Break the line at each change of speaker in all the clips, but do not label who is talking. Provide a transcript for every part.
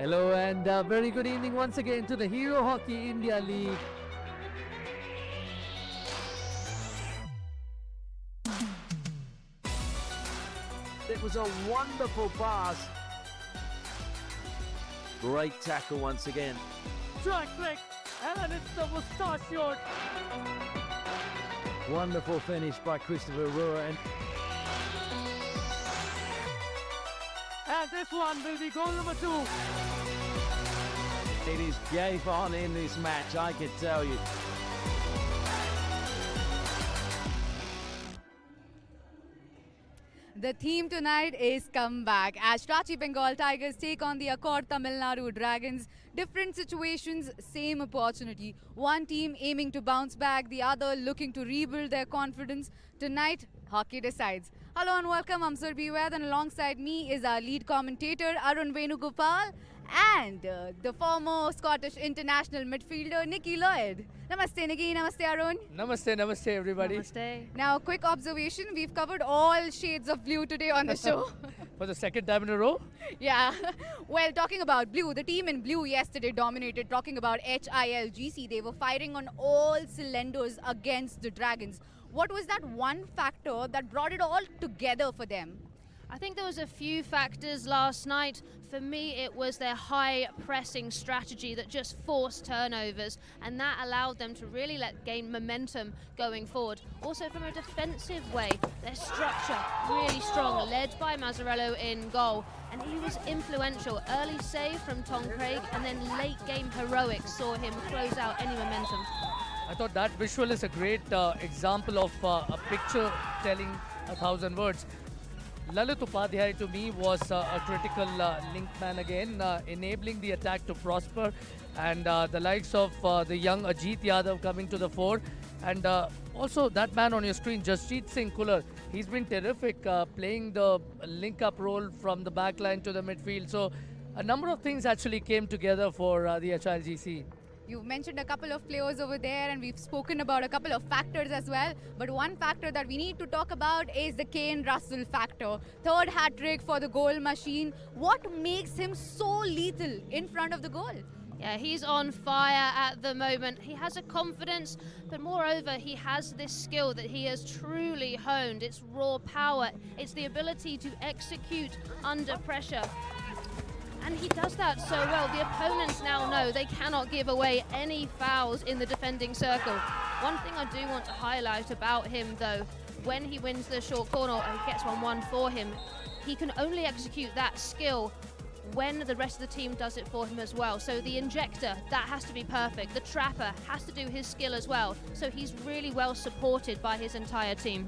Hello and very good evening once again to the Hero Hockey India League. It was a wonderful pass. Great tackle once again.
Try click, and then it's the moustache shot.
Wonderful finish by Christopher Rohr.
And this one will be goal number 2.
It is game on in this match, I can tell you.
The theme tonight is comeback as Rachi Bengal Tigers take on the Accord Tamil Nadu Dragons. Different situations, same opportunity. One team aiming to bounce back, the other looking to rebuild their confidence. Tonight, hockey decides. Hello and welcome, I'm Surbi Vaid, and alongside me is our lead commentator Arun Venugopal and the former Scottish international midfielder Nicky Lloyd. Namaste Nicky, namaste Arun.
Namaste everybody.
Namaste. Now, quick observation, we've covered all shades of blue today on the show.
For the second time in a row?
Yeah. Well, talking about blue, the team in blue yesterday dominated. Talking about HILGC, they were firing on all cylinders against the Dragons. What was that one factor that brought it all together for them?
I think there was a few factors last night. For me, it was their high pressing strategy that just forced turnovers, and that allowed them to really gain momentum going forward. Also from a defensive way, their structure really strong, led by Mazzarello in goal, and he was influential. Early save from Tom Craig, and then late game heroics saw him close out any momentum.
I thought that visual is a great example of a picture telling 1,000 words. Lalit Upadhyay to me was a critical link man again, enabling the attack to prosper, and the likes of the young Ajit Yadav coming to the fore, and also that man on your screen, Jaspreet Singh Kular. He's been terrific playing the link-up role from the back line to the midfield. So a number of things actually came together for the HILGC.
You've mentioned a couple of players over there, and we've spoken about a couple of factors as well. But one factor that we need to talk about is the Kane Russell factor. Third hat-trick for the goal machine. What makes him so lethal in front of the goal?
Yeah, he's on fire at the moment. He has a confidence, but moreover, he has this skill that he has truly honed. It's raw power. It's the ability to execute under pressure. And he does that so well. The opponents now know they cannot give away any fouls in the defending circle. One thing I do want to highlight about him, though, when he wins the short corner and gets 1-1 for him, he can only execute that skill when the rest of the team does it for him as well. So the injector, that has to be perfect. The trapper has to do his skill as well. So he's really well supported by his entire team.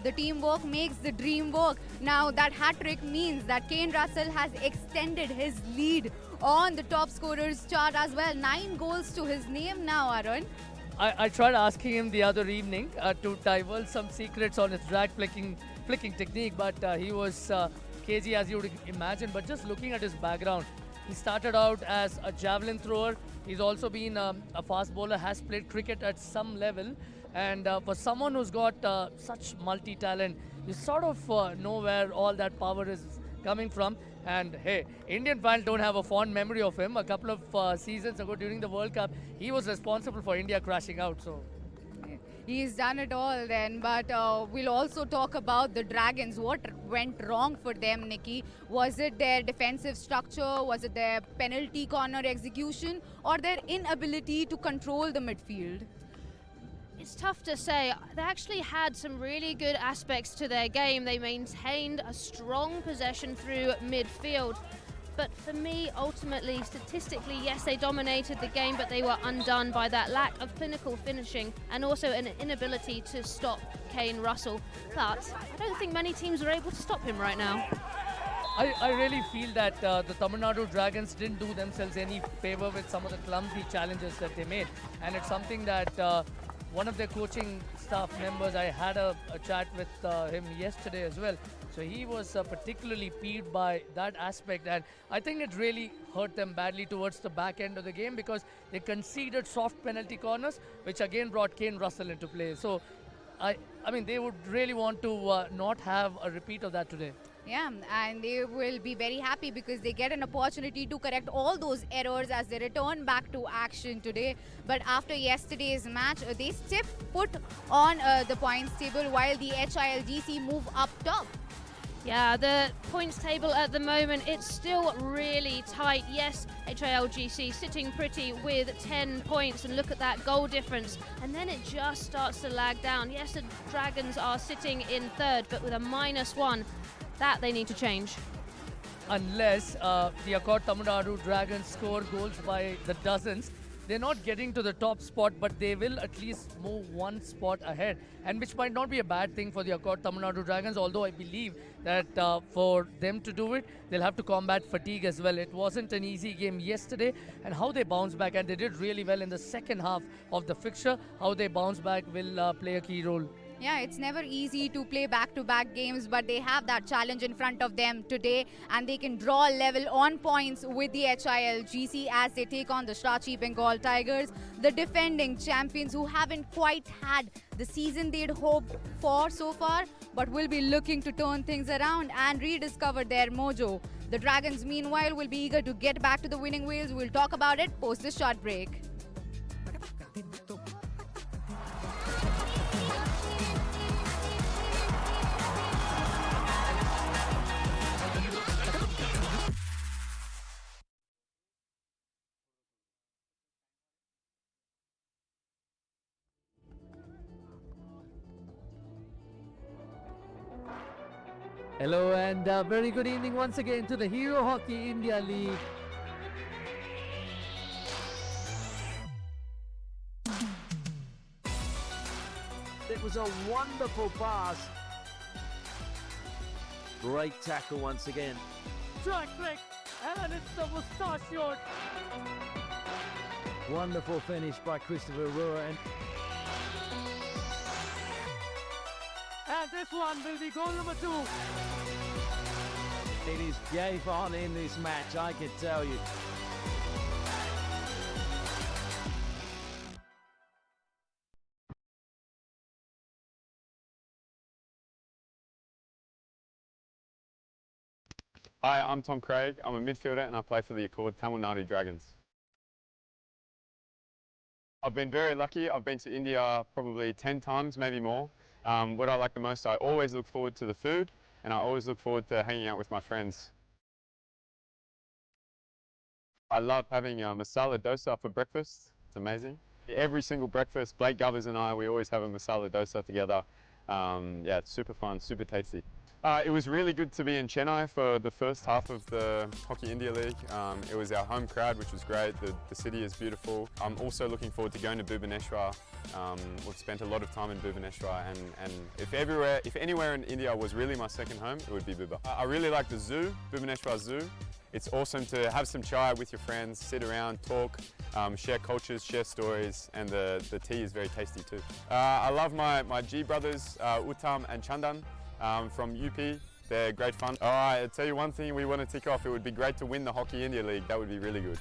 The teamwork makes the dream work. Now that hat-trick means that Kane Russell has extended his lead on the top scorers chart as well. 9 goals to his name now, Arun.
I tried asking him the other evening to divulge some secrets on his drag flicking technique, but he was cagey as you would imagine. But just looking at his background, he started out as a javelin thrower. He's also been a fast bowler, has played cricket at some level. And for someone who's got such multi-talent, you sort of know where all that power is coming from. And hey, Indian fans don't have a fond memory of him. A couple of seasons ago during the World Cup, he was responsible for India crashing out. So
he's done it all then, but we'll also talk about the Dragons. What went wrong for them, Nicky? Was it their defensive structure? Was it their penalty corner execution? Or their inability to control the midfield?
It's tough to say. They actually had some really good aspects to their game. They maintained a strong possession through midfield. But for me, ultimately, statistically, yes, they dominated the game, but they were undone by that lack of clinical finishing and also an inability to stop Kane Russell. But I don't think many teams are able to stop him right now.
I really feel that the Tamil Nadu Dragons didn't do themselves any favor with some of the clumsy challenges that they made. And it's something that one of their coaching staff members, I had a chat with him yesterday as well. So he was particularly peeved by that aspect. And I think it really hurt them badly towards the back end of the game because they conceded soft penalty corners, which again brought Kane Russell into play. So I mean, they would really want to not have a repeat of that today.
Yeah, and they will be very happy because they get an opportunity to correct all those errors as they return back to action today. But after yesterday's match, they stay put on the points table while the HILGC move up top.
Yeah, the points table at the moment, it's still really tight. Yes, HILGC sitting pretty with 10 points, and look at that goal difference. And then it just starts to lag down. Yes, the Dragons are sitting in third, but with a -1, that they need to change.
Unless the Accord Tamil Nadu Dragons score goals by the dozens, they're not getting to the top spot, but they will at least move one spot ahead, and which might not be a bad thing for the Accord Tamil Nadu Dragons, although I believe that for them to do it, they'll have to combat fatigue as well. It wasn't an easy game yesterday, and how they bounced back, and they did really well in the second half of the fixture. How they bounce back will play a key role.
Yeah, it's never easy to play back-to-back games, but they have that challenge in front of them today, and they can draw level on points with the HILGC as they take on the Shrachi Bengal Tigers, the defending champions who haven't quite had the season they'd hoped for so far, but will be looking to turn things around and rediscover their mojo. The Dragons, meanwhile, will be eager to get back to the winning ways. We'll talk about it post this short break.
Hello and very good evening once again to the Hero Hockey India League.
It was a wonderful pass. Great tackle once again.
Track flick, and it's the mustachioed.
Wonderful finish by Christopher Rohr,
And this one will be goal number 2.
It is gave on in this match, I can tell you.
Hi, I'm Tom Craig. I'm a midfielder and I play for the Accord Tamil Nadu Dragons. I've been very lucky. I've been to India probably 10 times, maybe more. What I like the most, I always look forward to the food and I always look forward to hanging out with my friends. I love having masala dosa for breakfast. It's amazing. Every single breakfast, Blake Govers and I, we always have a masala dosa together. Yeah, it's super fun, super tasty. It was really good to be in Chennai for the first half of the Hockey India League. It was our home crowd, which was great. The city is beautiful. I'm also looking forward to going to Bhubaneswar. We've spent a lot of time in Bhubaneswar, and if anywhere in India was really my second home, it would be Bhuba. I really like the zoo, Bhubaneswar Zoo. It's awesome to have some chai with your friends, sit around, talk, share cultures, share stories, and the tea is very tasty too. I love my G brothers, Uttam and Chandan. From UP, they're great fun. All right, I'll tell you one thing we want to tick off. It would be great to win the Hockey India League. That would be really good.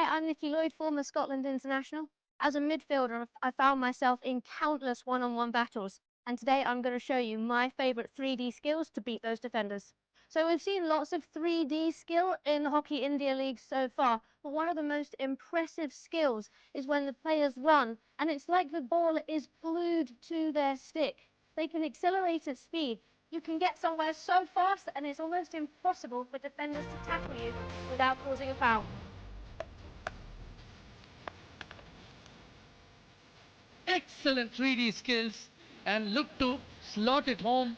I'm Nicky Lloyd, former Scotland international. As a midfielder, I found myself in countless one-on-one battles, and today I'm going to show you my favourite 3D skills to beat those defenders. So we've seen lots of 3D skill in the Hockey India League so far, but one of the most impressive skills is when the players run, and it's like the ball is glued to their stick. They can accelerate at speed. You can get somewhere so fast, and it's almost impossible for defenders to tackle you without causing a foul.
Excellent 3D skills and look to slot it home.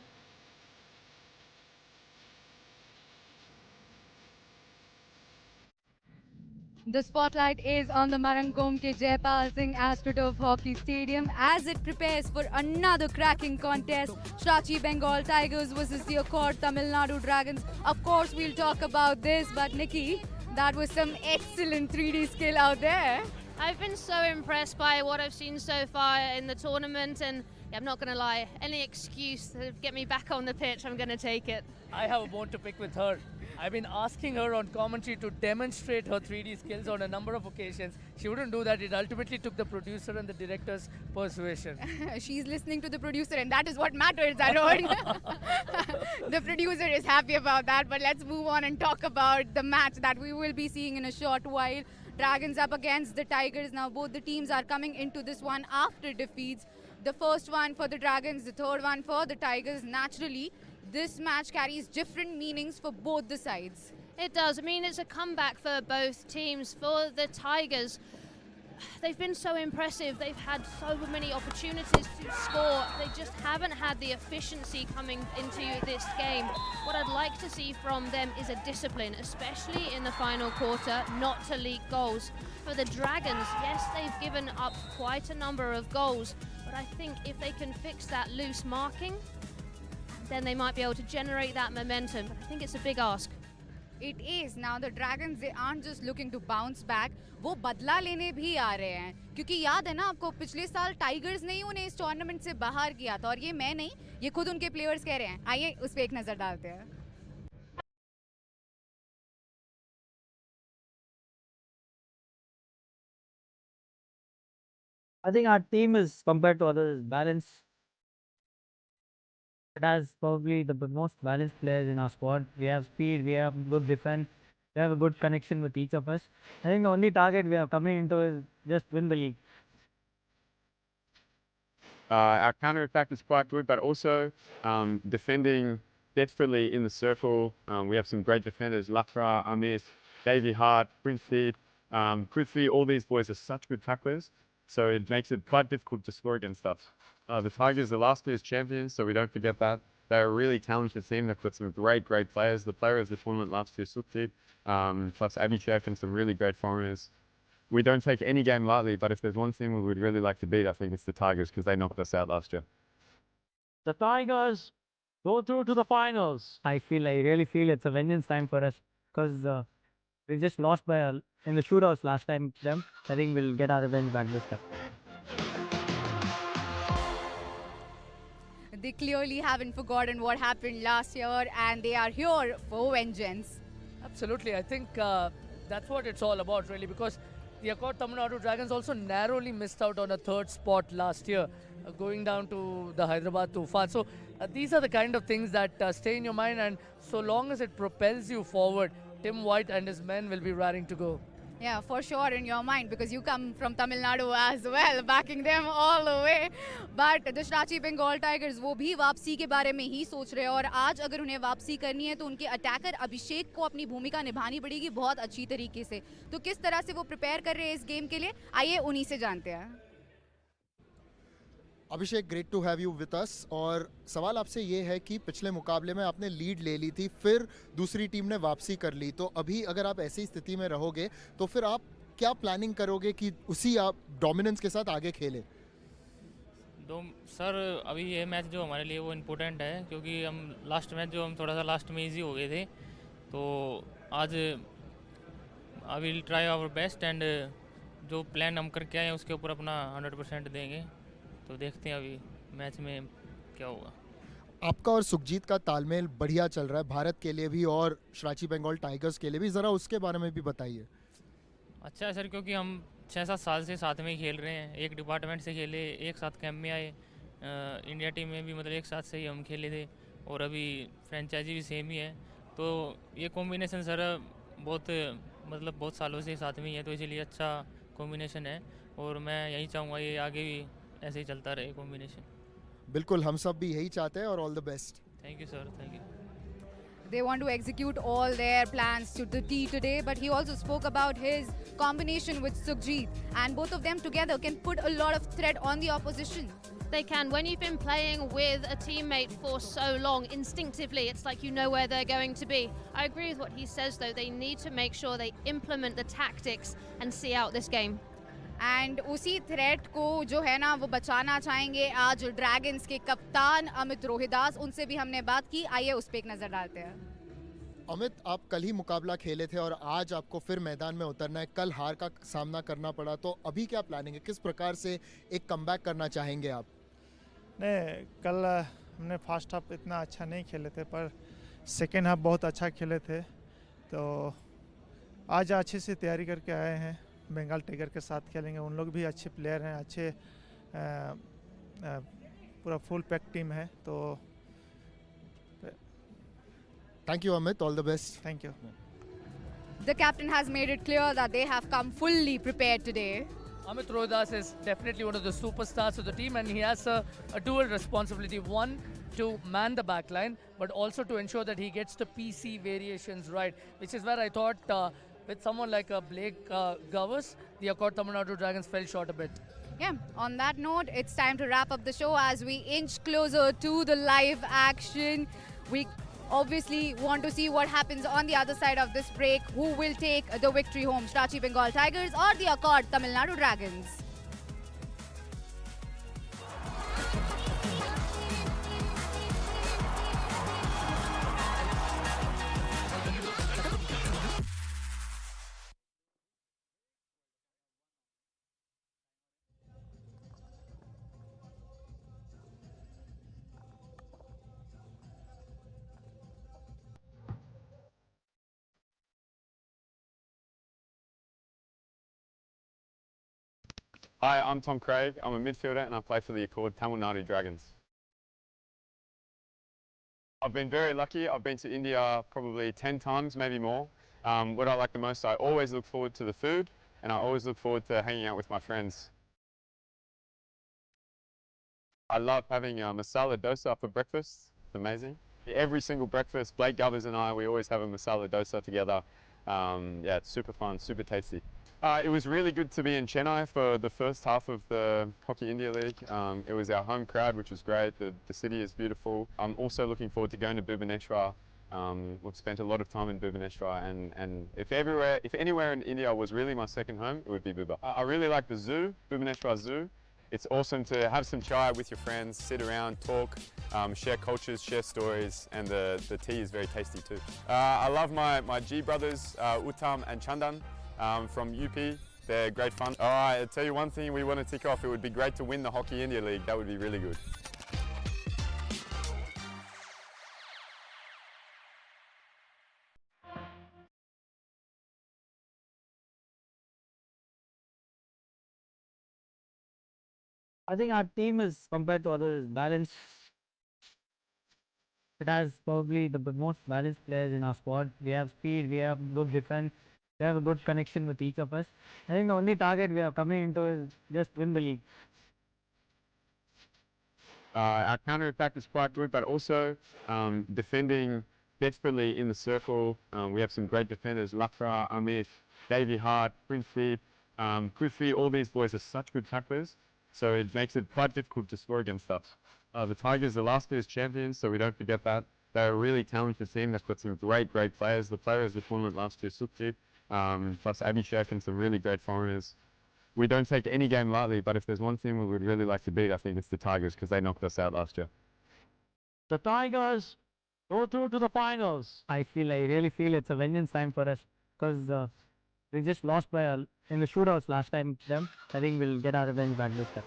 The spotlight is on the Marangom ke Jaipal Singh AstroTurf Hockey Stadium as it prepares for another cracking contest. Shrachi Bengal Tigers versus the Accord Tamil Nadu Dragons. Of course, we'll talk about this, but Nikki, that was some excellent 3D skill out there.
I've been so impressed by what I've seen so far in the tournament, and I'm not going to lie, any excuse to get me back on the pitch, I'm going to take it.
I have a bone to pick with her. I've been asking her on commentary to demonstrate her 3D skills on a number of occasions. She wouldn't do that. It ultimately took the producer and the director's persuasion.
She's listening to the producer, and that is what matters, Arun. The producer is happy about that, but let's move on and talk about the match that we will be seeing in a short while. Dragons up against the Tigers. Now both the teams are coming into this one after defeats. The first one for the Dragons, the third one for the Tigers. Naturally, this match carries different meanings for both the sides.
It does. I mean, it's a comeback for both teams. For the Tigers, they've been so impressive. They've had so many opportunities to score. They just haven't had the efficiency coming into this game. What I'd like to see from them is a discipline, especially in the final quarter, not to leak goals. For the Dragons, yes, they've given up quite a number of goals, but I think if they can fix that loose marking, then they might be able to generate that momentum. But I think it's a big ask.
It is. Now the Dragons, they aren't just looking to bounce back, वो बदला लेने भी आ रहे हैं, क्योंकि याद है ना आपको पिछले साल टाइगर्स ने ही उन्हें इस टूर्नामेंट से बाहर किया था, और ये मैं नहीं, ये खुद उनके प्लेयर्स कह रहे हैं. आइए उस पे एक नजर डालते हैं.
I think our team is compared to others balanced. It has probably the most balanced players in our squad. We have speed, we have good defense, we have a good connection with each of us. I think the only target we are coming into is just win the league.
Our counter attack is quite good, but also defending desperately in the circle. We have some great defenders: Lafra, Amit, Davey Hart, Princey, Prithvi. All these boys are such good tacklers, so it makes it quite difficult to score against us. The Tigers are last year's champions, so we don't forget that. They're a really talented team. They've got some great players. The player of the tournament last year, Sukti, plus Abhishek and some really great foreigners. We don't take any game lightly, but if there's one thing we would really like to beat, I think it's the Tigers, because they knocked us out last year.
The Tigers go through to the finals. I really feel it's a vengeance time for us, because we just lost in the shootouts last time to them. I think we'll get our revenge back this time.
They clearly haven't forgotten what happened last year, and they are here for vengeance.
Absolutely. I think that's what it's all about, really, because the Accord Tamil Nadu Dragons also narrowly missed out on a third spot last year, going down to the Hyderabad Tufan. So these are the kind of things that stay in your mind, and so long as it propels you forward, Tim White and his men will be raring to go.
Yeah, for sure in your mind, because you come from Tamil Nadu as well, backing them all the way. But the Shrachi Bengal Tigers, वो भी वापसी के बारे में ही सोच रहे हैं, और आज अगर उन्हें वापसी करनी है तो उनके अटैकर अभिषेक को अपनी भूमिका निभानी पड़ेगी बहुत अच्छी तरीके से. तो किस तरह से वो प्रिपेयर कर रहे हैं इस गेम के लिए, आइए उन्हीं से जानते हैं.
Abhishek, great to have you with us. और सवाल आपसे ये है कि पिछले मुकाबले में आपने लीड ले ली थी, फिर दूसरी टीम ने वापसी कर ली, तो अभी अगर आप ऐसी स्थिति में रहोगे तो फिर आप क्या प्लानिंग करोगे कि उसी आप डोमिनेंस के साथ आगे खेलें?
सर, अभी ये मैच जो हमारे लिए वो इम्पोर्टेंट है, क्योंकि हम लास्ट मैच जो हम थोड़ा सा लास्ट में ईजी हो गए थे, तो आज I will try our best, and जो प्लान हम करके आए हैं उसके ऊपर अपना 100% देंगे. तो देखते हैं अभी मैच में क्या होगा.
आपका और सुखजीत का तालमेल बढ़िया चल रहा है, भारत के लिए भी और श्राची बंगाल टाइगर्स के लिए भी. ज़रा उसके बारे में भी बताइए.
अच्छा है सर, क्योंकि हम 6-7 साल से साथ में ही खेल रहे हैं, एक डिपार्टमेंट से खेले, एक साथ कैंप में आए, इंडिया टीम में भी मतलब एक साथ से ही हम खेले थे, और अभी फ्रेंचाइजी भी सेम ही है। तो ये कॉम्बिनेशन सर बहुत मतलब बहुत सालों से साथ में ही है, तो इसीलिए अच्छा कॉम्बिनेशन है, और मैं यही चाहूँगा ये आगे भी ऐसे ही चलता रहे कॉम्बिनेशन।
बिल्कुल, हम सब भी यही चाहते हैं और all the best.
Thank you sir, thank you.
They want to execute all their plans to the T today, but he also spoke about his combination with Sukhjeet, and both of them together can put a lot of threat on the opposition.
They can. When you've been playing with a teammate for so long, instinctively, it's like you know where they're going to be. I agree with what he says, though. They need to make sure they implement the tactics and see out this game.
And उसी threat को जो है ना वो बचाना चाहेंगे आज dragons के कप्तान अमित रोहिदास, उनसे भी हमने बात की, आइए उस पर एक नजर डालते हैं।
अमित, आप कल ही मुकाबला खेले थे और आज आपको फिर मैदान में उतरना है। कल हार का सामना करना पड़ा, तो अभी क्या प्लानिंग है, किस प्रकार से एक कमबैक करना चाहेंगे आप?
नहीं, कल हमने फर्स्ट हाफ इतना अच्छा नहीं खेले थे, पर सेकेंड हाफ बहुत अच्छा खेले थे। तो आज अच्छे से तैयारी करके आए हैं, बंगाल टाइगर के साथ खेलेंगे। उन लोग भी अच्छे प्लेयर हैं, अच्छे पूरा फुल पैक टीम है। तो
thank you Amit, all the best.
Thank you.
The captain has made it clear that they have come fully prepared today.
Amit Rohidas is definitely one of the superstars of the team, and he has a dual responsibility. One, to man the back line, but also to ensure that he gets the PC variations right, which is where I thought with someone like Blake Gowers, the Accord Tamil Nadu Dragons fell short a bit.
Yeah, on that note, it's time to wrap up the show as we inch closer to the live action. We obviously want to see what happens on the other side of this break. Who will take the victory home, Strachi Bengal Tigers or the Accord Tamil Nadu Dragons?
Hi, I'm Tom Craig. I'm a midfielder and I play for the Accord Tamil Nadu Dragons. I've been very lucky. I've been to India probably 10 times, maybe more. What I like the most, I always look forward to the food and I always look forward to hanging out with my friends. I love having masala dosa for breakfast. It's amazing. Every single breakfast, Blake Govers and I, we always have a masala dosa together. Yeah, it's super fun, super tasty. It was really good to be in Chennai for the first half of the Hockey India League. It was our home crowd, which was great. The city is beautiful. I'm also looking forward to going to Bhubaneswar. We've spent a lot of time in Bhubaneswar, and if anywhere in India was really my second home, it would be Bhuba. I really like the zoo, Bhubaneswar Zoo. It's awesome to have some chai with your friends, sit around, talk, share cultures, share stories, and the tea is very tasty too. I love my G brothers, Uttam and Chandan from UP. They're great fun. All right, I'll tell you one thing we want to tick off. It would be great to win the Hockey India League. That would be really good.
I think our team is compared to others balanced. It has probably the most balanced players in our squad. We have speed, we have good defense, we have a good connection with each of us. I think the only target we are coming into is just win the league.
Our counter attack is quite good, but also defending desperately in the circle. We have some great defenders: Lakra, Amit, Davey Hart, Quincy, Cliffy. All these boys are such good tacklers, so it makes it quite difficult to score against us. The Tigers are last year's champions, so we don't forget that. They're a really talented team. They've got some great players. The players of the tournament last year, Sukhjeet, plus Abhishek and some really great foreigners. We don't take any game lightly, but if there's one thing we would really like to beat, I think it's the Tigers, because they knocked us out last year.
The Tigers go through to the finals. I really feel it's a vengeance time for us because we just lost in the shootouts last time. I think we'll get our revenge back this time.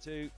2.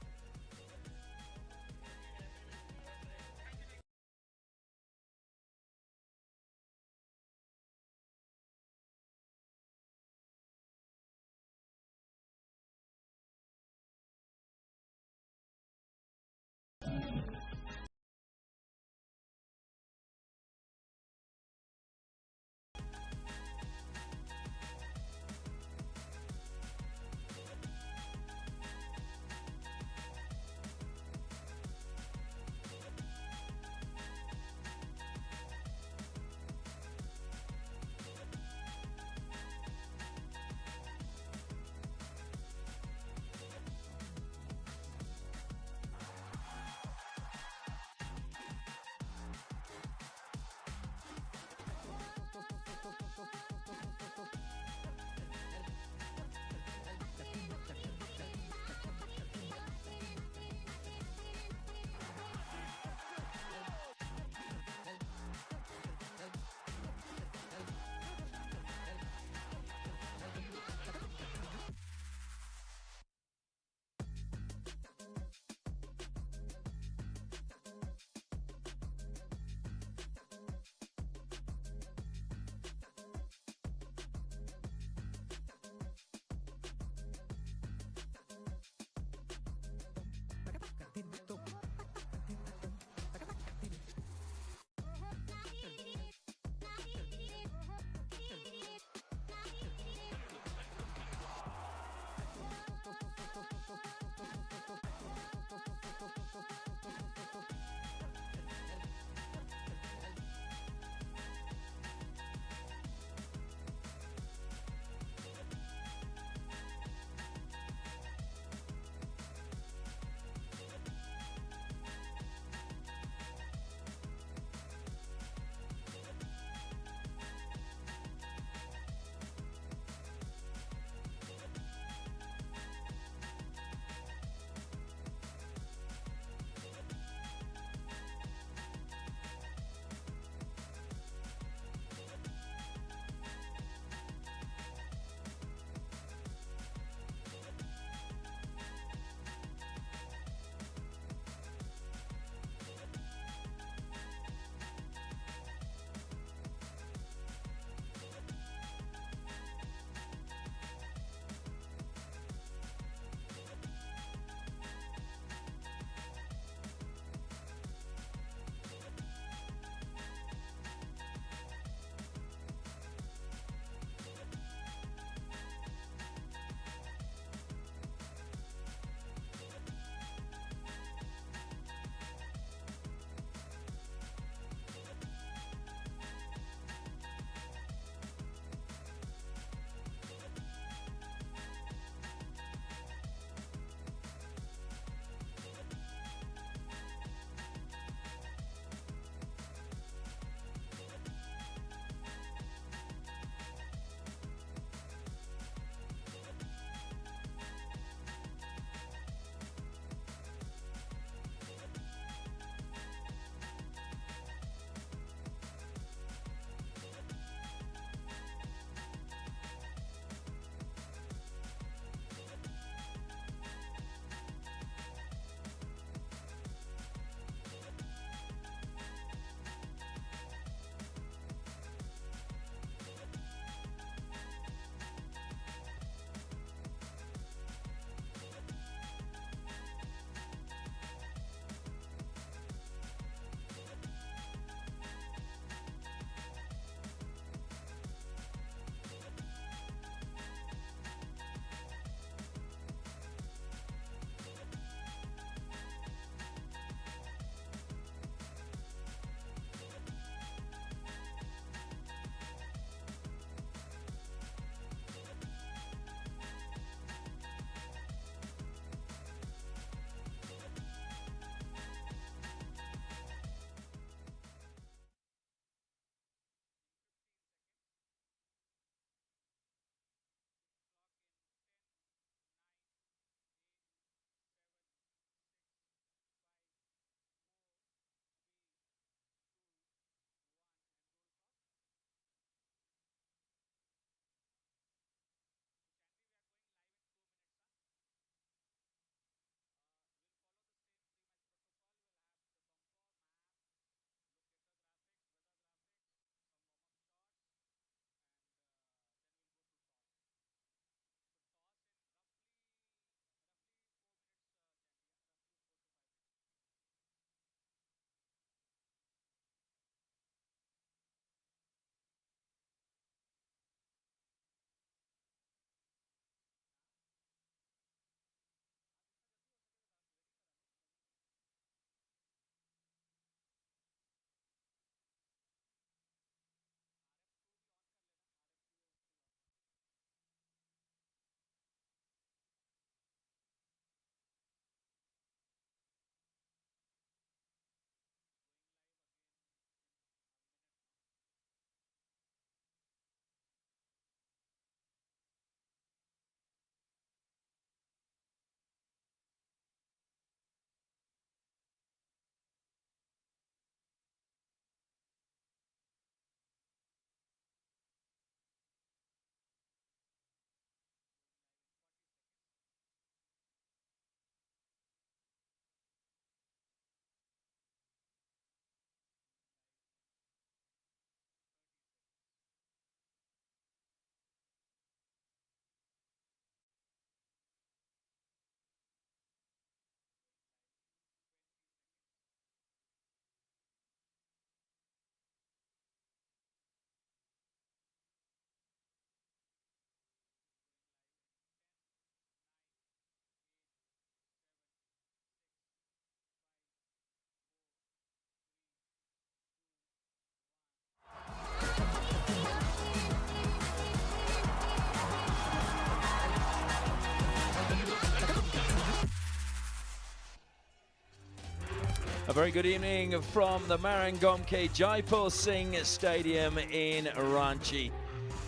A very good evening from the Marangomke Jaipur Singh Stadium in Ranchi.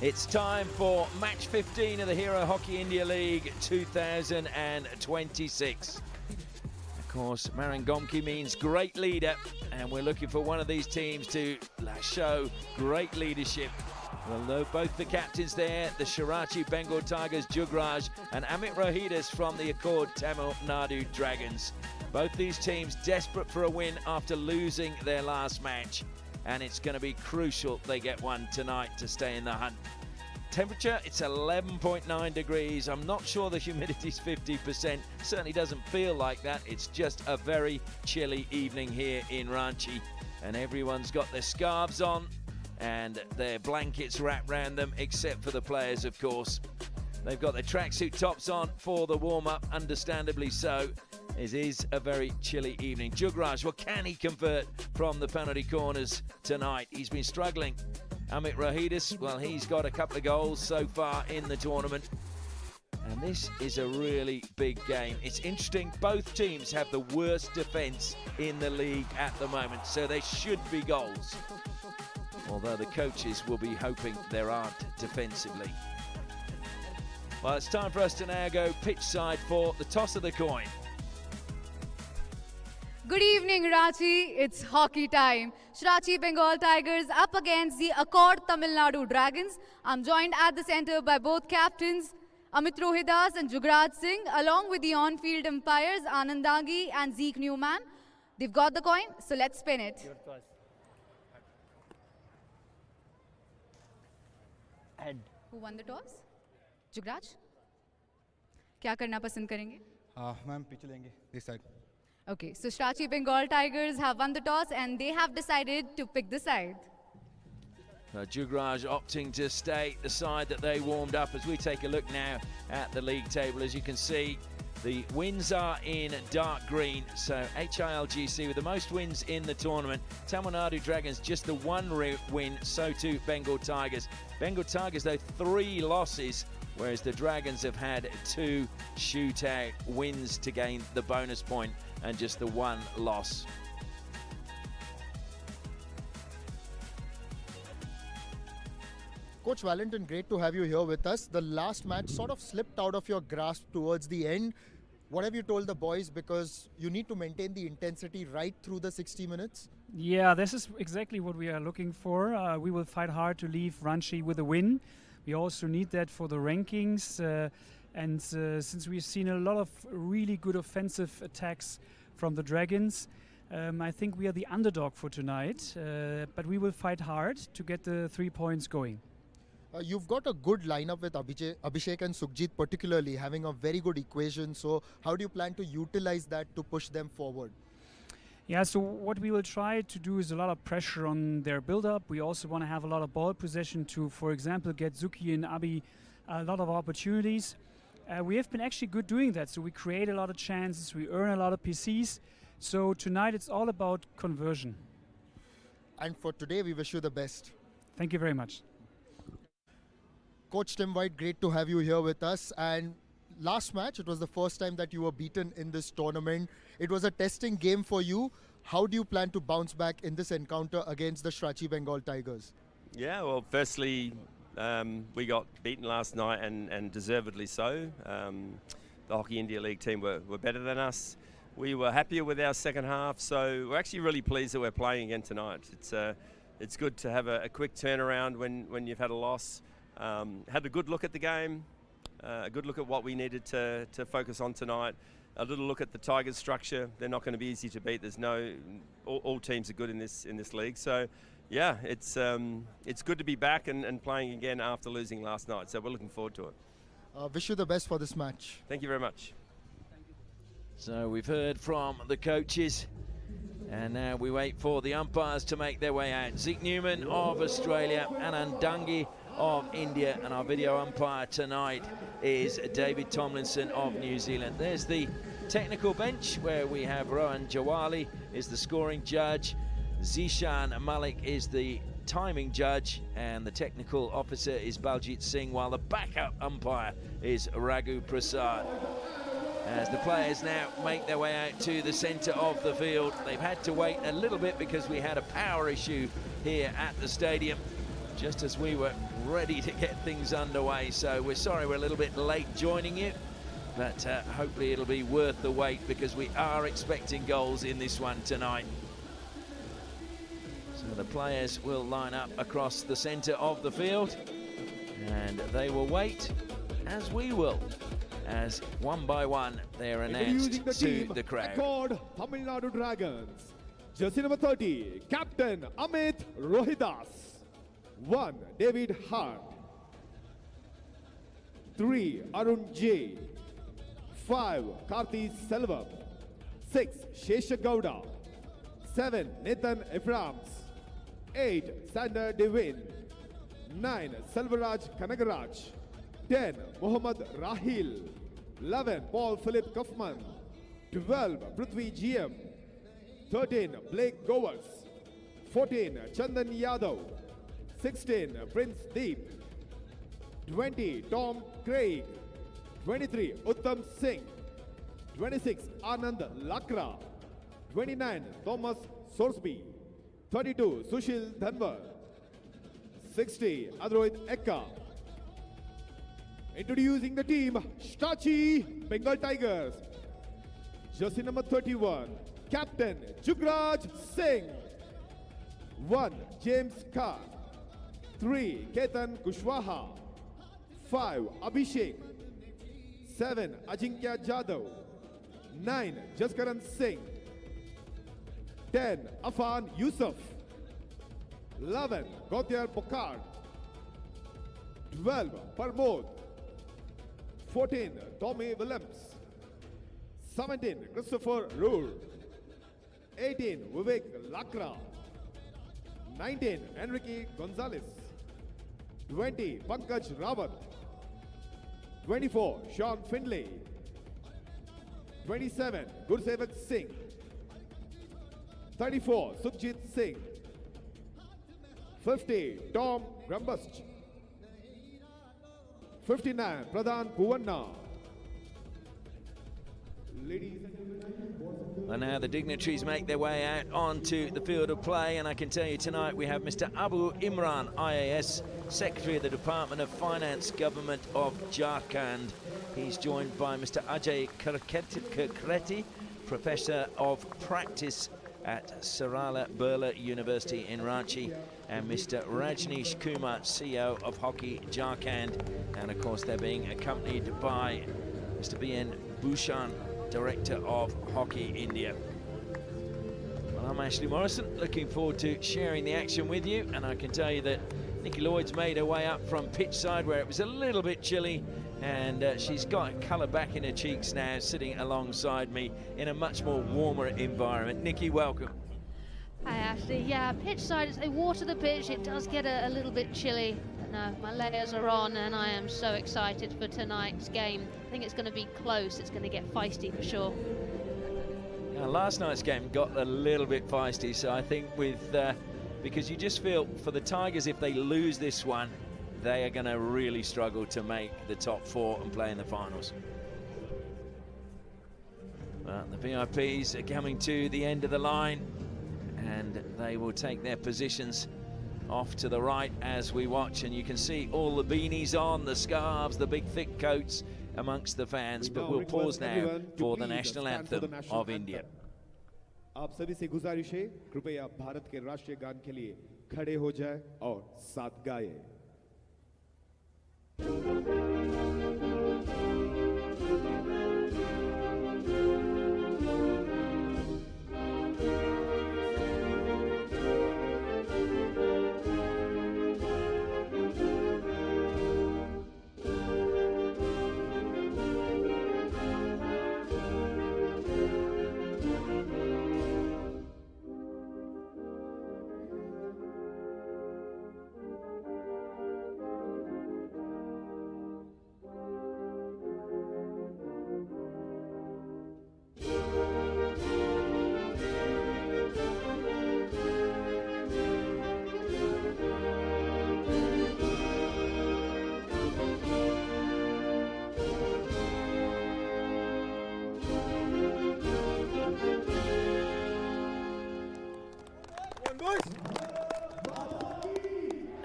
It's time for match 15 of the Hero Hockey India League 2026. Of course, Marangomke means great leader, and we're looking for one of these teams to show great leadership. Well, both the captains there, the Shirachi Bengal Tigers, Jugraj, and Amit Rohidis from the Accord Tamil Nadu Dragons. Both these teams desperate for a win after losing their last match, and it's going to be crucial they get one tonight to stay in the hunt. Temperature, it's 11.9 degrees. I'm not sure the humidity's 50%. Certainly doesn't feel like that. It's just a very chilly evening here in Ranchi, and everyone's got their scarves on and their blankets wrapped around them, except for the players, of course. They've got their tracksuit tops on for the warm-up, understandably so. It is a very chilly evening. Jugraj, well, can he convert from the penalty corners tonight? He's been struggling. Amit Rohidis, well, he's got a couple of goals so far in the tournament. And this is a really big game. It's interesting, both teams have the worst defence in the league at the moment, so there should be goals. Although the coaches will be hoping there aren't defensively. Well, it's time for us to now go pitch side for the toss of the coin.
Good evening, Ranchi. It's hockey time. Shirachi Bengal Tigers up against the Accord Tamil Nadu Dragons. I'm joined at the center by both captains, Amit Rohidas and Jugraj Singh, along with the on-field umpires, Anandangi and Zeke Newman. They've got the coin, so let's spin it.
Head.
Who won the toss? Jugraj? क्या करना पसंद करेंगे?
Ma'am pitch लेंगे this side.
Okay, so Shirachi Bengal Tigers have won the toss and they have decided to pick the side.
Jugraj opting to stay the side that they warmed up. As we take a look now at the league table, as you can see, the wins are in dark green. So HILGC with the most wins in the tournament. Tamil Nadu Dragons just the one win, so too Bengal Tigers. Bengal Tigers, though, 3 losses, whereas the Dragons have had 2 shootout wins to gain the bonus point and just the 1 loss.
Coach Valentin, great to have you here with us. The last match sort of slipped out of your grasp towards the end. What have you told the boys? Because you need to maintain the intensity right through the 60 minutes.
Yeah, this is exactly what we are looking for. We will fight hard to leave Ranchi with a win. We also need that for the rankings. And since we've seen a lot of really good offensive attacks from the Dragons, I think we are the underdog for tonight. But we will fight hard to get the 3 points going.
You've got a good lineup with Abhishek and Sukhjit particularly, having a very good equation. So how do you plan to utilize that to push them forward?
Yeah, so what we will try to do is a lot of pressure on their build-up. We also want to have a lot of ball possession to, for example, get Zuki and Abi a lot of opportunities. We have been actually good doing that. So we create a lot of chances, we earn a lot of PCs. So tonight it's all about conversion.
And for today, we wish you the best.
Thank you very much.
Coach Tim White, great to have you here with us. And last match, it was the first time that you were beaten in this tournament. It was a testing game for you. How do you plan to bounce back in this encounter against the Shirachi Bengal Tigers?
Yeah, well, firstly, we got beaten last night and deservedly so. The Hockey India League team were better than us. We were happier with our second half, so we're actually really pleased that we're playing again tonight. It's good to have a quick turnaround when you've had a loss. Had a good look at the game, a good look at what we needed to focus on tonight. A little look at the Tigers' structure. They're not going to be easy to beat. There's all teams are good in this league. So, yeah, it's good to be back and playing again after losing last night. So we're looking forward to it.
Wish you the best for this match.
Thank you very much.
So we've heard from the coaches, and now we wait for the umpires to make their way out. Zeke Newman of Australia, Anandangi of India, and our video umpire tonight is David Tomlinson of New Zealand. There's the technical bench where we have Rohan Jawali is the scoring judge, Zishan Malik is the timing judge, and the technical officer is Baljit Singh, while the backup umpire is Raghu Prasad. as the players now make their way out to the centre of the field. They've had to wait a little bit because we had a power issue here at the stadium just as we were ready to get things underway. So we're sorry we're a little bit late joining you, but hopefully it'll be worth the wait because we are expecting goals in this one tonight. So the players will line up across the centre of the field and they will wait, as we will, as one by one they're announced to the crowd.
Record Tamil Nadu Dragons. Jersey number 30, Captain Amit Rohidas. 1, David Hart. 3, Arun J. 5, Karthi Selvam. 6, Shesha Gowda. 7, Nathan Ephraim's. 8, Sander Devin. 9, Selvaraj Kanagaraj. 10, Mohammad Rahil. 11, Paul Philip Kaufman. 12, Prithvi GM. 13, Blake Govers. 14, Chandan Yadav. 16, Prince Deep. 20, Tom Craig. 23, Uttam Singh. 26, Anand Lakra. 29, Thomas Sorsby. 32, Sushil Dhanwar. 60, Adroit Ekka. Introducing the team, Strachi Bengal Tigers. Jersey number 31, Captain Jugraj Singh. 1, James Carr. 3, Ketan Kushwaha. 5, Abhishek. 7, Ajinkya Jadhav. 9, Jaskaran Singh. 10, Afan Yusuf. 11, Gautier Bokard. 12, Parmod. 14, Tommy Willems. 17, Christopher Roor. 18, Vivek Lakra. 19, Enrique Gonzalez. 20, Pankaj Rawat. 24, Sean Findlay. 27, Gursevak Singh. 34, Sukhjit Singh. 50, Tom Grambust. 59, Pradhan Puvanna. Ladies and gentlemen,
And now the dignitaries make their way out onto the field of play, and I can tell you tonight we have Mr. Abu Imran, IAS, Secretary of the Department of Finance, Government of Jharkhand. He's joined by Mr. Ajay Kirkreti, Professor of Practice at Sarala Birla University in Ranchi, and Mr. Rajneesh Kumar, CEO of Hockey Jharkhand, and of course they're being accompanied by Mr. B.N. Bhushan, Director of Hockey India. Well, I'm Ashley Morrison, looking forward to sharing the action with you, and I can tell you that Nikki Lloyd's made her way up from pitch side where it was a little bit chilly, and she's got colour back in her cheeks now, sitting alongside me in a much more warmer environment. Nikki, welcome.
Hi Ashley, yeah, pitch side, as they water the pitch, it does get a little bit chilly. But no, my layers are on and I am so excited for tonight's game. I think it's going to be close, it's going to get feisty for sure.
Now, last night's game got a little bit feisty, so I think with, because you just feel for the Tigers, if they lose this one, they are going to really struggle to make the top 4 and play in the finals. Well, the VIPs are coming to the end of the line, and they will take their positions off to the right as we watch, and you can see all the beanies on, the scarves, the big thick coats amongst the fans. But we'll pause now for the national anthem of India.
आप सभी से गुजारिश है, कृपया भारत के राष्ट्रीय गान के लिए खड़े हो जाएं और साथ गाएं।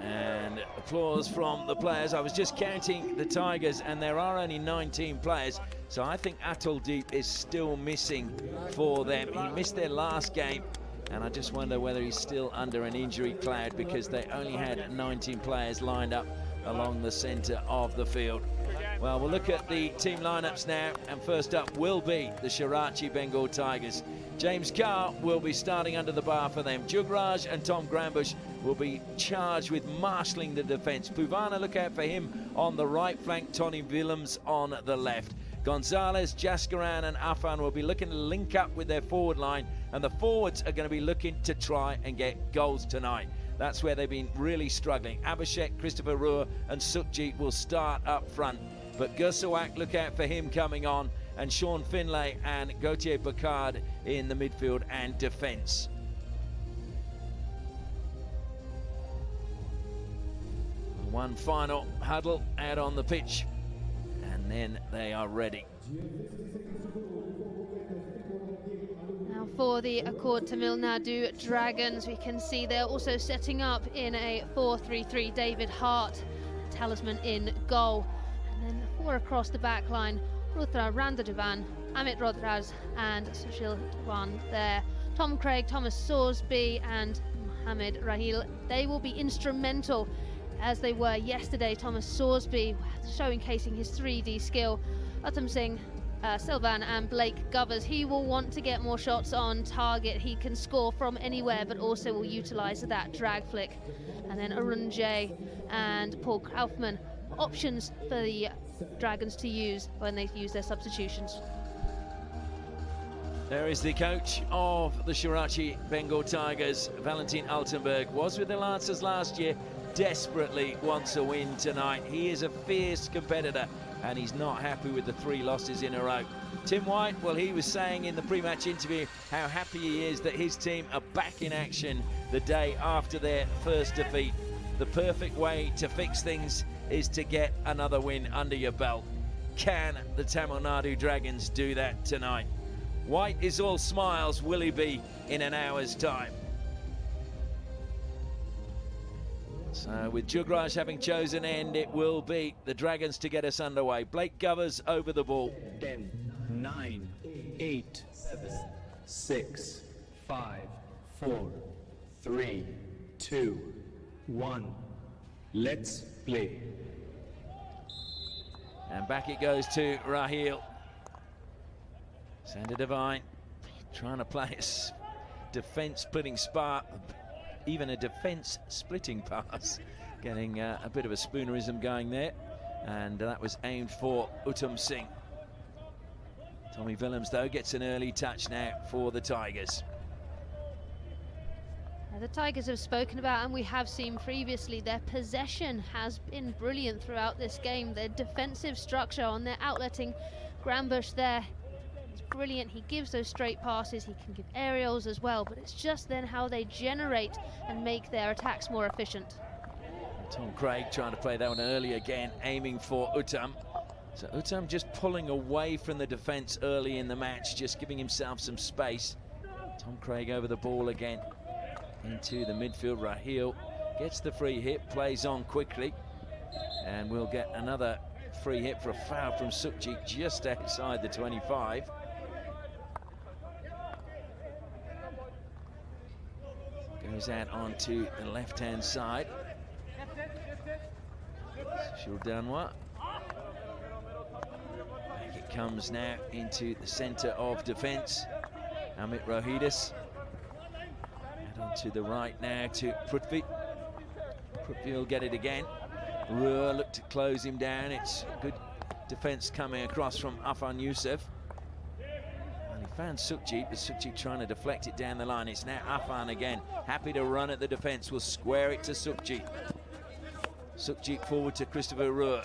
And applause from the players. I was just counting the Tigers, and there are only 19 players, so I think Atul Deep is still missing for them. He missed their last game, and I just wonder whether he's still under an injury cloud, because they only had 19 players lined up along the centre of the field. Well, we'll look at the team lineups now, and first up will be the Shirachi Bengal Tigers. James Carr will be starting under the bar for them. Jugraj and Tom Grambush will be charged with marshalling the defence. Puvana, look out for him on the right flank, Tony Willems on the left. Gonzalez, Jaskaran and Afan will be looking to link up with their forward line, and the forwards are going to be looking to try and get goals tonight. That's where they've been really struggling. Abhishek, Christopher Ruhr and Sukhjit will start up front, but Gursawak, look out for him coming on, and Sean Finlay and Gautier Bacard in the midfield and defence. One final huddle out on the pitch, and then they are ready.
Now for the Accord Tamil Nadu Dragons, we can see they're also setting up in a 4-3-3. David Hart, talisman in goal. And then the four across the back line, Rutra Randaduvan, Amit Rodraz and Sushil Dewan there. Tom Craig, Thomas Sorsby and Mohamed Rahil, they will be instrumental as they were yesterday. Thomas Sorsby showcasing his 3D skill. Uttam Singh, Sylvan and Blake Govers, he will want to get more shots on target. He can score from anywhere, but also will utilise that drag flick. And then Arun J and Paul Kaufman, options for the Dragons to use when they use their substitutions.
There is the coach of the Shirachi Bengal Tigers, Valentin Altenberg. Was with the Lancers last year, desperately wants a win tonight. He is a fierce competitor, and he's not happy with the 3 losses in a row. Tim White, well, he was saying in the pre-match interview how happy he is that his team are back in action the day after their first defeat. The perfect way to fix things is to get another win under your belt. Can the Tamil Nadu Dragons do that tonight? White is all smiles. Will he be in an hour's time? So with Jugraj having chosen end, it will be the Dragons to get us underway. Blake Govers over the ball.
10, 9, 8, 7, 6, 5, 4, 3, 2, 1. Let's play.
And back it goes to Rahil. Sander Devine trying to play a defence-splitting spark, even a defence-splitting pass. Getting a bit of a spoonerism going there. And that was aimed for Uttam Singh. Tommy Willems, though, gets an early touch now for the Tigers.
The Tigers have spoken about, and we have seen previously, their possession has been brilliant throughout this game. Their defensive structure on their outletting Grambush there is brilliant. He gives those straight passes, he can give aerials as well, but it's just then how they generate and make their attacks more efficient.
Tom Craig trying to play that one early again, aiming for Uttam. So Uttam just pulling away from the defence early in the match, just giving himself some space. Tom Craig over the ball again. Into the midfield, Rahil gets the free hit, plays on quickly, and we'll get another free hit for a foul from Sukhjit just outside the 25. Goes out onto the left-hand side. Shildanwa. Back it comes now into the centre of defence. Amit Rohidis. To the right now to Prithvi. Prithvi will get it again. Ruhr look to close him down. It's good defence coming across from Afan Youssef. And he found Sukhjit, but Sukhjit trying to deflect it down the line. It's now Afan again. Happy to run at the defence. Will square it to Sukhjit. Sukhjit forward to Christopher Ruhr.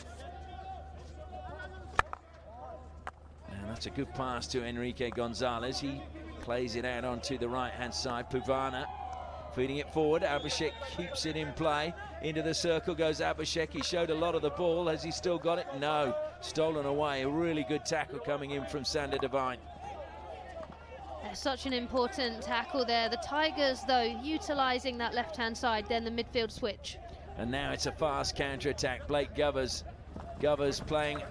And that's a good pass to Enrique Gonzalez. He plays it out onto the right-hand side. Puvana feeding it forward. Abhishek keeps it in play. Into the circle goes Abhishek. He showed a lot of the ball. Has he still got it? No. Stolen away. A really good tackle coming in from Sander Devine.
Such an important tackle there. The Tigers, though, utilising that left-hand side, then the midfield switch.
And now it's a fast counter-attack. Blake Govers playing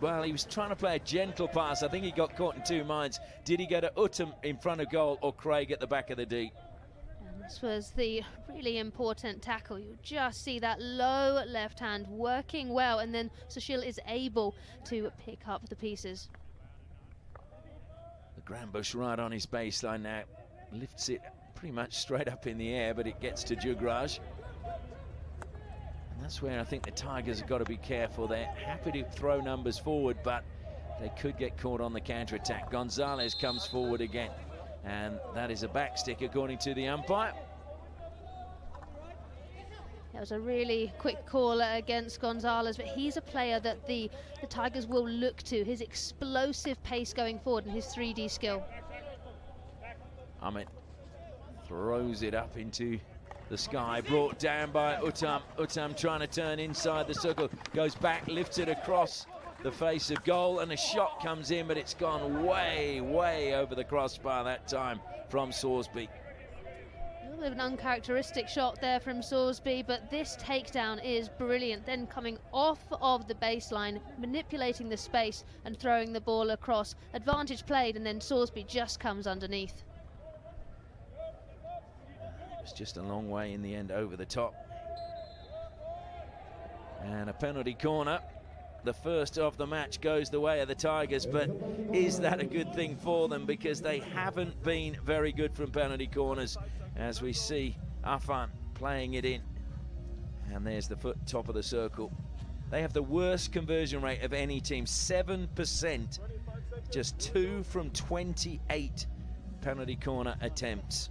well, he was trying to play a gentle pass. I think he got caught in two minds. Did he go to Utam in front of goal or Craig at the back of the D?
And this was the really important tackle. You just see that low left hand working well, and then Sushil is able to pick up the pieces.
The Grambush right on his baseline now. Lifts it pretty much straight up in the air, but it gets to Jugraj. And that's where I think the Tigers have got to be careful. They're happy to throw numbers forward, but they could get caught on the counter-attack. Gonzalez comes forward again, and that is a backstick according to the umpire.
That was a really quick call against Gonzalez, but he's a player that the Tigers will look to. His explosive pace going forward and his 3D skill.
Amit throws it up into the sky, brought down by Utam. Utam trying to turn inside the circle, goes back, lifts it across the face of goal, and a shot comes in, but it's gone way, way over the crossbar that time from Sorsby.
A little bit of an uncharacteristic shot there from Sorsby, but this takedown is brilliant. Then coming off of the baseline, manipulating the space and throwing the ball across. Advantage played, and then Sorsby just comes underneath.
It's just a long way in the end over the top. And a penalty corner. The first of the match goes the way of the Tigers, but is that a good thing for them? Because they haven't been very good from penalty corners, as we see Afan playing it in. And there's the foot top of the circle. They have the worst conversion rate of any team, 7%. Just 2 from 28 penalty corner attempts.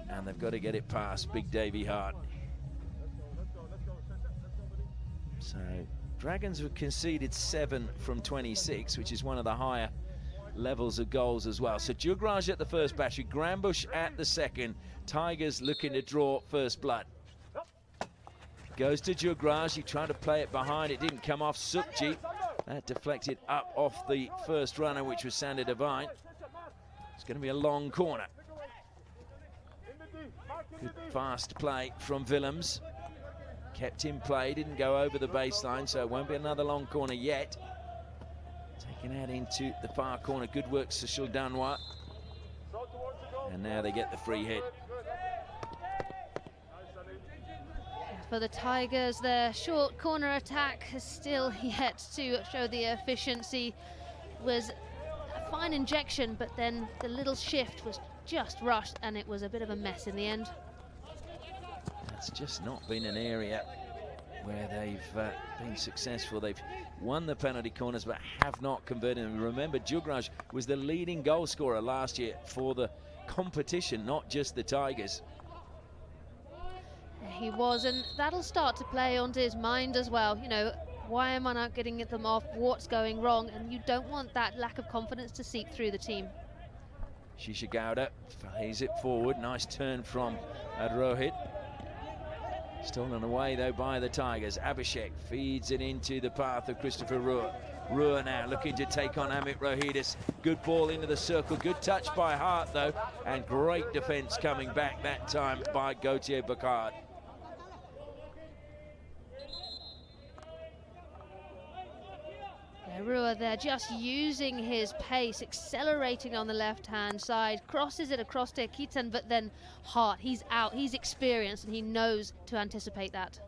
And they've got to get it past Big Davy Hart. So Dragons have conceded 7 from 26, which is one of the higher levels of goals as well. So Jugraj at the first battery, Grambush at the second. Tigers looking to draw first blood. Goes to Jugraj, he tried to play it behind, it didn't come off. Sukji, that deflected up off the first runner, which was Sander Devine. It's going to be a long corner. Good fast play from Willems. Kept in play, didn't go over the baseline, so it won't be another long corner yet. Taken out into the far corner. Good work, Sushil Danwar. And now they get the free hit.
For the Tigers, their short corner attack has still yet to show the efficiency. Was a fine injection, but then the little shift was just rushed, and it was a bit of a mess in the end.
That's just not been an area where they've been successful. They've won the penalty corners but have not converted them. Remember, Jugraj was the leading goal scorer last year for the competition, not just the Tigers.
He was, and that'll start to play onto his mind as well. You know, why am I not getting them off? What's going wrong? And you don't want that lack of confidence to seep through the team.
Shisha Gowda plays it forward. Nice turn from Rohit. Stolen away though by the Tigers. Abhishek feeds it into the path of Christopher Ruhr. Ruhr now looking to take on Amit Rohidis. Good ball into the circle. Good touch by Hart though. And great defence coming back that time by Gautier Bakard.
Ruhr there just using his pace, accelerating on the left-hand side, crosses it across to Kitan, but then Hart, he's out, he's experienced, and he knows to anticipate that.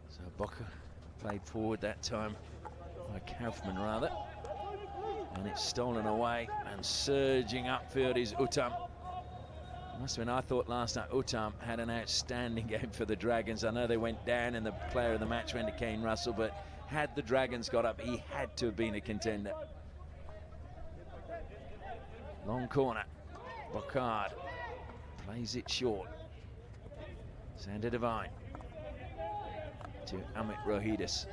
So Bocker played forward that time by Kaufman rather. And it's stolen away, and surging upfield is Utam. Must have been, I thought last night Utam had an outstanding game for the Dragons. I know they went down and the player of the match went to Kane Russell, but had the Dragons got up, he had to have been a contender. Long corner. Bocard plays it short. Sander Devine to Amit Rohidis.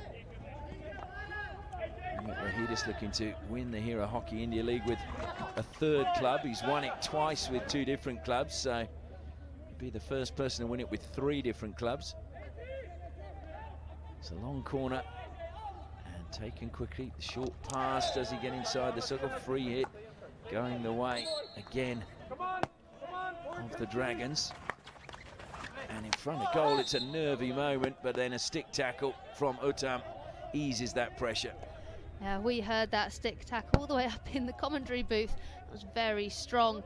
Amit Rohidis looking to win the Hero Hockey India League with a third club. He's won it twice with 2 different clubs, so he'd be the first person to win it with 3 different clubs. It's a long corner and taken quickly. The short pass, does he get inside the circle? Free hit going the way again of the Dragons. And in front of goal, it's a nervy moment, but then a stick tackle from Utam eases that pressure.
Yeah, we heard that stick tackle all the way up in the commentary booth. It was very strong.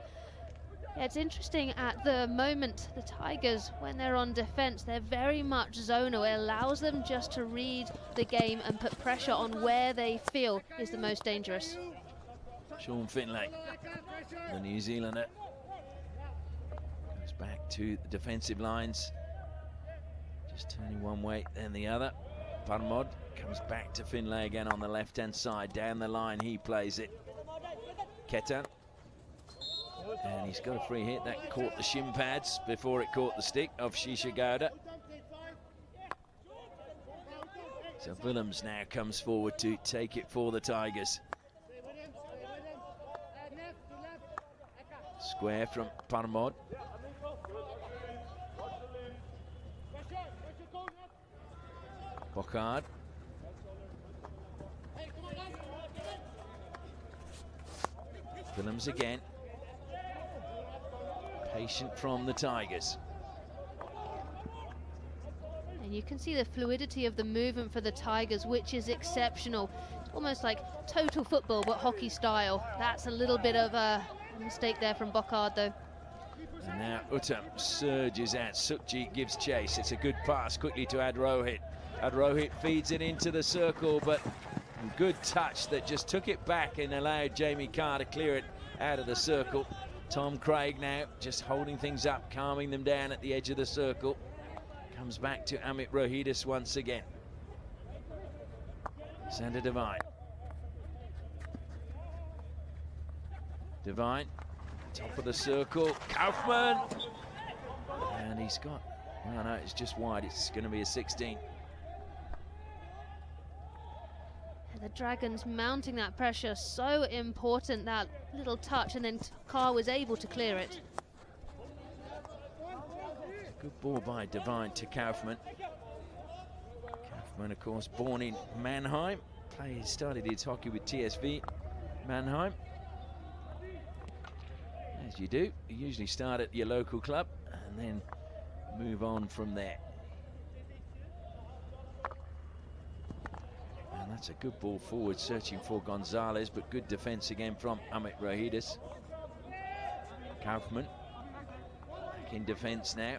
Yeah, it's interesting at the moment, the Tigers, when they're on defence, they're very much zonal. It allows them just to read the game and put pressure on where they feel is the most dangerous.
Sean Finlay, the New Zealander, goes back to the defensive lines. Just turning one way, then the other. Parmod comes back to Finlay again on the left-hand side. Down the line, he plays it. Ketan. And he's got a free hit. That caught the shin pads before it caught the stick of Shisha Gowda. So Willems now comes forward to take it for the Tigers. Square from Parmod. Bocard. Willems again. Patient from the Tigers.
And you can see the fluidity of the movement for the Tigers, which is exceptional. It's almost like total football, but hockey style. That's a little bit of a mistake there from Bocard, though.
And now Uttam surges out. Sukji gives chase. It's a good pass quickly to Adrohit. Adrohit feeds it into the circle, but a good touch that just took it back and allowed Jamie Carr to clear it out of the circle. Tom Craig now just holding things up, calming them down at the edge of the circle. Comes back to Amit Rohidis once again. Sander Devine. Devine, top of the circle. Kaufman! And he's got, oh no, it's just wide. It's going to be a 16.
The Dragons mounting that pressure, so important, that little touch, and then Carr was able to clear it.
Good ball by Devine to Kaufman. Kaufman, of course, born in Mannheim. Started his hockey with TSV Mannheim. As you do, you usually start at your local club and then move on from there. And that's a good ball forward, searching for Gonzalez, but good defense again from Amit Rohidis. Kaufman back in defense now.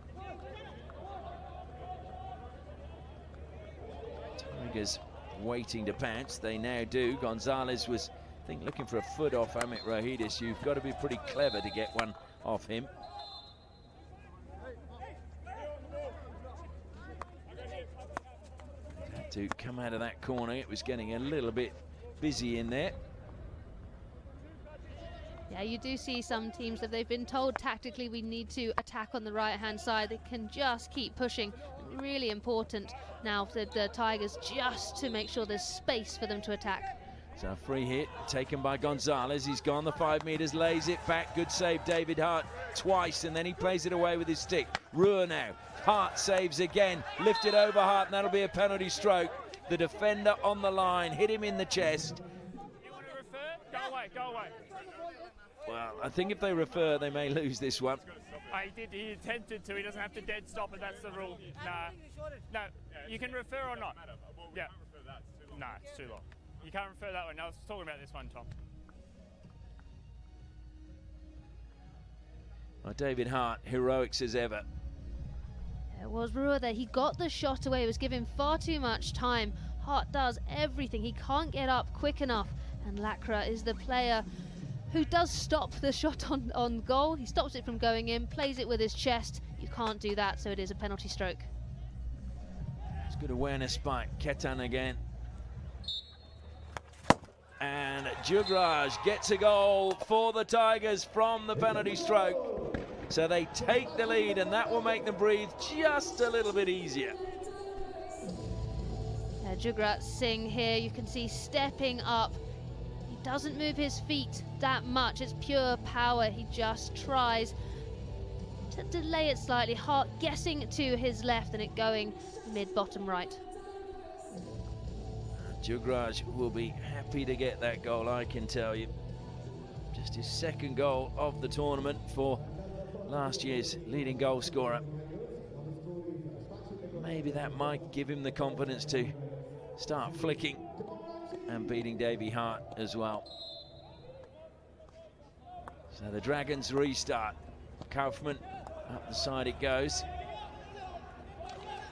Tigers waiting to pounce. They now do. Gonzalez was, I think, looking for a foot off Amit Rohidis. You've got to be pretty clever to get one off him. Had to come out of that corner. It was getting a little bit busy in there.
Yeah, you do see some teams that they've been told tactically we need to attack on the right-hand side. They can just keep pushing. Really important now for the Tigers just to make sure there's space for them to attack.
So a free hit taken by Gonzalez. He's gone the 5 meters, lays it back. Good save, David Hart, twice, and then he plays it away with his stick. Ruhr now. Hart saves again. Lifted over Hart, and that'll be a penalty stroke. The defender on the line, hit him in the chest.
You want to refer? Go away, go away.
Well, I think if they refer, they may lose this one.
He attempted to. He doesn't have to dead stop it. That's the rule. Nah. No, you can refer or not. Yeah. Nah, it's too long. You can't refer that one. I was talking about this one, Tom.
Well, David Hart, heroics as ever.
It was Ruhr there. He got the shot away. It was given far too much time. Hart does everything. He can't get up quick enough. And Lacra is the player who does stop the shot on goal. He stops it from going in, plays it with his chest. You can't do that, so it is a penalty stroke.
It's good awareness by Ketan again. And Jugraj gets a goal for the Tigers from the penalty stroke. So they take the lead, and that will make them breathe just a little bit easier.
Jugraj Singh here, you can see stepping up. He doesn't move his feet that much. It's pure power. He just tries to delay it slightly. Hart guessing to his left and it going mid-bottom right.
Jugraj will be happy to get that goal, I can tell you. Just his second goal of the tournament for last year's leading goal scorer. Maybe that might give him the confidence to start flicking and beating Davy Hart as well. So the Dragons restart. Kaufman, up the side it goes.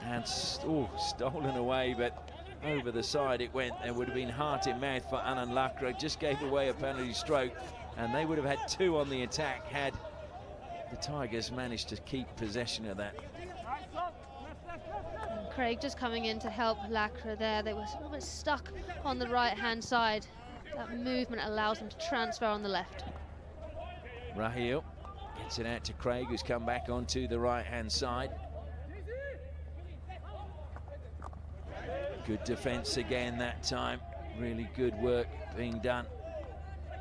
And stolen away, but over the side it went. There would have been heart in mouth for Anand Lakra. Just gave away a penalty stroke, and they would have had 2 on the attack had the Tigers managed to keep possession of that.
And Craig just coming in to help Lakra there. They were a little bit stuck on the right-hand side. That movement allows them to transfer on the left.
Raheel gets it out to Craig, who's come back onto the right-hand side. Good defence again that time. Really good work being done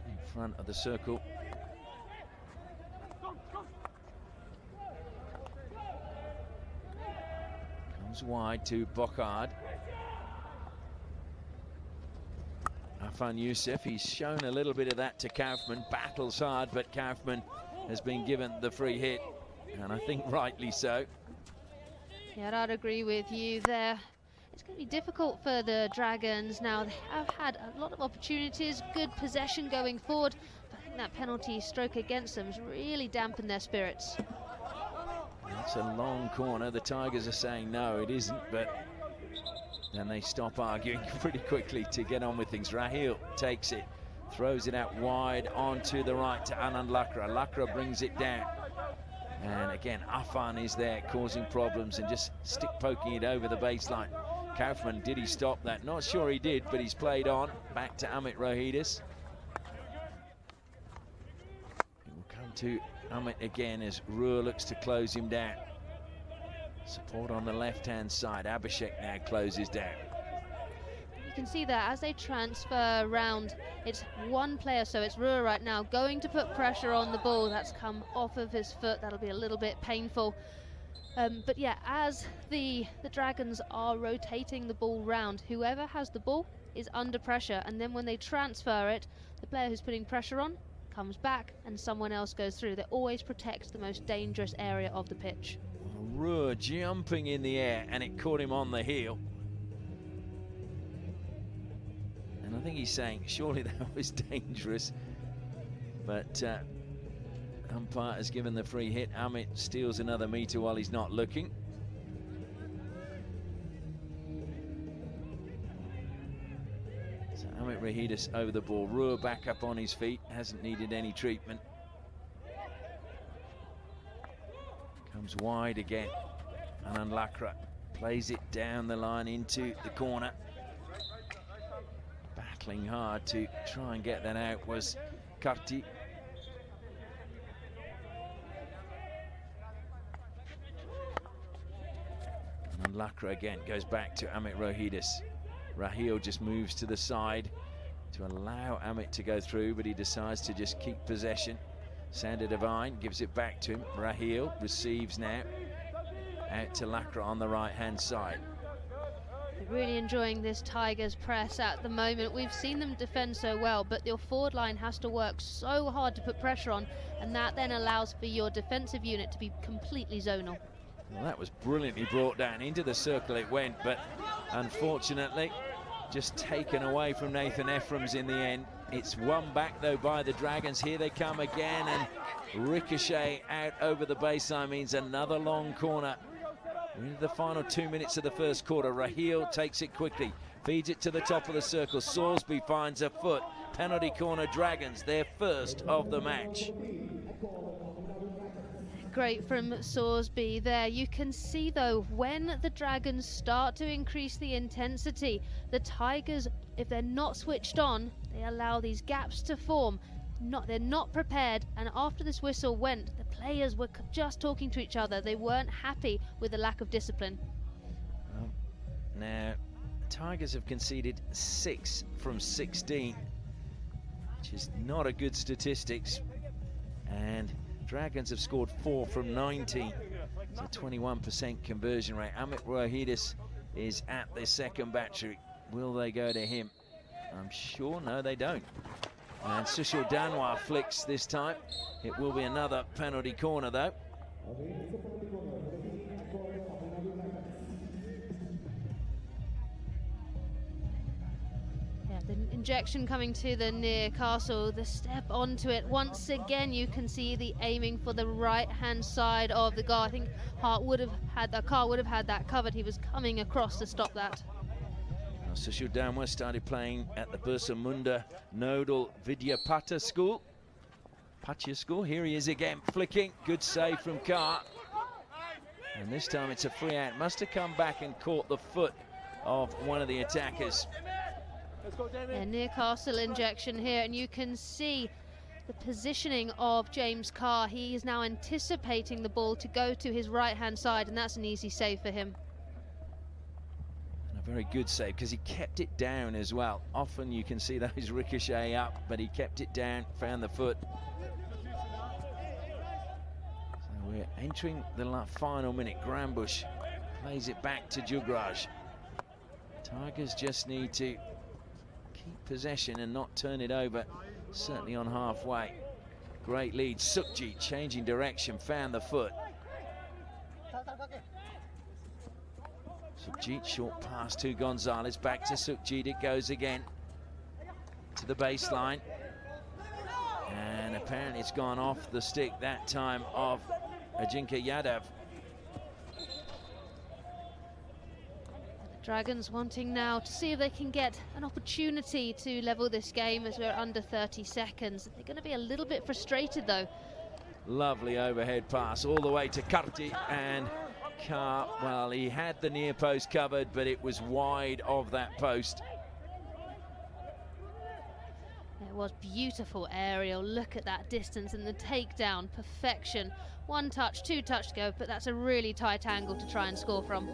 in front of the circle. Comes wide to Bokard. Afan Youssef, he's shown a little bit of that to Kaufman. Battles hard, but Kaufman has been given the free hit, and I think rightly so.
Yeah, I'd agree with you there. It's going to be difficult for the Dragons now. They have had a lot of opportunities, good possession going forward, but I think that penalty stroke against them has really dampened their spirits.
It's a long corner. The Tigers are saying no, it isn't, but then they stop arguing pretty quickly to get on with things. Raheel takes it, throws it out wide onto the right to Anand Lakra. Lakra brings it down. And again, Afan is there causing problems and just stick poking it over the baseline. Kaufman, did he stop that? Not sure he did, but he's played on. Back to Amit Rohidis. It will come to Amit again as Ruhr looks to close him down. Support on the left-hand side. Abhishek now closes down.
You can see that as they transfer around, it's one player, so it's Ruhr right now, going to put pressure on the ball. That's come off of his foot. That'll be a little bit painful. But yeah, as the Dragons are rotating the ball round, whoever has the ball is under pressure, and then when they transfer it, the player who's putting pressure on comes back and someone else goes through. They always protect the most dangerous area of the pitch.
Ruhr jumping in the air, and it caught him on the heel. And I think he's saying, surely that was dangerous. But umpire has given the free hit. Amit steals another metre while he's not looking. So Amit Rohidis over the ball. Ruhr back up on his feet, hasn't needed any treatment. Comes wide again. Anand Lakra plays it down the line into the corner. Battling hard to try and get that out was Karti. And Lakra again goes back to Amit Rohidis. Raheel just moves to the side to allow Amit to go through, but he decides to just keep possession. Sander Devine gives it back to him. Raheel receives now. Out to Lakra on the right-hand side.
They're really enjoying this Tigers press at the moment. We've seen them defend so well, but your forward line has to work so hard to put pressure on, and that then allows for your defensive unit to be completely zonal.
Well, that was brilliantly brought down. Into the circle it went, but unfortunately just taken away from Nathan Ephraim's in the end. It's won back though by the Dragons. Here they come again, and ricochet out over the baseline means another long corner. We're into the final 2 minutes of the first quarter. Raheel takes it quickly, feeds it to the top of the circle. Sorsby finds a foot. Penalty corner Dragons, their first of the match.
Great from Sorsby there. You can see though, when the Dragons start to increase the intensity, the Tigers, if they're not switched on, they allow these gaps to form. They're not prepared, and after this whistle went, the players were just talking to each other. They weren't happy with the lack of discipline.
Now, Tigers have conceded 6 from 16, which is not a good statistics, and Dragons have scored 4 from 19. It's a 21% conversion rate. Amit Rohidis is at the second battery. will they go to him? I'm sure, no, they don't. And Sushil Danwar flicks this time. It will be another penalty corner, though.
Yeah, the injection coming to the near castle, the step onto it. Once again, you can see the aiming for the right-hand side of the goal. I think Hart would have had that, Carr would have had that covered. He was coming across to stop that.
Sushil Danwar started playing at the Birsa Munda Nodal Vidyapata School. Pacha School, here he is again, flicking. Good save from Carr. And this time it's a free out. Must have come back and caught the foot of one of the attackers.
A near castle injection here, and you can see the positioning of James Carr. He is now anticipating the ball to go to his right-hand side, and that's an easy save for him.
And a very good save, because he kept it down as well. Often you can see those ricochet up, but he kept it down, found the foot. So we're entering the final minute. Grambush plays it back to Jugraj. Tigers just need to keep possession and not turn it over, certainly on halfway. Great lead. Sukhjit changing direction, found the foot. Sukhjit, short pass to Gonzalez, back to Sukhjit, it goes again to the baseline, and apparently it's gone off the stick that time of Ajinkya Yadav.
Dragons wanting now to see if they can get an opportunity to level this game as we're under 30 seconds. They're going to be a little bit frustrated though.
Lovely overhead pass all the way to Karti, and Carr, well, he had the near post covered, but it was wide of that post.
It was beautiful aerial. Look at that distance and the takedown, perfection. 1 touch, 2 touch to go, but that's a really tight angle to try and score from.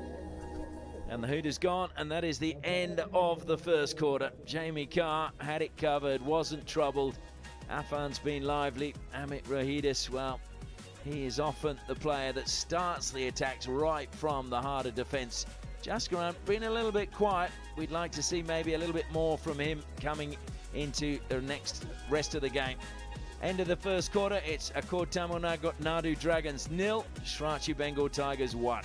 And the hoot is gone, and that is the end of the first quarter. Jamie Carr had it covered, wasn't troubled. Afan's been lively. Amit Rohidis, well, he is often the player that starts the attacks right from the heart of defence. Jaskaran been a little bit quiet. We'd like to see maybe a little bit more from him coming into the next rest of the game. End of the first quarter, it's Accord Tamil Nadu Dragons 0, Shrachi Bengal Tigers 1.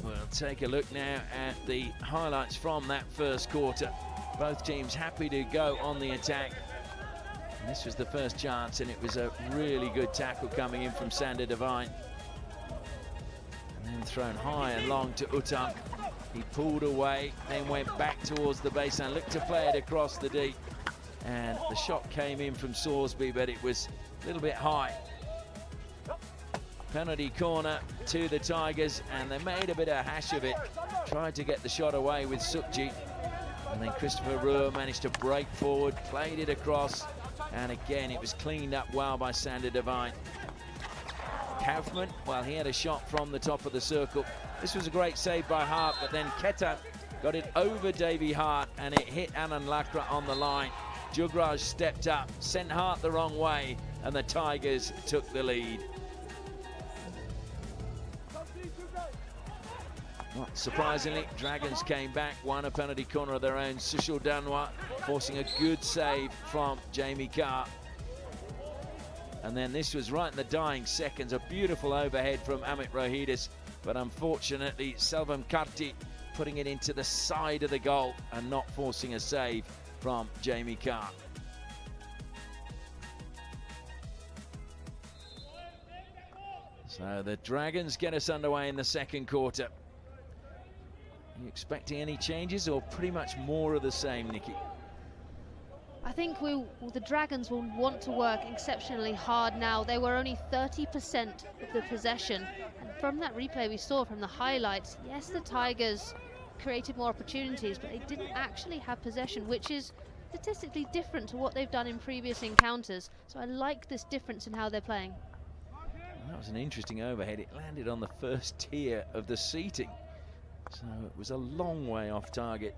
We'll take a look now at the highlights from that first quarter. Both teams happy to go on the attack. And this was the first chance, and it was a really good tackle coming in from Sander Devine. And then thrown high and long to Uttam. He pulled away, then went back towards the baseline, looked to play it across the deep. And the shot came in from Sorsby, but it was a little bit high. Penalty corner to the Tigers, and they made a bit of a hash of it. Tried to get the shot away with Sukhjit, and then Christopher Ruhr managed to break forward, played it across, and again it was cleaned up well by Sander Devine. Kaufman, well, he had a shot from the top of the circle. This was a great save by Hart, but then Ketan got it over Davy Hart, and it hit Anand Lakra on the line. Jugraj stepped up, sent Hart the wrong way, and the Tigers took the lead. Not surprisingly, Dragons came back, won a penalty corner of their own. Sushil Danwar forcing a good save from Jamie Carr. And then this was right in the dying seconds, a beautiful overhead from Amit Rohidis, but unfortunately Selvam Karti putting it into the side of the goal and not forcing a save from Jamie Carr. So the Dragons get us underway in the second quarter. Are you expecting any changes or pretty much more of the same, Nikki?
I think the Dragons will want to work exceptionally hard now. They were only 30% of the possession. And from that replay we saw from the highlights, yes, the Tigers created more opportunities, but they didn't actually have possession, which is statistically different to what they've done in previous encounters. So I like this difference in how they're playing.
Well, that was an interesting overhead. It landed on the first tier of the seating. So it was a long way off target.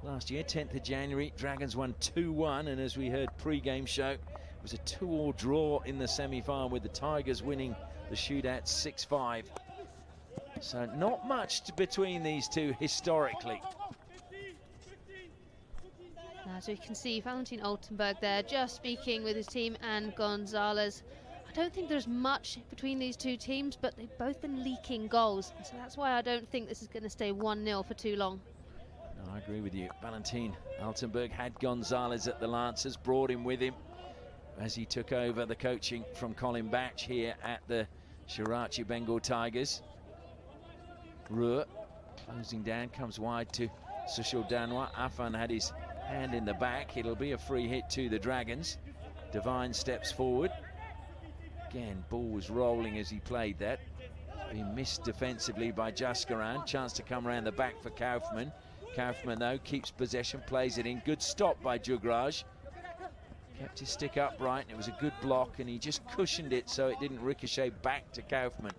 last year, 10th of January. Dragons won 2-1, and as we heard pre-game show, it was a 2-all draw in the semi-final with the Tigers winning the shootout 6-5. So not much between these two historically.
As we can see, Valentin Altenberg there just speaking with his team and Gonzalez. I don't think there's much between these two teams, but they've both been leaking goals. So that's why I don't think this is going to stay 1-0 for too long.
No, I agree with you. Valentin Altenberg had Gonzalez at the Lancers, brought him with him as he took over the coaching from Colin Batch here at the Shirachi Bengal Tigers. Ruhr closing down, comes wide to Sushil Danwa. Afan had his hand in the back. It'll be a free hit to the Dragons. Devine steps forward. Again, ball was rolling as he played that. Being missed defensively by Jaskaran. Chance to come around the back for Kaufman. Kaufman, though, keeps possession, plays it in. Good stop by Jugraj. Kept his stick upright, and it was a good block, and he just cushioned it so it didn't ricochet back to Kaufman.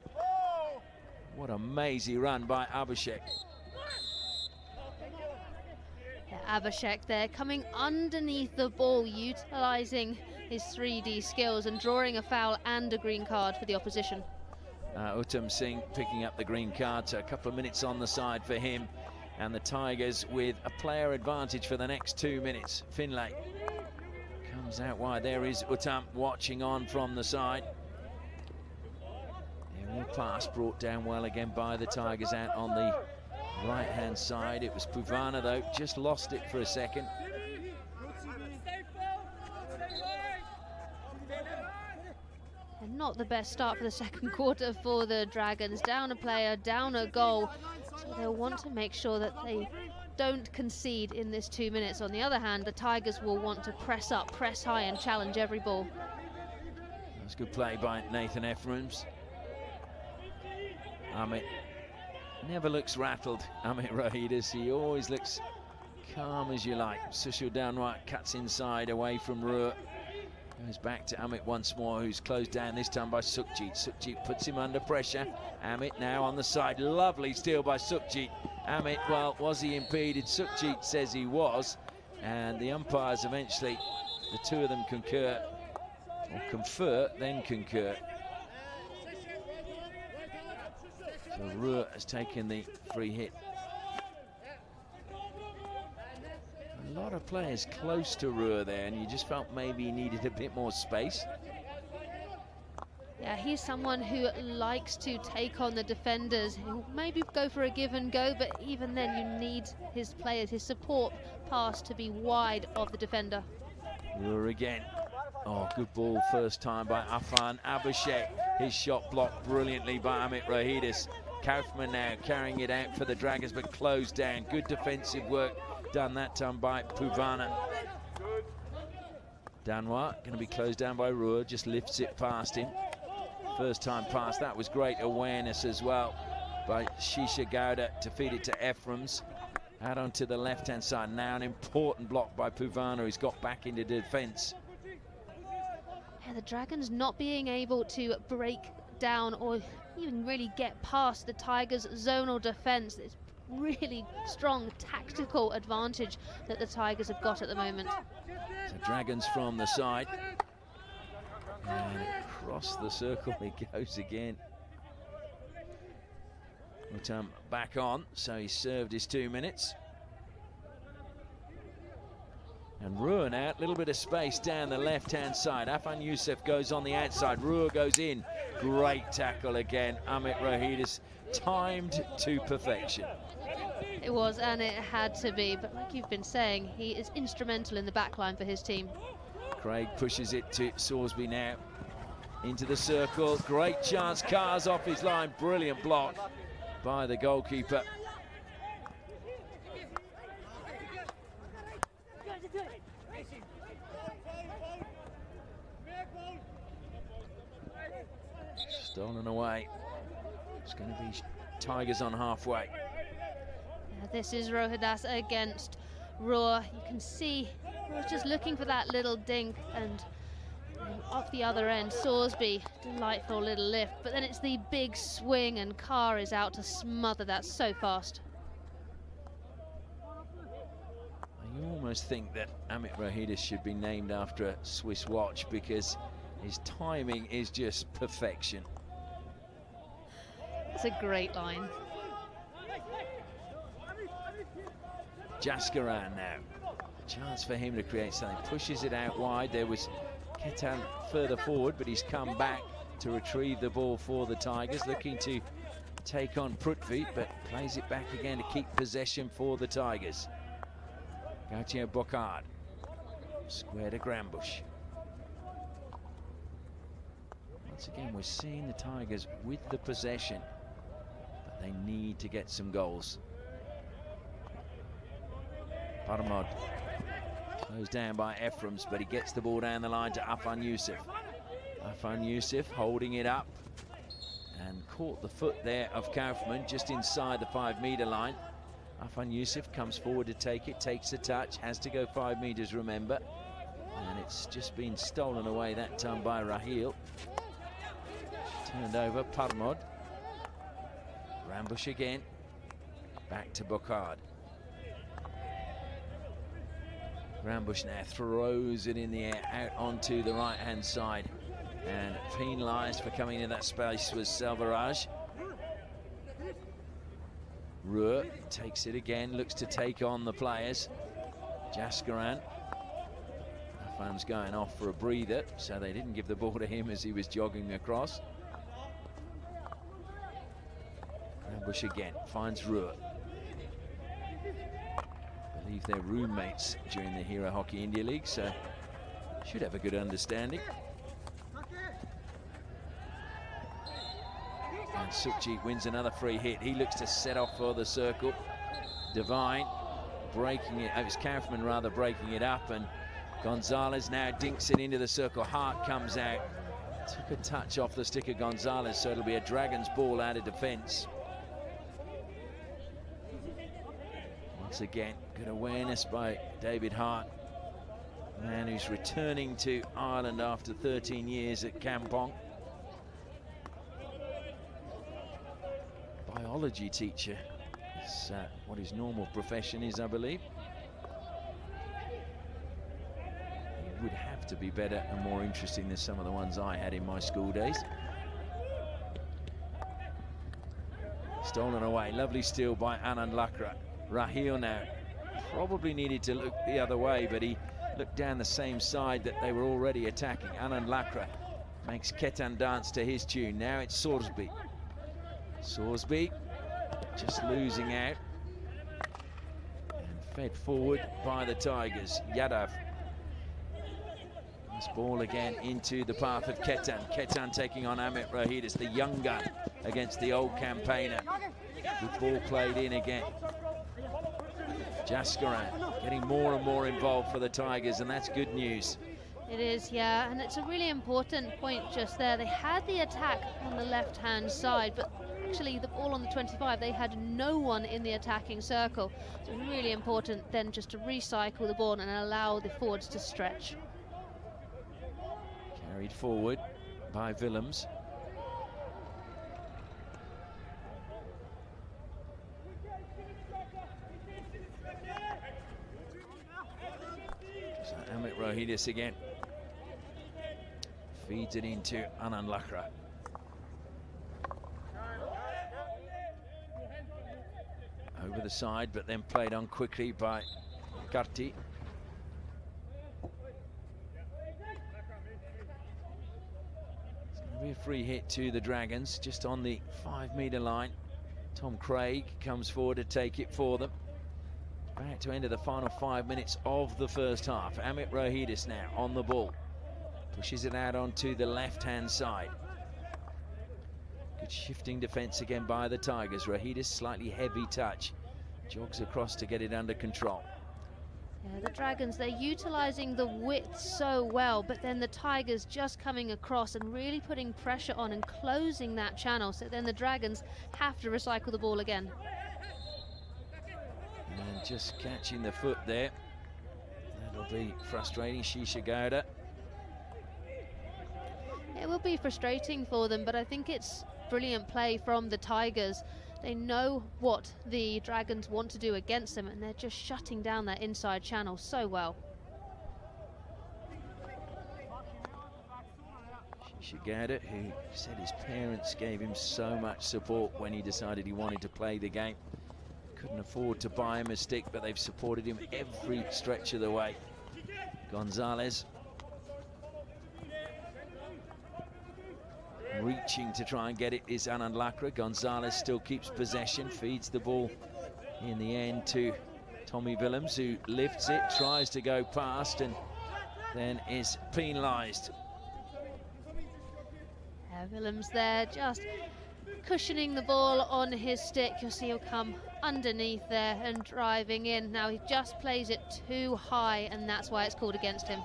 What a mazy run by Abhishek.
Yeah, Abhishek there coming underneath the ball, utilising his 3D skills and drawing a foul and a green card for the opposition.
Uttam Singh picking up the green card, so a couple of minutes on the side for him. And the Tigers with a player advantage for the next 2 minutes. Finlay comes out wide. There is Uttam watching on from the side. Aerial pass brought down well again by the Tigers out on the right-hand side. It was Puvana, though, just lost it for a second.
And not the best start for the second quarter for the Dragons. Down a player, down a goal. So they'll want to make sure that they don't concede in this 2 minutes. On the other hand, the Tigers will want to press up, press high and challenge every ball.
That's good play by Nathan Ephraim's. Amit never looks rattled, Amit Rohidis. He always looks calm as you like. Sushil Danwat cuts inside away from Ruhr. Goes back to Amit once more, who's closed down this time by Sukhjit. Sukhjit puts him under pressure. Amit now on the side. Lovely steal by Sukhjit. Amit, well, was he impeded? Sukhjit says he was. And the umpires eventually, the two of them concur, or confer, then concur. So Ruhr has taken the free hit. A lot of players close to Ruhr there, and you just felt maybe he needed a bit more space.
Yeah, he's someone who likes to take on the defenders, who maybe go for a give and go, but even then you need his players, his support pass to be wide of the defender.
Ruhr again. Oh, good ball first time by Afan Abhishek. His shot blocked brilliantly by Amit Rohidis. Kaufman now carrying it out for the Dragons, but closed down. Good defensive work done that time by Puvana. Danwa going to be closed down by Ruhr, just lifts it past him. First time pass, that was great awareness as well by Shisha Gowda to feed it to Ephraim's. Out onto the left-hand side, now an important block by Puvana, who's got back into defence.
Yeah, the Dragons not being able to break down or even really get past the Tigers' zonal defence. It's really strong tactical advantage that the Tigers have got at the moment.
So Dragons from the side. And across the circle it goes again. Uttam back on, so he served his 2 minutes. And Ruhr now, a little bit of space down the left-hand side. Afan Youssef goes on the outside, Ruhr goes in. Great tackle again, Amit Rohidis, timed to perfection.
It was, and it had to be, but like you've been saying, he is instrumental in the backline for his team.
Craig pushes it to Sorsby now. Into the circle, great chance, Cars off his line, brilliant block by the goalkeeper. Stolen away. It's going to be Tigers on halfway.
This is Rohidas against Ruhr. You can see Ruhr's just looking for that little dink, and off the other end, Sorsby, delightful little lift, but then it's the big swing and Carr is out to smother that so fast.
almost think that Amit Rohidis should be named after a Swiss watch because his timing is just perfection.
It's a great line.
Jaskaran now. Chance for him to create something. Pushes it out wide. There was Ketan further forward, but he's come back to retrieve the ball for the Tigers, looking to take on Prithvi, but plays it back again to keep possession for the Tigers. Gauthier Bocard. Square to Grambush. Once again, we're seeing the Tigers with the possession, but they need to get some goals. Paramod closed down by Ephraim's, but he gets the ball down the line to Afan Yusuf. Afan Yusuf holding it up and caught the foot there of Kaufman just inside the 5-meter line. Afan Yusuf comes forward to take it, takes a touch, has to go 5 meters, remember. And it's just been stolen away that time by Raheel. Turned over, Paramod. Grambush again. Back to Bocard. Grambush now throws it in the air out onto the right-hand side. And penalised for coming in that space was Selvaraj. Ruhr takes it again, looks to take on the players. Jaskaran. Afan's going off for a breather, so they didn't give the ball to him as he was jogging across. Grambush again, finds Ruhr. I believe they're roommates during the Hero Hockey India League, so should have a good understanding. And Sukhjit wins another free hit. He looks to set off for the circle. Devine breaking it, it was Kaufman rather breaking it up, and Gonzalez now dinks it into the circle. Hart comes out, took a touch off the stick of Gonzalez, so it'll be a Dragons ball out of defence. Once again, good awareness by David Hart, man who's returning to Ireland after 13 years at Kampong. Biology teacher is what his normal profession is, I believe. It would have to be better and more interesting than some of the ones I had in my school days. Stolen away, lovely steal by Anand Lakra. Raheel now probably needed to look the other way, but he looked down the same side that they were already attacking. Anand Lakra makes Ketan dance to his tune. Now it's Sorsby. Sorsby just losing out and fed forward by the Tigers. Yadav. This ball again into the path of Ketan. Ketan taking on Amit Rohidis, the young gun against the old campaigner. Good ball played in again. Jaskaran getting more and more involved for the Tigers, and that's good news.
It is, yeah, and it's a really important point just there. They had the attack on the left-hand side, but actually the ball on the 25, they had no one in the attacking circle. So it's really important then just to recycle the ball and allow the forwards to stretch.
Carried forward by Willems. So Amit Rohidis again. Feeds it into Anand Lakra. Over the side, but then played on quickly by Karti. It's going to be a free hit to the Dragons, just on the 5-meter line. Tom Craig comes forward to take it for them. Back to enter the final 5 minutes of the first half. Amit Rohidis now on the ball. Pushes it out onto the left-hand side. Good shifting defense again by the Tigers. Rohidis slightly heavy touch. Jogs across to get it under control.
Yeah, the Dragons, they're utilising the width so well, but then the Tigers just coming across and really putting pressure on and closing that channel. So then the Dragons have to recycle the ball again.
And just catching the foot there. That'll be frustrating. Shisha Gowda.
It will be frustrating for them, but I think it's brilliant play from the Tigers. They know what the Dragons want to do against them, and they're just shutting down that inside channel so well.
Shigada, who said his parents gave him so much support when he decided he wanted to play the game. Couldn't afford to buy him a stick, but they've supported him every stretch of the way. Gonzalez reaching to try and get it is Anand Lakra. Gonzalez still keeps possession, feeds the ball in the end to Tommy Willems, who lifts it, tries to go past, and then is penalised.
Willems there just cushioning the ball on his stick. You'll see he'll come underneath there and driving in. Now he just plays it too high, and that's why it's called against him.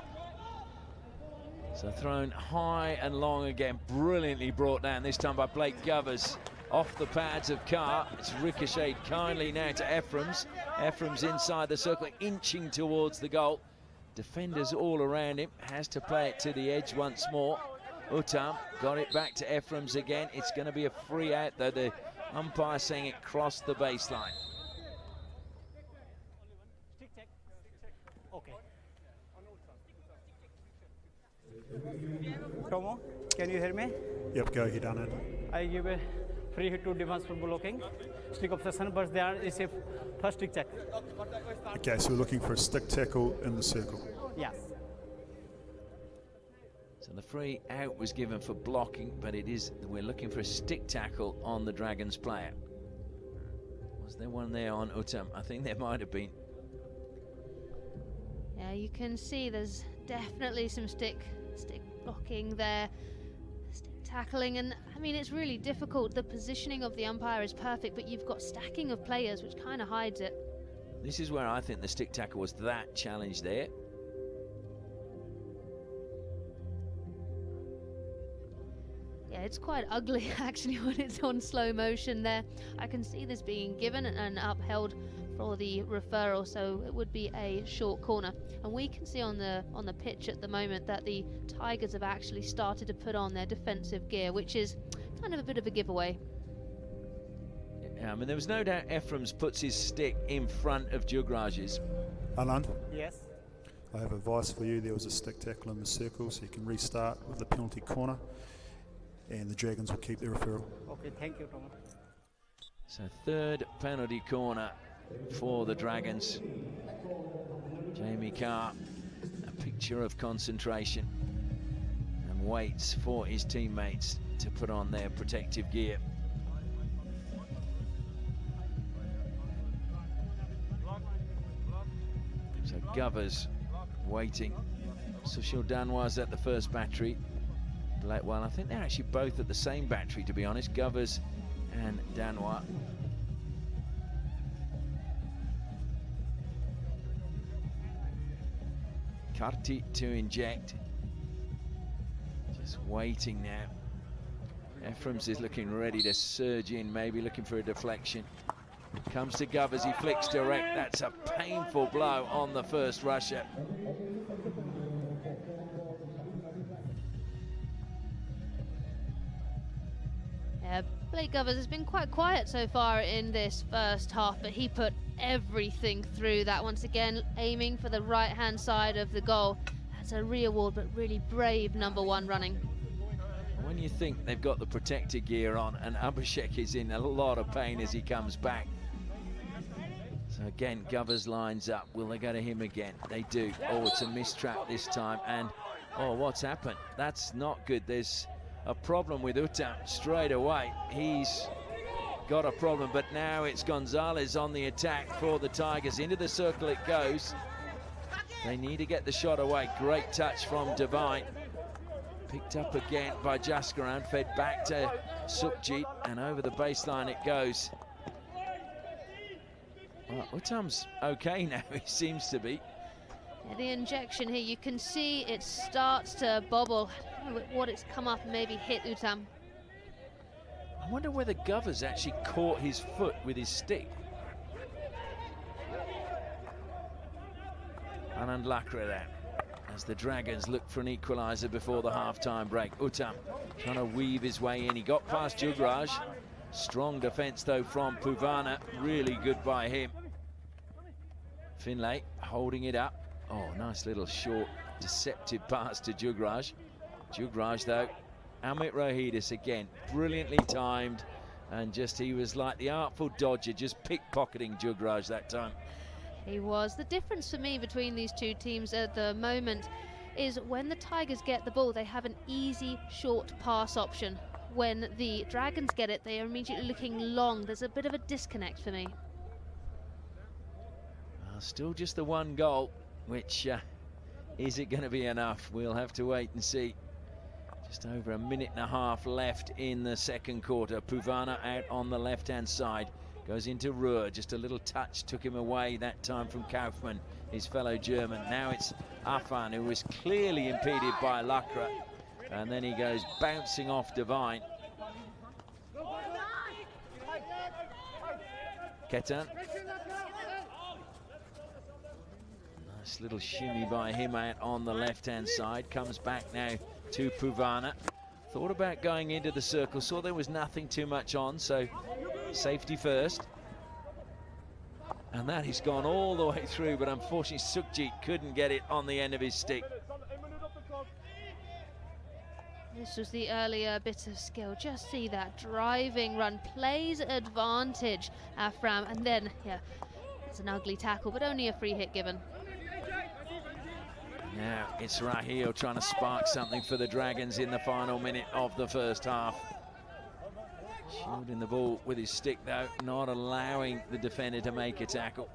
So thrown high and long again, brilliantly brought down, this time by Blake Govers. Off the pads of Carr, it's ricocheted kindly now to Ephrems. Ephrems inside the circle, inching towards the goal. Defenders all around him, has to play it to the edge once more. Uttam got it back to Ephrems again. It's going to be a free out, though. The umpire saying it crossed the baseline.
Okay. Tomo, can you hear me?
Yep, go ahead, Anand.
I give a free hit to defense for blocking. Stick obsession, but there is a first stick check.
Okay, so we're looking for a stick tackle in the circle.
Yes.
So the free out was given for blocking, but we're looking for a stick tackle on the Dragons player. Was there one there on Uttam? I think there might have been.
Yeah, you can see there's definitely some stick blocking there, stick tackling, and I mean, it's really difficult. The positioning of the umpire is perfect, but you've got stacking of players, which kind of hides it.
This is where I think the stick tackle was that challenge there.
Yeah, it's quite ugly actually when it's on slow motion there. I can see this being given and upheld for the referral, so it would be a short corner. And we can see on the pitch at the moment that the Tigers have actually started to put on their defensive gear, which is kind of a bit of a giveaway.
Yeah, I mean, there was no doubt Ephrems puts his stick in front of Jugraj's.
Anand?
Yes.
I have advice for you. There was a stick tackle in the circle, so you can restart with the penalty corner, and the Dragons will keep their referral.
Okay, thank you, Tom.
So third penalty corner for the Dragons. Jamie Carr, a picture of concentration, and waits for his teammates to put on their protective gear. So Govers waiting. Sushil Danwar's at the first battery. Well, I think they're actually both at the same battery, to be honest, Govers and Danwar. Karti to inject. Just waiting now. Ephrems is looking ready to surge in, maybe looking for a deflection. Comes to Govers, he flicks direct. That's a painful blow on the first rusher.
Blake Govers has been quite quiet so far in this first half, but he put everything through that once again, aiming for the right-hand side of the goal. That's a re-award, but really brave #1 running.
When you think they've got the protector gear on, and Abhishek is in a lot of pain as he comes back. So again, Govers lines up. Will they go to him again? They do. Oh, it's a mistrap this time, and oh, what's happened? That's not good. There's a problem with Uttam straight away. He's got a problem, but now it's Gonzalez on the attack for the Tigers. Into the circle it goes. They need to get the shot away. Great touch from Devine. Picked up again by Jaskaran, fed back to Sukhjit, and over the baseline it goes. Well, Uttam's okay now, he seems to be.
Yeah, the injection here, you can see it starts to bobble. I don't know what it's come up and maybe hit Uttam.
I wonder whether Govers actually caught his foot with his stick. Anand Lakra there, as the Dragons look for an equaliser before the half-time break. Uttam trying to weave his way in. He got past Jugraj, Strong defence though from Puvana, really good by him. Finlay holding it up. Oh, nice little short deceptive pass to Jugraj. Jugraj though, Amit Rohidis again, brilliantly timed, and just he was like the artful dodger, just pickpocketing Jugraj that time.
He was. The difference for me between these two teams at the moment is when the Tigers get the ball, they have an easy short pass option. When the Dragons get it, they are immediately looking long. There's a bit of a disconnect for me.
Still just the one goal, which is it going to be enough? We'll have to wait and see. Just over a minute and a half left in the second quarter. Puvana out on the left-hand side. Goes into Ruhr, just a little touch took him away that time from Kaufmann, his fellow German. Now it's Afan, who was clearly impeded by Lakra. And then he goes bouncing off Devine. Ketan. Nice little shimmy by him out on the left-hand side. Comes back now to Puvana. Thought about going into the circle, saw there was nothing too much on, so safety first. And that has gone all the way through, but unfortunately Sukhjit couldn't get it on the end of his stick.
This was the earlier bit of skill. Just see that driving run, plays advantage, Afram, and then, yeah, it's an ugly tackle, but only a free hit given.
Now it's Raheel trying to spark something for the Dragons in the final minute of the first half. Shielding the ball with his stick though, not allowing the defender to make a tackle.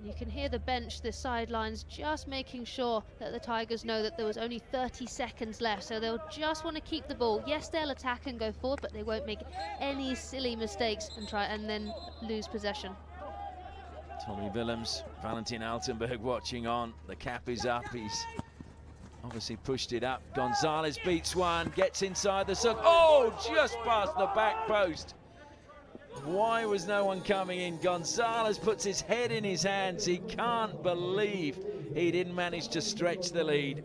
You can hear the bench, the sidelines, just making sure that the Tigers know that there was only 30 seconds left, so they'll just want to keep the ball. Yes, they'll attack and go forward, but they won't make any silly mistakes and then lose possession.
Tommy Willems, Valentin Altenberg watching on. The cap is up, he's obviously pushed it up. Gonzalez beats one, gets inside the circle. Oh, just past the back post. Why was no one coming in? Gonzalez puts his head in his hands. He can't believe he didn't manage to stretch the lead.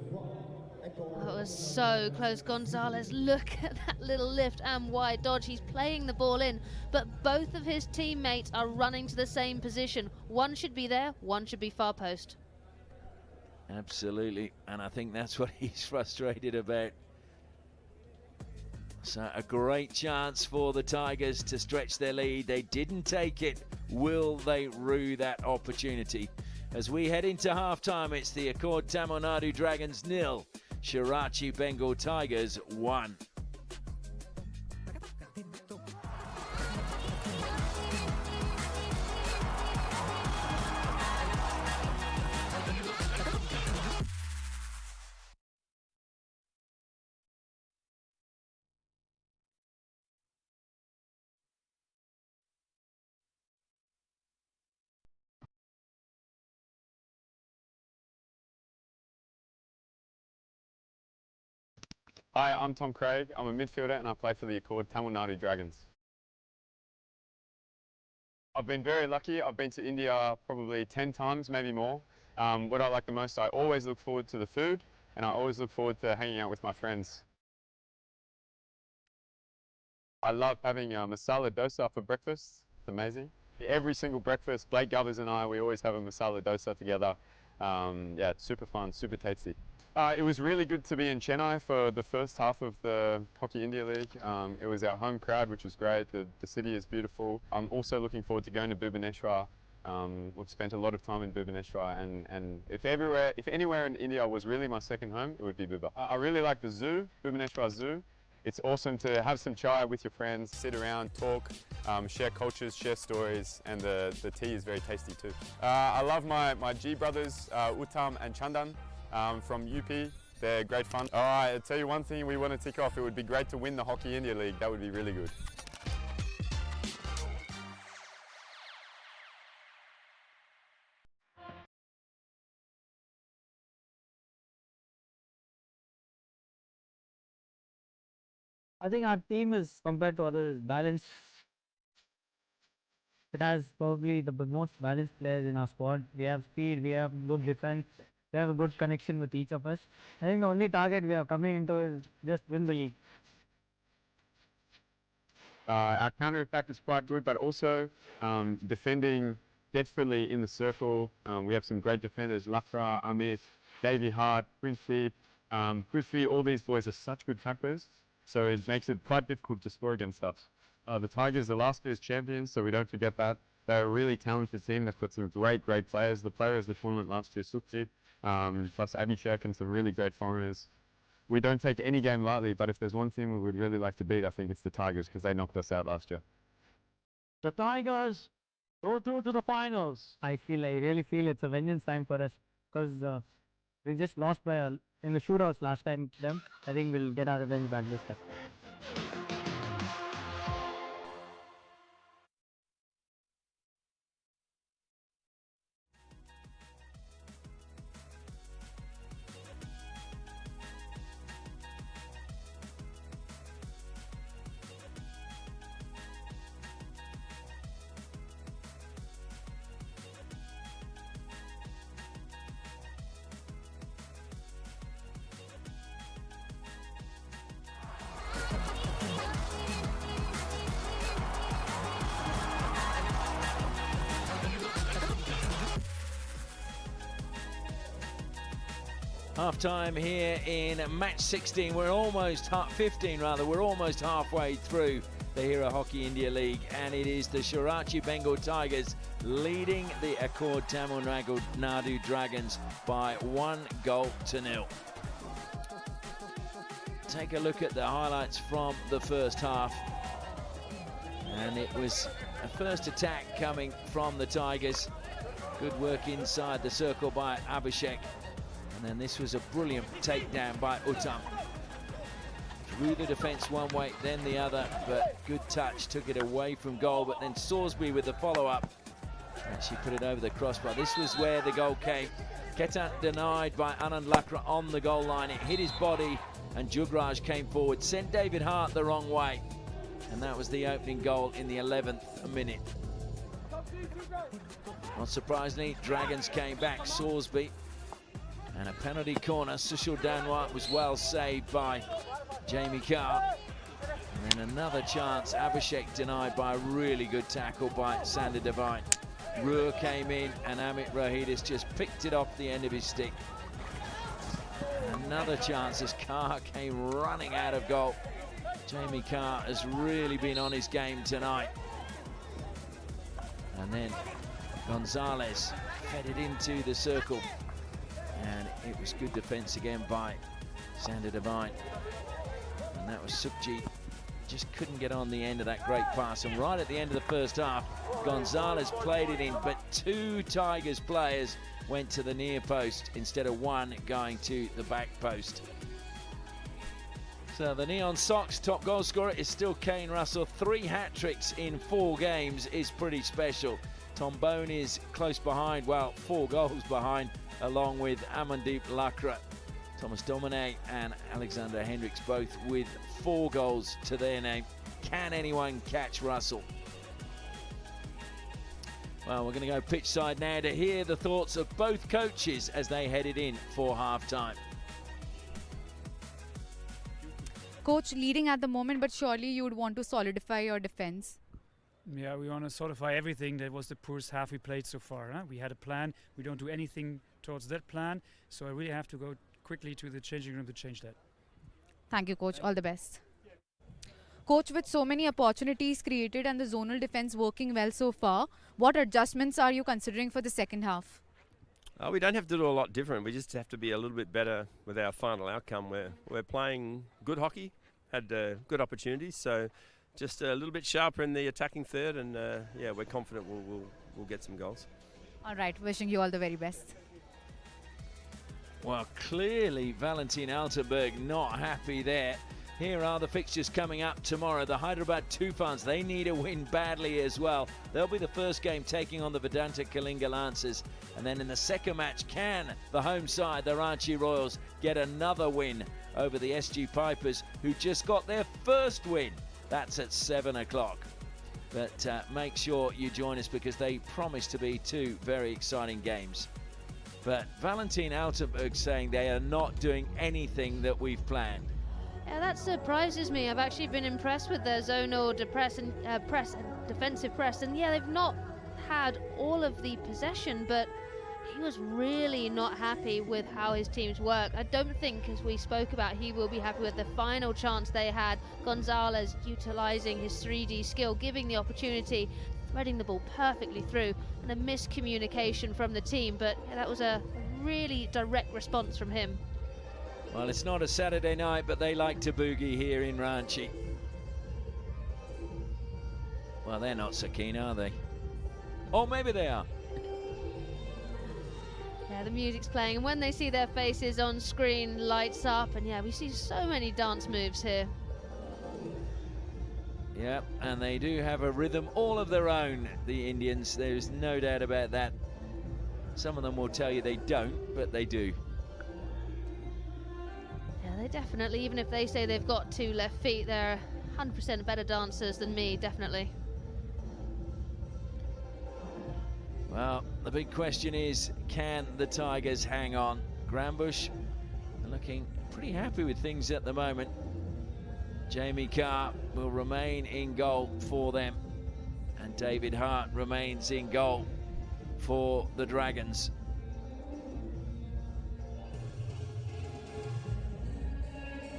That was so close. Gonzalez, look at that little lift and wide dodge. He's playing the ball in, but both of his teammates are running to the same position. One should be there, one should be far post.
Absolutely, and I think that's what he's frustrated about. So a great chance for the Tigers to stretch their lead. They didn't take it. Will they rue that opportunity? As we head into halftime, it's the Accord Tamil Nadu Dragons 0, Shirachi Bengal Tigers 1.
Hi, I'm Tom Craig. I'm a midfielder and I play for the Accord Tamil Nadu Dragons. I've been very lucky. I've been to India probably 10 times, maybe more. What I like the most, I always look forward to the food and I always look forward to hanging out with my friends. I love having masala dosa for breakfast. It's amazing. Every single breakfast, Blake Govers and I, we always have a masala dosa together. Yeah, it's super fun, super tasty. It was really good to be in Chennai for the first half of the Hockey India League. It was our home crowd, which was great. The city is beautiful. I'm also looking forward to going to Bhubaneswar. We've spent a lot of time in Bhubaneswar, and if anywhere in India was really my second home, it would be Bhuba. I really like the zoo, Bhubaneswar Zoo. It's awesome to have some chai with your friends, sit around, talk, share cultures, share stories, and the tea is very tasty too. I love my G brothers, Uttam and Chandan. From UP, they're great fun. All right, I'll tell you one thing we want to tick off. It would be great to win the Hockey India League. That would be really good.
I think our team is, compared to others, balanced. It has probably the most balanced players in our squad. We have speed, we have good defense, they have a good connection with each of us. I think the only target we are coming into is just win the league.
Our counter attack is quite good, but also defending desperately in the circle. We have some great defenders: Lakra, Amit, Davey Hart, Quincy. Quincy, all these boys are such good tacklers, so it makes it quite difficult to score against us. The Tigers are last year's champions, so we don't forget that. They're a really talented team. They've got some great players. The players of the tournament last year, Sukji, plus Abhishek and some really great foreigners. We don't take any game lightly, but if there's one team we would really like to beat, I think it's the Tigers, because they knocked us out last year.
The Tigers go through to the finals. I really feel it's a vengeance time for us, because we just lost in the shootouts last time to them. I think we'll get our revenge back this time.
Half time here in match 16. We're almost 15 rather. We're almost halfway through the Hero Hockey India League, and it is the Shirachi Bengal Tigers leading the Accord Tamil Nadu Dragons by 1-0. Take a look at the highlights from the first half, and it was a first attack coming from the Tigers. Good work inside the circle by Abhishek. And then this was a brilliant takedown by Uttam. Through the defence one way, then the other, but good touch, took it away from goal. But then Salisbury with the follow-up, and she put it over the crossbar. This was where the goal came. Ketan denied by Anand Lakra on the goal line. It hit his body, and Jugraj came forward, sent David Hart the wrong way. And that was the opening goal in the 11th minute. Not surprisingly, Dragons came back. Salisbury. And a penalty corner. Sushil Danwat was well saved by Jamie Carr. And then another chance. Abhishek denied by a really good tackle by Sander Devine. Ruhr came in, and Amit Rohidis just picked it off the end of his stick. Another chance as Carr came running out of goal. Jamie Carr has really been on his game tonight. And then Gonzalez fed it into the circle. And it was good defence again by Sander Devine. And that was Sukji. Just couldn't get on the end of that great pass. And right at the end of the first half, Gonzalez played it in, but 2 Tigers players went to the near post instead of 1 going to the back post. So the Neon Sox top goal scorer is still Kane Russell. 3 hat-tricks in 4 games is pretty special. Tom Bone is close behind, well, 4 goals behind, along with Amandeep Lakra. Thomas Domine and Alexander Hendricks both with 4 goals to their name. Can anyone catch Russell? Well, we're going to go pitch side now to hear the thoughts of both coaches as they headed in for half-time.
Coach, leading at the moment, but surely you would want to solidify your defense.
Yeah, we want to solidify everything. That was the poorest half we played so far. Huh? We had a plan. We don't do anything towards that plan. So I really have to go quickly to the changing room to change that.
Thank you, Coach. All the best. Coach, with so many opportunities created and the zonal defense working well so far, what adjustments are you considering for the second half?
We don't have to do a lot different. We just have to be a little bit better with our final outcome. We're playing good hockey, had good opportunities, so just a little bit sharper in the attacking third, and yeah, we're confident we'll get some goals.
All right, wishing you all the very best.
Well, clearly Valentin Altenberg not happy there. Here are the fixtures coming up tomorrow. The Hyderabad Tufans, they need a win badly as well. They'll be the first game taking on the Vedanta Kalinga Lancers. And then in the second match, can the home side, the Ranchi Royals, get another win over the SG Pipers, who just got their first win? That's at 7 o'clock. But make sure you join us because they promise to be 2 very exciting games. But Valentin Altenberg saying they are not doing anything that we've planned.
Yeah, that surprises me. I've actually been impressed with their zonal defensive press, and yeah, they've not had all of the possession, but he was really not happy with how his teams work. I don't think, as we spoke about, he will be happy with the final chance they had. Gonzalez utilising his 3D skill, giving the opportunity, threading the ball perfectly through, and a miscommunication from the team, but yeah, that was a really direct response from him.
Well, it's not a Saturday night, but they like to boogie here in Ranchi. Well, they're not so keen, are they? Or maybe they are.
Yeah, the music's playing, and when they see their faces on screen, lights up, and yeah, we see so many dance moves here.
Yeah, and they do have a rhythm all of their own, the Indians. There's no doubt about that. Some of them will tell you they don't, but they do.
Yeah, they definitely, even if they say they've got 2 left feet, they're 100% better dancers than me, definitely.
Well, the big question is, can the Tigers hang on? Grambush are looking pretty happy with things at the moment. Jamie Carr will remain in goal for them, and David Hart remains in goal for the Dragons.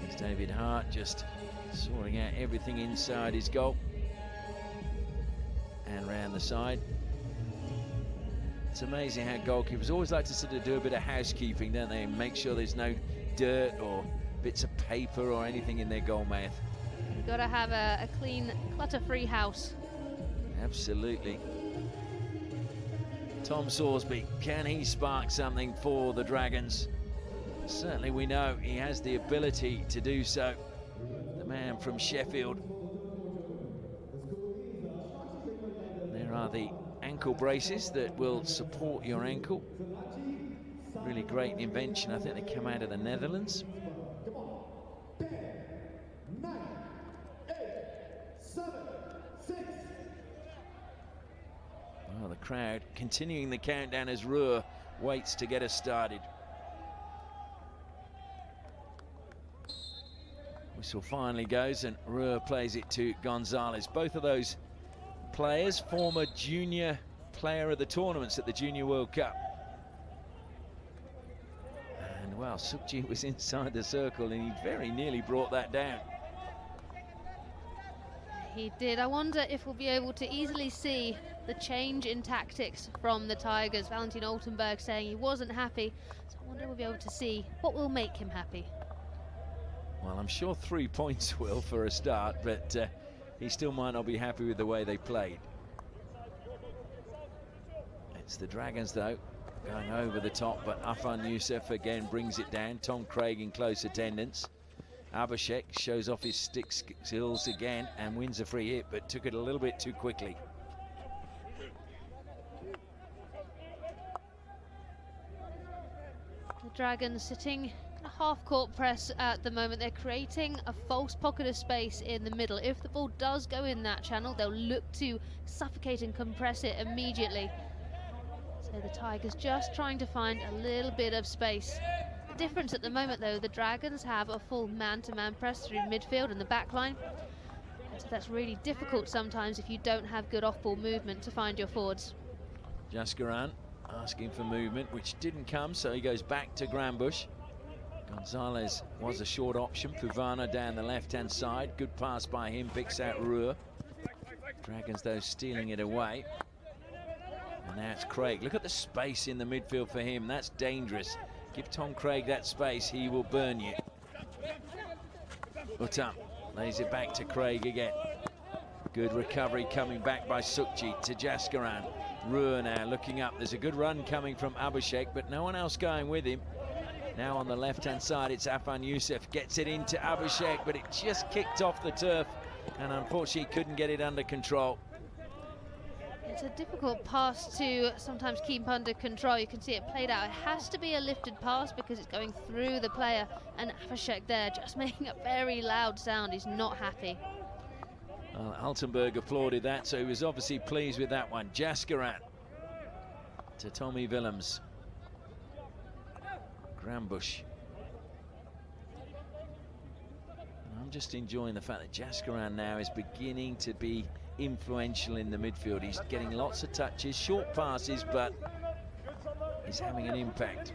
It's David Hart just sorting out everything inside his goal and round the side. It's amazing how goalkeepers always like to sort of do a bit of housekeeping, don't they? Make sure there's no dirt or bits of paper or anything in their goal mouth.
You've got to have a clean, clutter-free house.
Absolutely. Tom Sorsby, can he spark something for the Dragons? Certainly we know he has the ability to do so. The man from Sheffield. There are the ankle braces that will support your ankle. Really great invention. I think they come out of the Netherlands. Well, the crowd continuing the countdown as Ruhr waits to get us started. Whistle finally goes and Ruhr plays it to Gonzalez. Both of those players, former junior player of the tournaments at the Junior World Cup. And well, Sukji was inside the circle and he very nearly brought that down.
He did. I wonder if we'll be able to easily see the change in tactics from the Tigers. Valentin Altenberg saying he wasn't happy, so I wonder if we'll be able to see what will make him happy.
Well, I'm sure 3 points will for a start, but he still might not be happy with the way they played. It's the Dragons, though, going over the top, but Afan Youssef again brings it down. Tom Craig in close attendance. Abhishek shows off his stick skills again and wins a free hit, but took it a little bit too quickly.
The Dragons sitting in a half-court press at the moment. They're creating a false pocket of space in the middle. If the ball does go in that channel, they'll look to suffocate and compress it immediately. So the Tigers just trying to find a little bit of space. The difference at the moment, though, the Dragons have a full man-to-man press through midfield and the back line. And so that's really difficult sometimes if you don't have good off-ball movement to find your forwards.
Jaskaran asking for movement, which didn't come, so he goes back to Grambush. Gonzalez was a short option. Puvana down the left-hand side. Good pass by him, picks out Ruhr. Dragons, though, stealing it away. And now it's Craig. Look at the space in the midfield for him. That's dangerous. Give Tom Craig that space, he will burn you. Uttam lays it back to Craig again. Good recovery coming back by Sukji to Jaskaran. Ruhr now looking up. There's a good run coming from Abhishek, but no one else going with him. Now on the left-hand side, it's Afan Youssef. Gets it into Abhishek, but it just kicked off the turf, and unfortunately couldn't get it under control.
It's a difficult pass to sometimes keep under control. You can see it played out. It has to be a lifted pass because it's going through the player, and Abhishek there just making a very loud sound. He's not happy.
Well, Altenberg applauded that, so he was obviously pleased with that one. Jaskaran to Tommy Willems. Grambush. I'm just enjoying the fact that Jaskaran now is beginning to be influential in the midfield. He's getting lots of touches, short passes, but he's having an impact.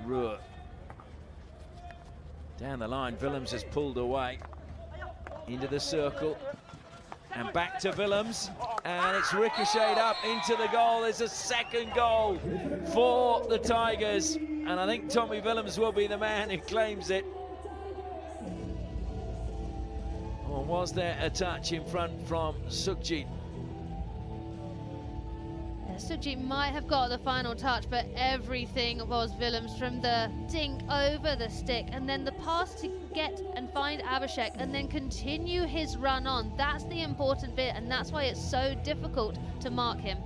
Ruhr. Down the line, Willems has pulled away into the circle. And back to Willems, and it's ricocheted up into the goal. There's a second goal for the Tigers, and I think Tommy Willems will be the man who claims it. Or was there a touch in front from Sukhjit?
Sukhjit might have got the final touch, but everything was Willems, from the dink over the stick and then the pass to get and find Abhishek and then continue his run on. That's the important bit, and that's why it's so difficult to mark him.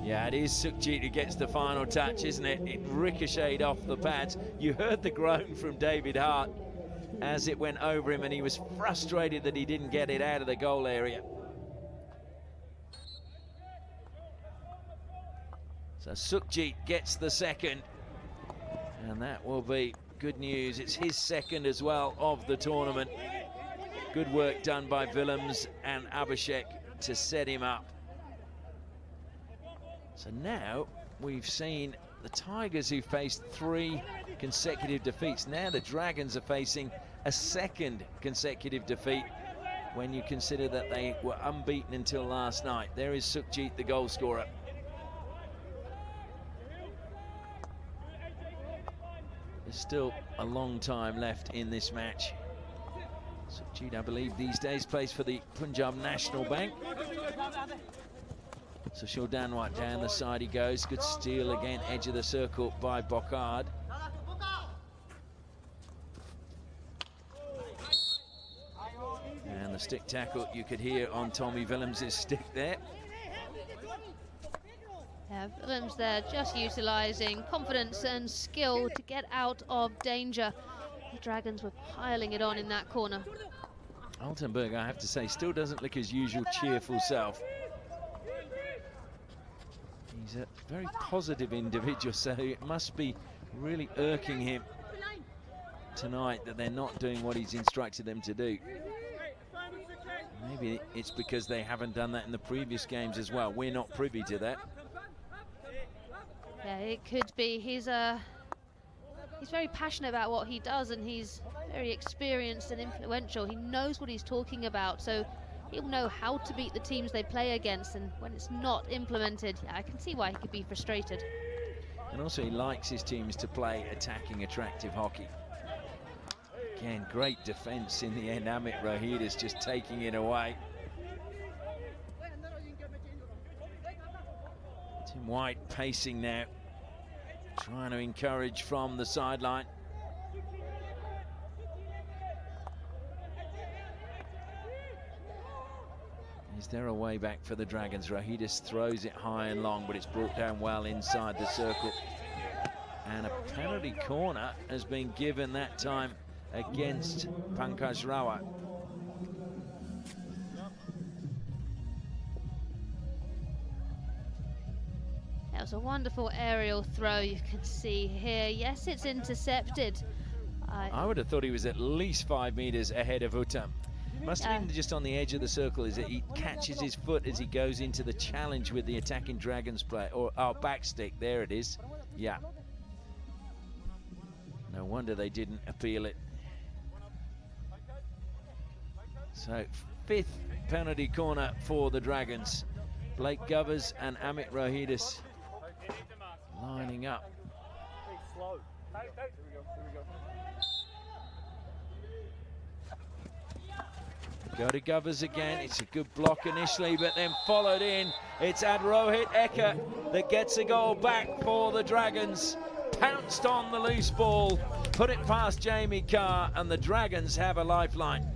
Yeah, it is Sukhjit who gets the final touch, isn't it? It ricocheted off the pads. You heard the groan from David Hart as it went over him, and he was frustrated that he didn't get it out of the goal area. So Sukhjit gets the second, and that will be good news. It's his second as well of the tournament. Good work done by Willems and Abhishek to set him up. So now we've seen the Tigers, who faced 3 consecutive defeats. Now the Dragons are facing a second consecutive defeat when you consider that they were unbeaten until last night. There is Sukhjit, the goal scorer. There's still a long time left in this match. Sukhjit, I believe, these days plays for the Punjab National Bank. So Shildanwat down the side he goes. Good steal again, edge of the circle by Bokard. And the stick tackle you could hear on Tommy Willems' stick there.
Yeah, Willems there just utilising confidence and skill to get out of danger. The Dragons were piling it on in that corner.
Altenberg, I have to say, still doesn't look his usual cheerful self. He's a very positive individual, so it must be really irking him tonight that they're not doing what he's instructed them to do. Maybe it's because they haven't done that in the previous games as well. We're not privy to that.
Yeah, it could be. He's very passionate about what he does, and he's very experienced and influential. He knows what he's talking about, so he'll know how to beat the teams they play against, and when it's not implemented, yeah, I can see why he could be frustrated.
And also he likes his teams to play attacking, attractive hockey. Again, great defence in the end. Amit Rohit just taking it away. Tim White pacing now, trying to encourage from the sideline. Is there a way back for the Dragons? Rohidis throws it high and long, but it's brought down well inside the circle. And a penalty corner has been given that time against Pankaj Rawat.
That was a wonderful aerial throw, you can see here. Yes, it's intercepted.
I would have thought he was at least 5 meters ahead of Uttam. Must have been just on the edge of the circle. Is that he catches his foot as he goes into the challenge with the attacking Dragons play, or back stick. There it is. Yeah. No wonder they didn't appeal it. So 5th penalty corner for the Dragons. Blake Govers and Amit Rohidis lining up. Go to Govers again. It's a good block initially, but then followed in. It's Adrohit Ekka that gets a goal back for the Dragons. Pounced on the loose ball, put it past Jamie Carr, and the Dragons have a lifeline.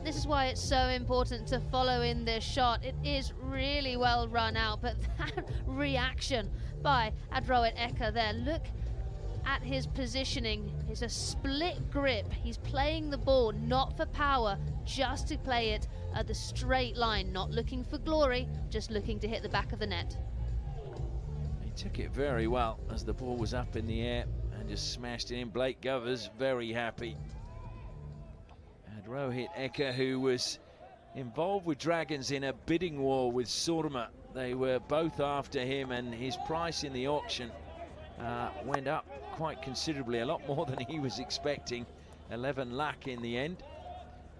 This is why it's so important to follow in this shot. It is really well run out, but that reaction by Adrohit Ekka there, look at his positioning. It's a split grip. He's playing the ball not for power, just to play it at the straight line, not looking for glory, just looking to hit the back of the net.
He took it very well as the ball was up in the air, and and just smashed it in. Blake Govers very happy. And Rohit Ekka, who was involved with Dragons in a bidding war with Surma. They were both after him, and his price in the auction went up quite considerably, a lot more than he was expecting. 11 lakh in the end.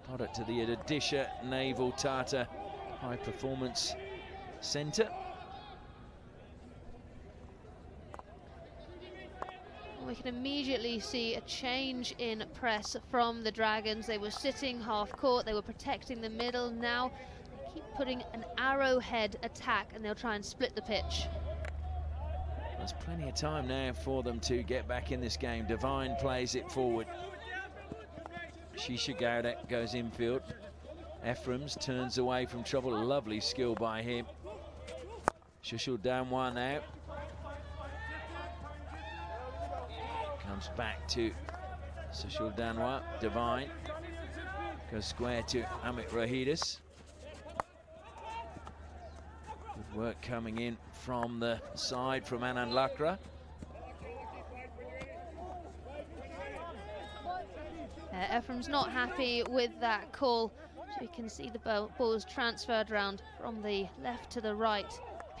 Product to the Odisha Naval Tata High Performance Centre.
We can immediately see a change in press from the Dragons. They were sitting half court, they were protecting the middle. Now they keep putting an arrowhead attack and they'll try and split the pitch.
There's plenty of time now for them to get back in this game. Divine plays it forward. Shisha Gaudak goes infield. Ephraim's turns away from trouble. Lovely skill by him. Sushil Danwa now. Comes back to Sushil Danwa. Divine goes square to Amit Rohidis. Good work coming in from the side from Anand Lakra.
Ephraim's not happy with that call. So you can see the ball's transferred around from the left to the right.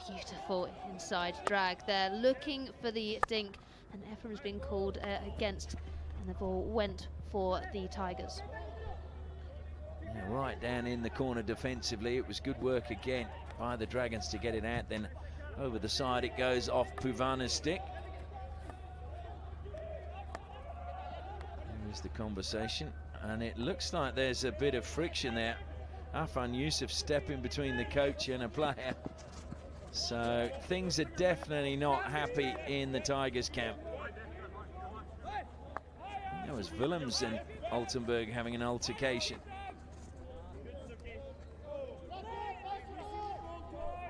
Beautiful inside drag there, looking for the dink, and Ephraim's been called against, and the ball went for the Tigers.
Yeah, right down in the corner defensively. It was good work again by the Dragons to get it out. Then over the side it goes off Puvana's stick. There's the conversation, and it looks like there's a bit of friction there. Afan Yusuf stepping between the coach and a player. So things are definitely not happy in the Tigers camp. That was Willems and Altenberg having an altercation.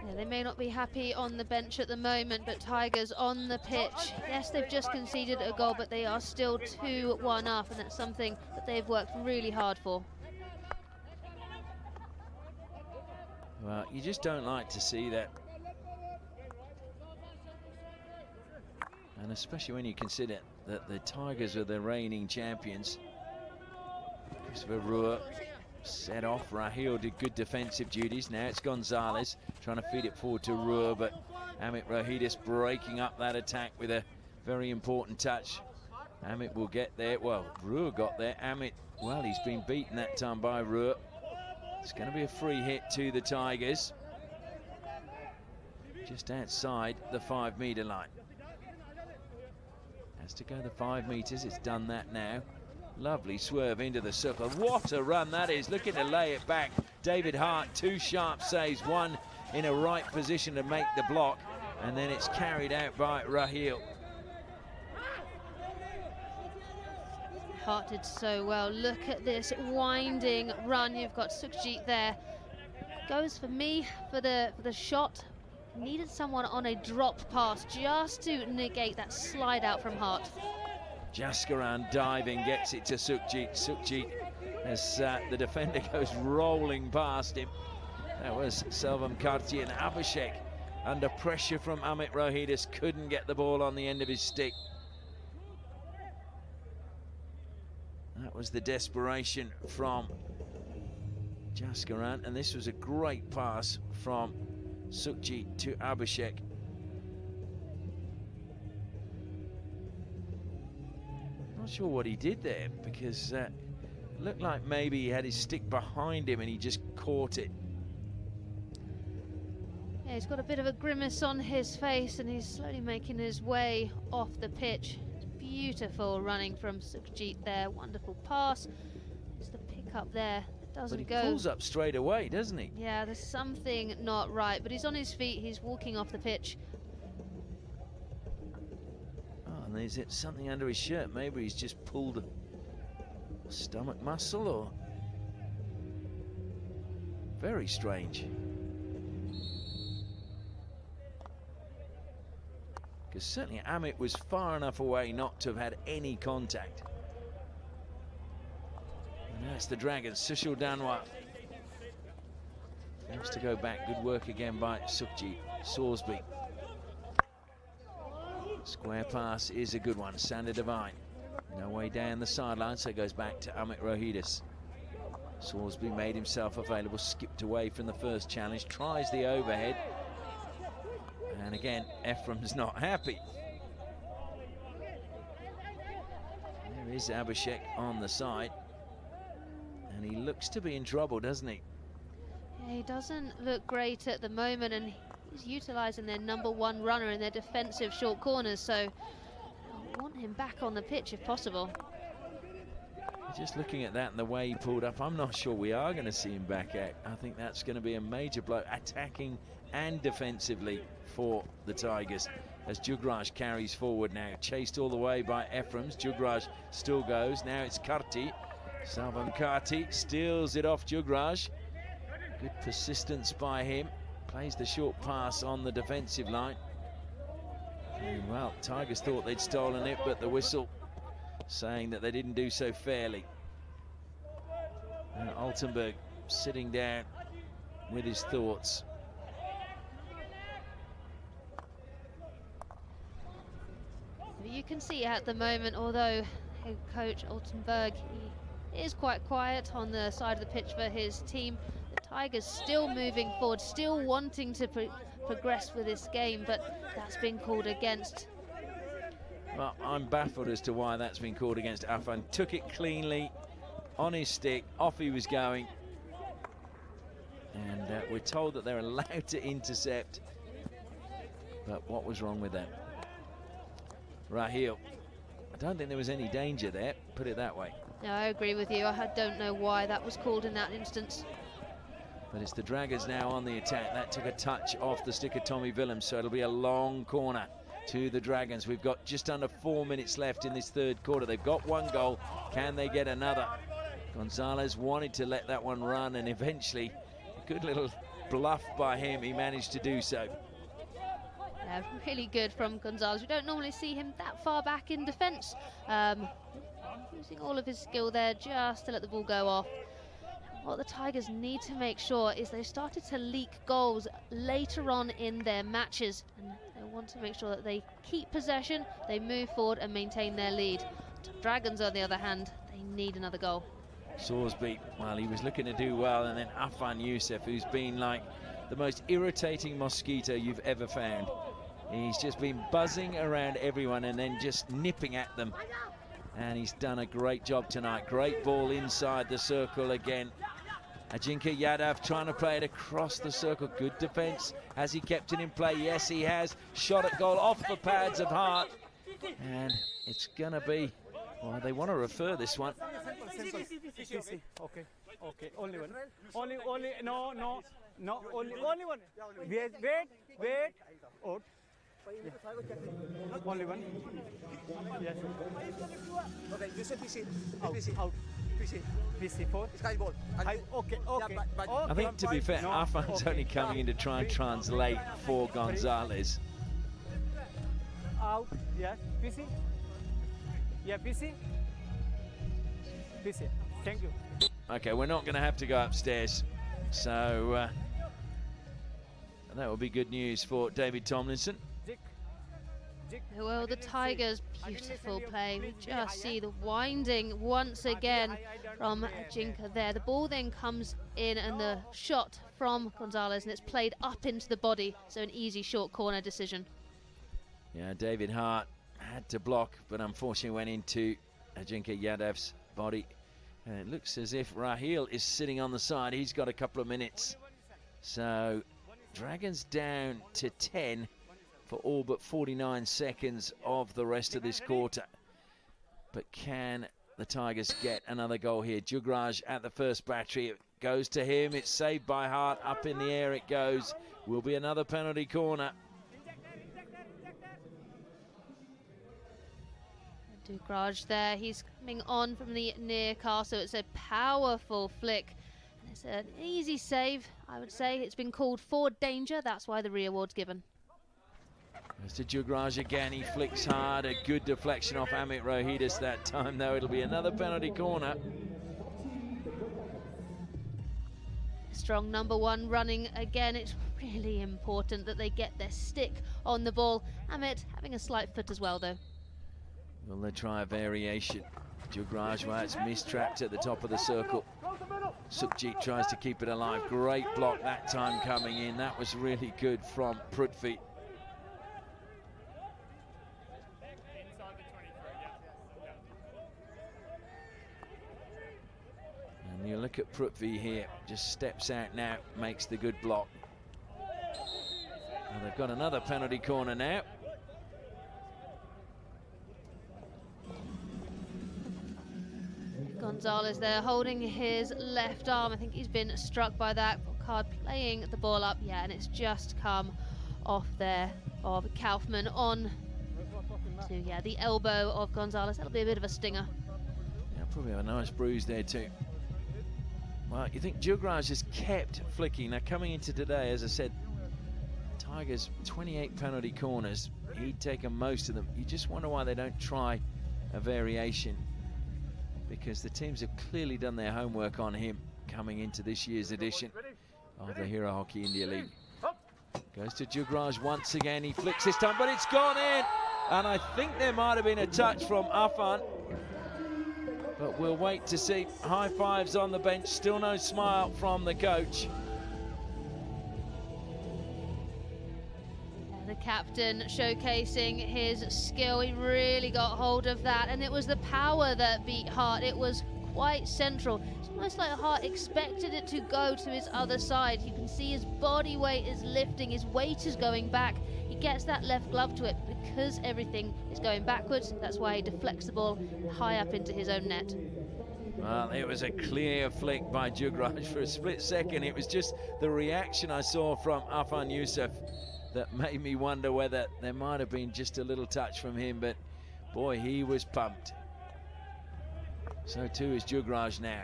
Yeah, they may not be happy on the bench at the moment, but Tigers on the pitch. Yes, they've just conceded a goal, but they are still 2-1 up, and that's something that they've worked really hard for.
Well, you just don't like to see that. And especially when you consider that the Tigers are the reigning champions. Christopher Ruhr set off. Rahil did good defensive duties. Now it's Gonzalez trying to feed it forward to Ruhr, but Amit Rohidis breaking up that attack with a very important touch. Amit will get there. Well, Ruhr got there. Amit, well, he's been beaten that time by Ruhr. It's going to be a free hit to the Tigers. Just outside the 5-meter line. Has to go the 5 meters. It's done that now. Lovely swerve into the circle. What a run that is. Looking to lay it back. David Hart, 2 sharp saves. One in a right position to make the block. And then it's carried out by Rahil.
Hart did so well. Look at this winding run. You've got Sukhjit there. Goes for me for the shot. Needed someone on a drop pass just to negate that slide out from Hart.
Jaskaran diving, gets it to Sukhjit. Sukhjit, as the defender goes rolling past him. That was Selvam Karti, and Abhishek under pressure from Amit Rohidis couldn't get the ball on the end of his stick. That was the desperation from Jaskaran, and this was a great pass from Sukhjit to Abhishek. Not sure what he did there, because it looked like maybe he had his stick behind him and he just caught it.
Yeah, he's got a bit of a grimace on his face and he's slowly making his way off the pitch. It's beautiful running from Sukhjit there. Wonderful pass. It's the pick up there. Doesn't
but he pulls up straight away, doesn't he?
Yeah, there's something not right, but he's on his feet, he's walking off the pitch.
Oh, and there's something under his shirt. Maybe he's just pulled a stomach muscle, or... Very strange. Because certainly Amit was far enough away not to have had any contact. And that's the Dragons. Sushil Danwa has to go back. Good work again by Sukhjit. Sorsby. Square pass is a good one. Sander Devine. No way down the sideline, so it goes back to Amit Rohidis. Salisbury made himself available, skipped away from the first challenge, tries the overhead. And again, Ephraim's not happy. There is Abhishek on the side. And he looks to be in trouble, doesn't he?
Yeah, he doesn't look great at the moment, and he's utilising their #1 runner in their defensive short corners, so I want him back on the pitch if possible.
Just looking at that and the way he pulled up, I'm not sure we are going to see him back out. I think that's going to be a major blow, attacking and defensively for the Tigers. As Jugraj carries forward now, chased all the way by Ephraims. Jugraj still goes. Now it's Karti. Salvam Karti steals it off Jugraj. Good persistence by him. Plays the short pass on the defensive line. And well, Tigers thought they'd stolen it, but the whistle saying that they didn't do so fairly. And Altenberg sitting down with his thoughts.
You can see at the moment, although head coach Altenberg he is quite quiet on the side of the pitch for his team, the Tigers still moving forward, still wanting to progress with this game, but that's been called against.
Well, I'm baffled as to why that's been called against Afan. Took it cleanly on his stick, off he was going. And we're told that they're allowed to intercept. But what was wrong with that? Raheel. I don't think there was any danger there, put it that way.
No, I agree with you. I don't know why that was called in that instance.
But it's the Dragons now on the attack. That took a touch off the stick of Tommy Willems, so it'll be a long corner to the Dragons. We've got just under 4 minutes left in this third quarter. They've got one goal. Can they get another? Gonzalez wanted to let that one run, and eventually, a good little bluff by him, he managed to do so.
Yeah, really good from Gonzalez. We don't normally see him that far back in defence. Using all of his skill there just to let the ball go off. What the Tigers need to make sure is they've started to leak goals later on in their matches, and they want to make sure that they keep possession, they move forward and maintain their lead. Dragons, on the other hand, they need another goal.
Salisbury, well, he was looking to do well, and then Afan Youssef, who's been like the most irritating mosquito you've ever found. He's just been buzzing around everyone and then just nipping at them. And he's done a great job tonight. Great ball inside the circle again. Ajinkya Yadav trying to play it across the circle. Good defence. Has he kept it in play? Yes, he has. Shot at goal off the pads of Hart. And it's going to be, well, they want to refer this one.
Okay, okay, only one. Only, no, only one. Wait. Out. Yeah. Only one. Yes.
Okay, you say PC.
Out. PC 4.
It's high ball.
Okay.
I think, to be fair, Afan's only coming in to try and translate for Gonzalez.
Out. Yes. PC. Yeah, PC. Thank you.
Okay, we're not going to have to go upstairs. So that will be good news for David Tomlinson.
Well, the Tigers, beautiful play. We just see the winding once again from Ajinkya there. The ball then comes in and the shot from Gonzalez, and it's played up into the body, so an easy short corner decision.
Yeah, David Hart had to block, but unfortunately went into Ajinkya Yadav's body. And it looks as if Raheel is sitting on the side. He's got a couple of minutes. So Dragons down to 10 for all but 49 seconds of the rest of this quarter. But can the Tigers get another goal here? Jugraj at the first battery. It goes to him. It's saved by Hart. Up in the air it goes. Will be another penalty corner.
Jugraj there. He's coming on from the near car, so it's a powerful flick. And it's an easy save, I would say. It's been called for danger. That's why the re-award's given.
As to Jugraj again, he flicks hard, a good deflection off Amit Rohidis that time, though. It'll be another penalty corner.
strong number one running again. It's really important that they get their stick on the ball. Amit having a slight foot as well, though.
Will they try a variation? Jugraj, well, it's mistrapped at the top of the circle. Sukhjit tries to keep it alive. Great block that time coming in. That was really good from Prithvi. And you look at Prithvi here, just steps out now, makes the good block. And they've got another penalty corner now.
Gonzalez there holding his left arm. I think he's been struck by that. Card playing the ball up, yeah, and it's just come off there of Kaufman on to, yeah, the elbow of Gonzalez. That'll be a bit of a stinger.
Yeah, probably have a nice bruise there too. Well, you think Jugraj has kept flicking. Now, coming into today, as I said, Tigers 28 penalty corners. He'd taken most of them. You just wonder why they don't try a variation, because the teams have clearly done their homework on him coming into this year's edition of the Hero Hockey India League. Goes to Jugraj once again. He flicks this time, but it's gone in. And I think there might have been a touch from Afan. But we'll wait to see. High fives on the bench. Still no smile from the coach.
The captain showcasing his skill. He really got hold of that, and it was the power that beat Hart. It was quite central. It's almost like Hart expected it to go to his other side. You can see his body weight is lifting, his weight is going back. He gets that left glove to it because everything is going backwards. That's why he deflects the ball high up into his own net.
Well, it was a clear flick by Jugraj for a split second. It was just the reaction I saw from Afan Youssef that made me wonder whether there might have been just a little touch from him, but boy, he was pumped. So too is Jugraj now.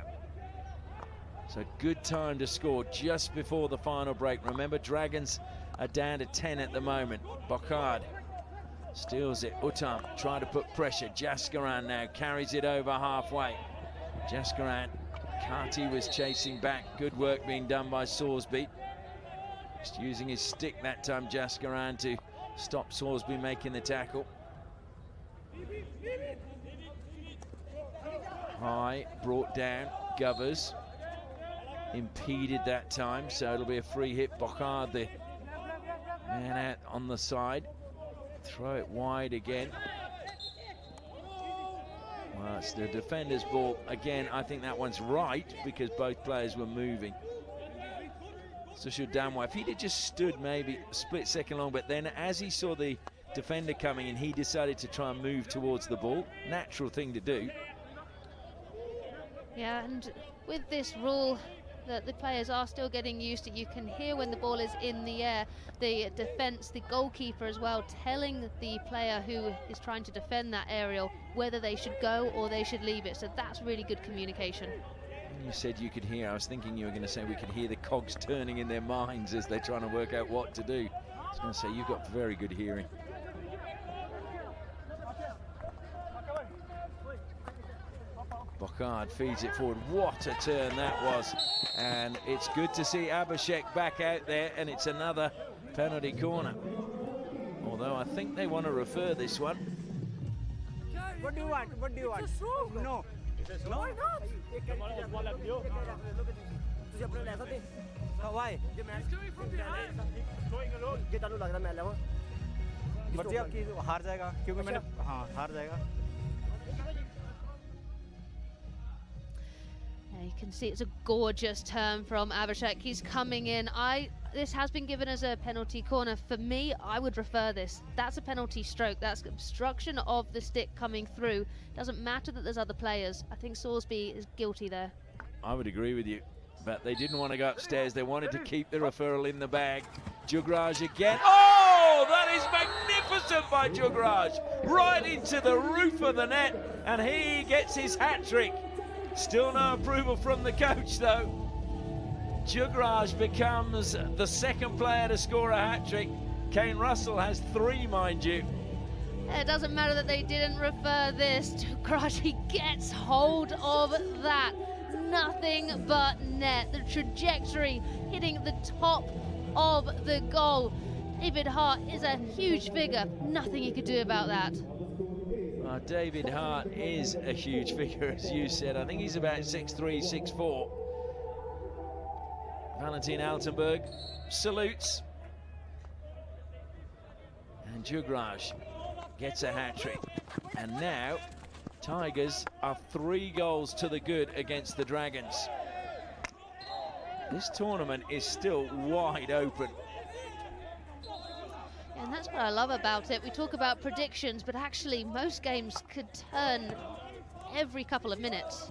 So good time to score just before the final break. Remember, Dragons are down to 10 at the moment. Bokard steals it. Uttam trying to put pressure. Jaskaran now carries it over halfway. Jaskaran, Kati was chasing back. Good work being done by Sorsby. Just using his stick that time, Jaskaran, to stop Sorsby making the tackle. High, brought down. Govers impeded that time, so it'll be a free hit. Bokard, the man out on the side. Throw it wide again. Well, it's the defender's ball. Again, I think that one's right because both players were moving. Sushil Damwa, if he'd have just stood maybe a split second long, but then as he saw the defender coming in, he decided to try and move towards the ball. Natural thing to do.
Yeah, and with this rule that the players are still getting used to, you can hear when the ball is in the air, the defense, the goalkeeper as well, telling the player who is trying to defend that aerial whether they should go or they should leave it. So that's really good communication.
You said you could hear. I was thinking you were going to say we could hear the cogs turning in their minds as they're trying to work out what to do. I was going to say you've got very good hearing. Bokard feeds it forward. What a turn that was. And it's good to see Abhishek back out there, and it's another penalty corner. Although I think they want to refer this one.
What do you want? What do you want? No. No? Why not? Why? ये चालू लग रहा मैं लेवा मर्जी आपकी हार जाएगा क्योंकि मैंने हाँ हार जाएगा.
You can see it's a gorgeous turn from Abhishek. He's coming in. This has been given as a penalty corner. For me, I would refer this. That's a penalty stroke. That's obstruction of the stick coming through. Doesn't matter that there's other players. I think Sorsby is guilty there.
I would agree with you, but they didn't want to go upstairs. They wanted to keep the referral in the bag. Jugraj again. Oh, that is magnificent by Jugraj. Right into the roof of the net, and he gets his hat trick. Still no approval from the coach, though. Jugraj becomes the second player to score a hat-trick. Kane Russell has 3, mind you.
It doesn't matter that they didn't refer this. Jugraj, he gets hold of that. nothing but net. The trajectory hitting the top of the goal. David Hart is a huge figure. Nothing he could do about that.
David Hart is a huge figure, as you said. I think he's about 6'3", 6'4". Valentin Altenberg salutes. And Jugraj gets a hat-trick. And now, Tigers are 3 goals to the good against the Dragons. This tournament is still wide open.
And that's what I love about it. We talk about predictions, but actually most games could turn every couple of minutes.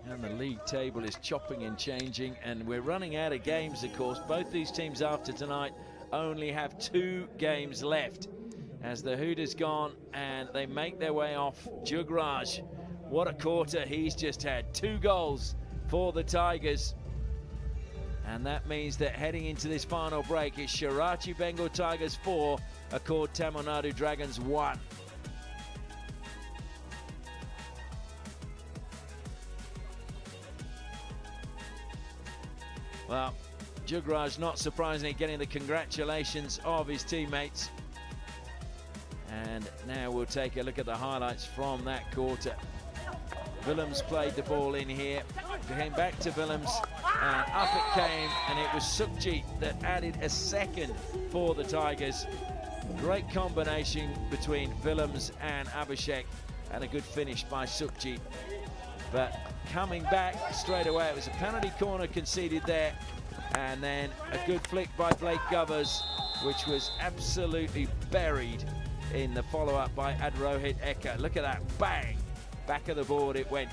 And the league table is chopping and changing, and we're running out of games, of course. Both these teams after tonight only have 2 games left. As the Hooters gone and they make their way off Jugraj. What a quarter he's just had. 2 goals for the Tigers. And that means that heading into this final break, it's Shirachi Bengal Tigers 4, Accord Tamil Nadu Dragons 1. Well, Jugraj, not surprisingly, getting the congratulations of his teammates. And now we'll take a look at the highlights from that quarter. Willems played the ball in here, came back to Willems, and up it came, and it was Sukhjit that added a second for the Tigers. Great combination between Willems and Abhishek, and a good finish by Sukhjit. But coming back straight away, it was a penalty corner conceded there, and then a good flick by Blake Govers, which was absolutely buried in the follow-up by Adrohit Eka. Look at that, bang! Back of the board it went.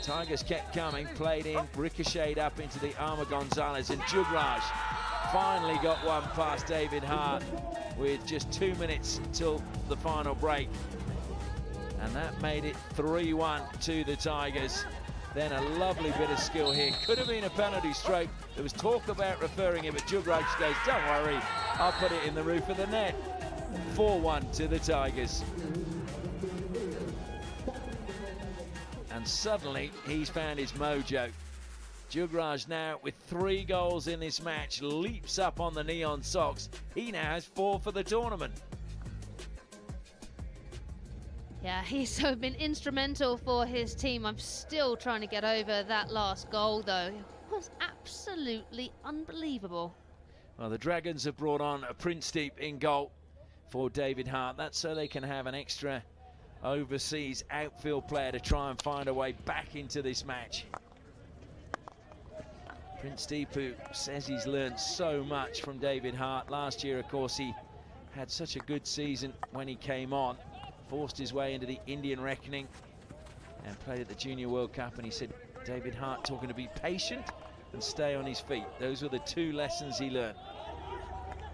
Tigers kept coming, played in, ricocheted up into the Armour Gonzalez, and Jugraj finally got one past David Hart with just 2 minutes till the final break. And that made it 3-1 to the Tigers. Then a lovely bit of skill here. Could have been a penalty stroke. There was talk about referring it, but Jugraj goes, don't worry, I'll put it in the roof of the net. 4-1 to the Tigers. And suddenly he's found his mojo. Jugraj now with 3 goals in this match, leaps up on the Neon Sox. He now has 4 for the tournament.
Yeah, he's so been instrumental for his team. I'm still trying to get over that last goal, though. It was absolutely unbelievable.
Well, the Dragons have brought on a Prince Deep in goal for David Hart. That's so they can have an extra overseas outfield player to try and find a way back into this match. Prince Deep, who says he's learned so much from David Hart. Last year, of course, he had such a good season when he came on, forced his way into the Indian reckoning and played at the Junior World Cup, and he said David Hart talking to be patient and stay on his feet. Those were the 2 lessons he learned.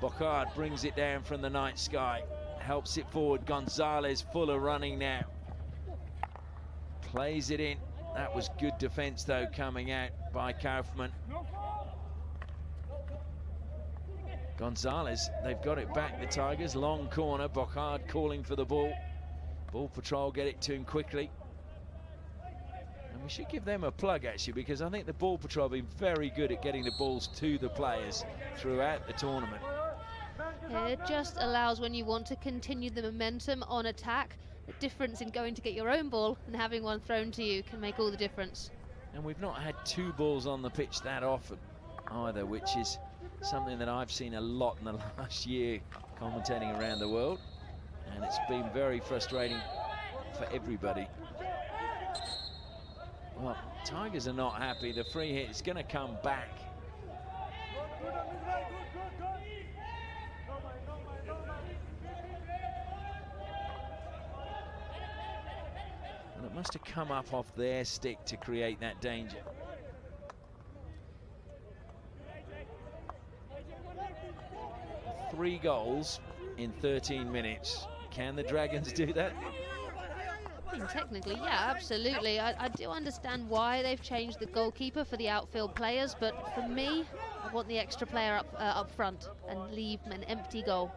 Bocard brings it down from the night sky, helps it forward. Gonzalez full of running now. Plays it in. That was good defense, though, coming out by Kaufman. Gonzalez, they've got it back, the Tigers. Long corner, Bocard calling for the ball. Ball patrol get it to him quickly. And we should give them a plug, actually, because I think the ball patrol have been very good at getting the balls to the players throughout the tournament.
Yeah, it just allows, when you want to continue the momentum on attack, the difference in going to get your own ball and having one thrown to you can make all the difference.
And we've not had 2 balls on the pitch that often either, which is something that I've seen a lot in the last year commentating around the world, and it's been very frustrating for everybody. Well, Tigers are not happy. The free hit is going to come back. And it must have come up off their stick to create that danger. Three goals in 13 minutes. Can the Dragons do that?
I mean, technically, yeah, absolutely. I do understand why they've changed the goalkeeper for the outfield players, but for me, I want the extra player up front and leave an empty goal.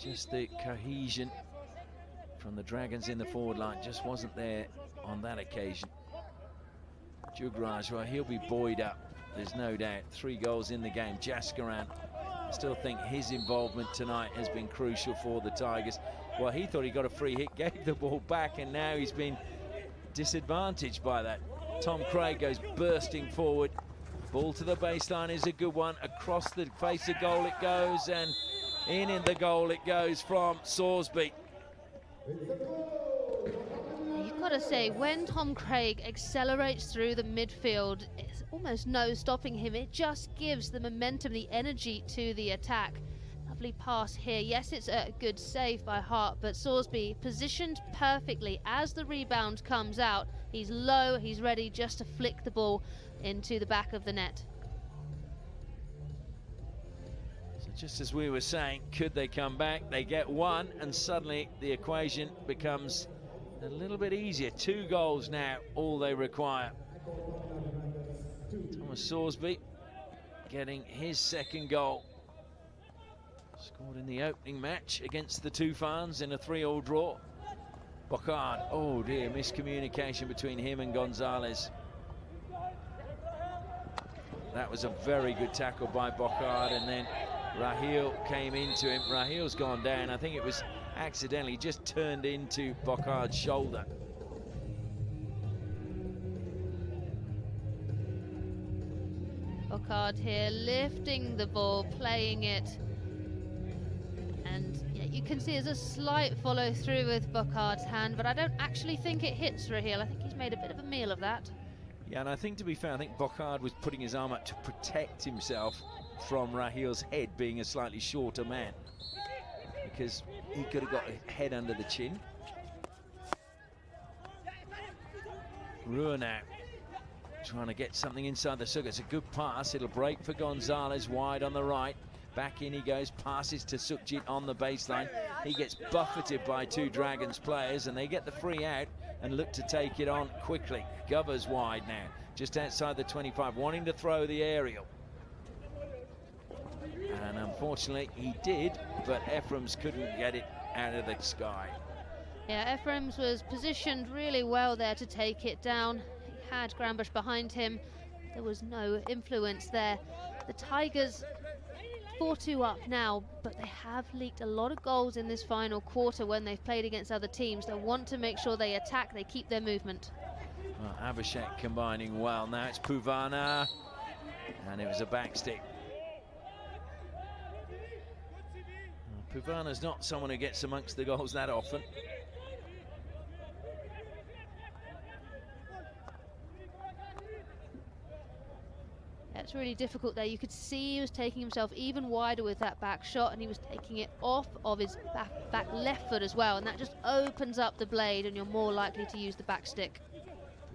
Just the cohesion from the Dragons in the forward line just wasn't there on that occasion. Jugraj, well, he'll be buoyed up, there's no doubt. 3 goals in the game. Jaskaran, I still think his involvement tonight has been crucial for the Tigers. Well, he thought he got a free hit, gave the ball back, and now he's been disadvantaged by that. Tom Craig goes bursting forward. Ball to the baseline is a good one. Across the face of goal it goes, and in the goal it goes from Sorsby.
You've got to say, when Tom Craig accelerates through the midfield, it's almost no stopping him. It just gives the momentum, the energy to the attack. Lovely pass here. Yes, it's a good save by Hart, but Sorsby positioned perfectly as the rebound comes out. He's low, he's ready just to flick the ball into the back of the net.
So just as we were saying, could they come back? They get one, and suddenly the equation becomes a little bit easier. 2 goals now, all they require. Thomas Sorsby getting his 2nd goal. Scored in the opening match against the Tufans in a 3-3 draw. Bocard, oh dear, miscommunication between him and Gonzalez. That was a very good tackle by Bocard, and then Rahil came into him. Rahil's gone down. I think it was accidentally, just turned into Bocard's shoulder.
Bocard here lifting the ball, playing it. And yeah, you can see there's a slight follow through with Bocard's hand, but I don't actually think it hits Rahil. I think he's made a bit of a meal of that.
Yeah, and I think, to be fair, I think Bocard was putting his arm up to protect himself from Rahil's head being a slightly shorter man, because he could have got a head under the chin. Rua now trying to get something inside the circle. It's a good pass. It'll break for Gonzalez, wide on the right. Back in he goes, passes to Sukhjit on the baseline. He gets buffeted by 2 Dragons players, and they get the free out and look to take it on quickly. Govers wide now, just outside the 25, wanting to throw the aerial. And unfortunately he did, but Ephraim's couldn't get it out of the sky.
Yeah, Ephraim's was positioned really well there to take it down. He had Grambush behind him. There was no influence there. The Tigers 4-2 up now, but they have leaked a lot of goals in this final quarter when they've played against other teams. They want to make sure they attack, they keep their movement.
Well, Abhishek combining well. Now it's Puvana, and it was a backstick. Well, Puvana's not someone who gets amongst the goals that often.
It's really difficult there. You could see he was taking himself even wider with that back shot, and he was taking it off of his back left foot as well, and that just opens up the blade and you're more likely to use the back stick.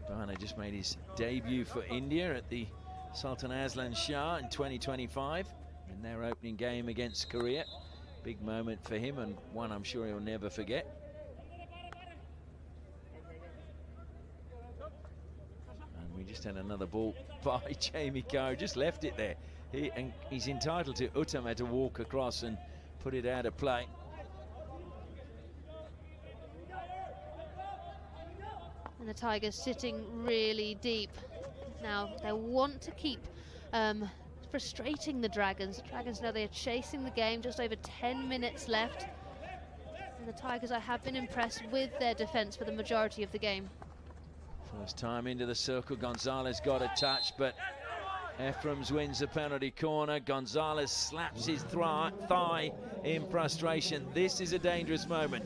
Puvana just made his debut for India at the Sultan Aslan Shah in 2025 in their opening game against Korea. Big moment for him, and one I'm sure he'll never forget. We just had another ball by Jamie Coe, just left it there. He's entitled to Uttama to walk across and put it out of play.
And the Tigers sitting really deep. Now they want to keep frustrating the Dragons. The Dragons know they are chasing the game, just over 10 minutes left. And the Tigers, I have been impressed with their defence for the majority of the game.
First time into the circle, Gonzalez got a touch, but Ephraim's wins the penalty corner. Gonzalez slaps his thigh in frustration. This is a dangerous moment.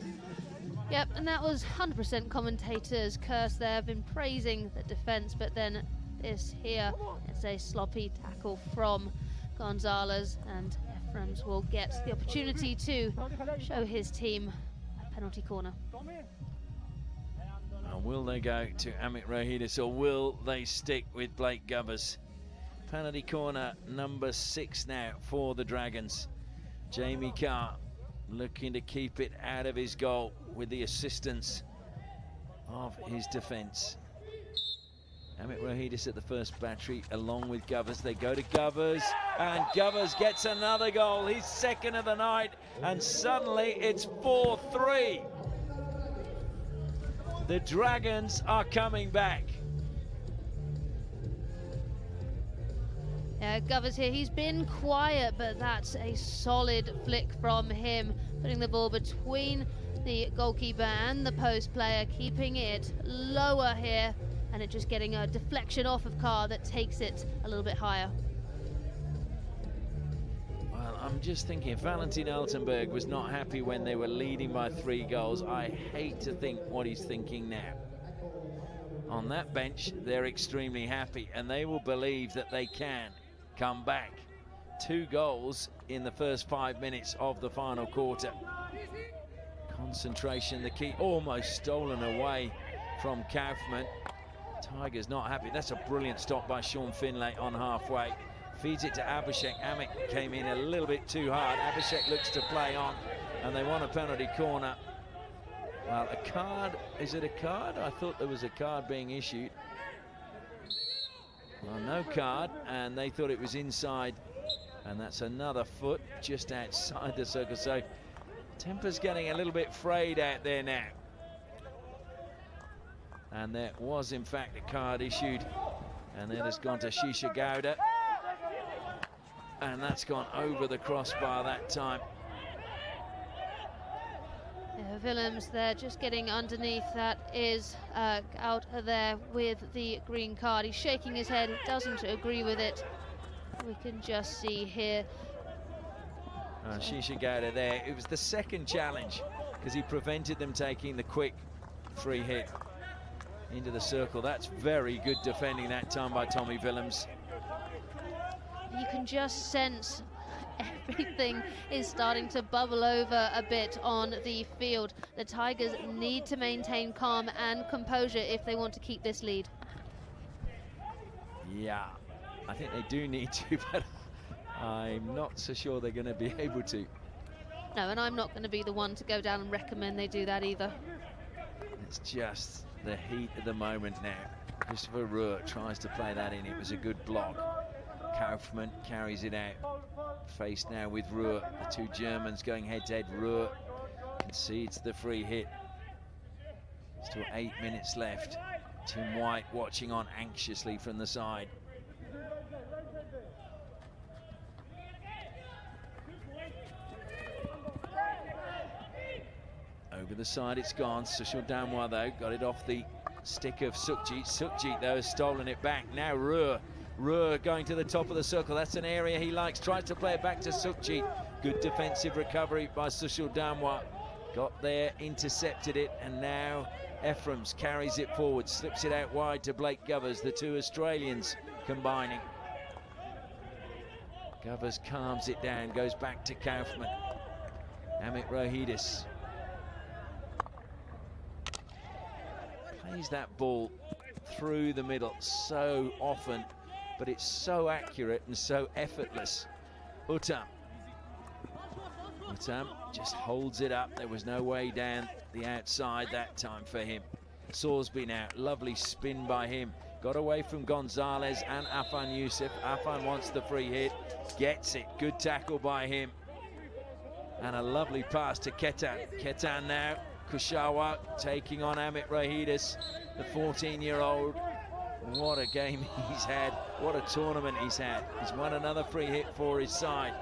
Yep, and that was 100% commentators' curse there. Have been praising the defence, but then this here, it's a sloppy tackle from Gonzalez, and Ephraim's will get the opportunity to show his team a penalty corner.
Will they go to Amit Rohidis, or will they stick with Blake Govers? Penalty corner number 6 now for the Dragons. Jamie Carr looking to keep it out of his goal with the assistance of his defence. Amit Rohidis at the first battery along with Govers. They go to Govers, and Govers gets another goal. He's 2nd of the night, and suddenly it's 4-3. The Dragons are coming back.
Yeah, Govers here, he's been quiet, but that's a solid flick from him, putting the ball between the goalkeeper and the post player, keeping it lower here, and it just getting a deflection off of Carr that takes it a little bit higher.
Well, I'm just thinking, if Valentin Altenberg was not happy when they were leading by 3 goals, I hate to think what he's thinking now. On that bench, they're extremely happy, and they will believe that they can come back. 2 goals in the first 5 minutes of the final quarter. Concentration, the key, almost stolen away from Kaufman. Tigers not happy. That's a brilliant stop by Sean Finlay on halfway. Feeds it to Abhishek. Amit came in a little bit too hard. Abhishek looks to play on, and they want a penalty corner. Well, a card, is it a card? I thought there was a card being issued. Well, no card, and they thought it was inside, and that's another foot just outside the circle. So temper's getting a little bit frayed out there now. And there was, in fact, a card issued, and then it's gone to Shisha Gowda. And that's gone over the crossbar that time.
Yeah, Willems there just getting underneath. That is out there with the green card. He's shaking his head, doesn't agree with it. We can just see here.
Shisha Gowda there. It was the second challenge because he prevented them taking the quick free hit into the circle. That's very good defending that time by Tommy Willems.
You can just sense everything is starting to bubble over a bit on the field. The Tigers need to maintain calm and composure if they want to keep this lead.
Yeah, I think they do need to, but I'm not so sure they're going to be able to.
No, and I'm not going to be the one to go down and recommend they do that either.
It's just the heat of the moment now. Christopher Ruhr tries to play that in. It was a good block. Kaufman carries it out. Faced now with Ruhr. The 2 Germans going head-to-head. Ruhr concedes the free hit. Still 8 minutes left. Tim White watching on anxiously from the side. Over the side it's gone. Sushil Damwa though got it off the stick of Sukhjit. Sukhjit though has stolen it back. Now Ruhr. Ruhr going to the top of the circle. That's an area he likes. Tries to play it back to Sukhjit. Good defensive recovery by Sushil Damwa. Got there, intercepted it, and now Ephraim's carries it forward. Slips it out wide to Blake Govers. The 2 Australians combining. Govers calms it down, goes back to Kaufman. Amit Rohidis plays that ball through the middle so often, but it's so accurate and so effortless. Uttam just holds it up. There was no way down the outside that time for him. Sorsby now, lovely spin by him. Got away from Gonzalez and Afan Youssef. Afan wants the free hit, gets it. Good tackle by him. And a lovely pass to Ketan. Ketan now, Kushawa taking on Amit Rohidis, the 14-year-old. What a game he's had. What a tournament he's had. He's won another free hit for his side.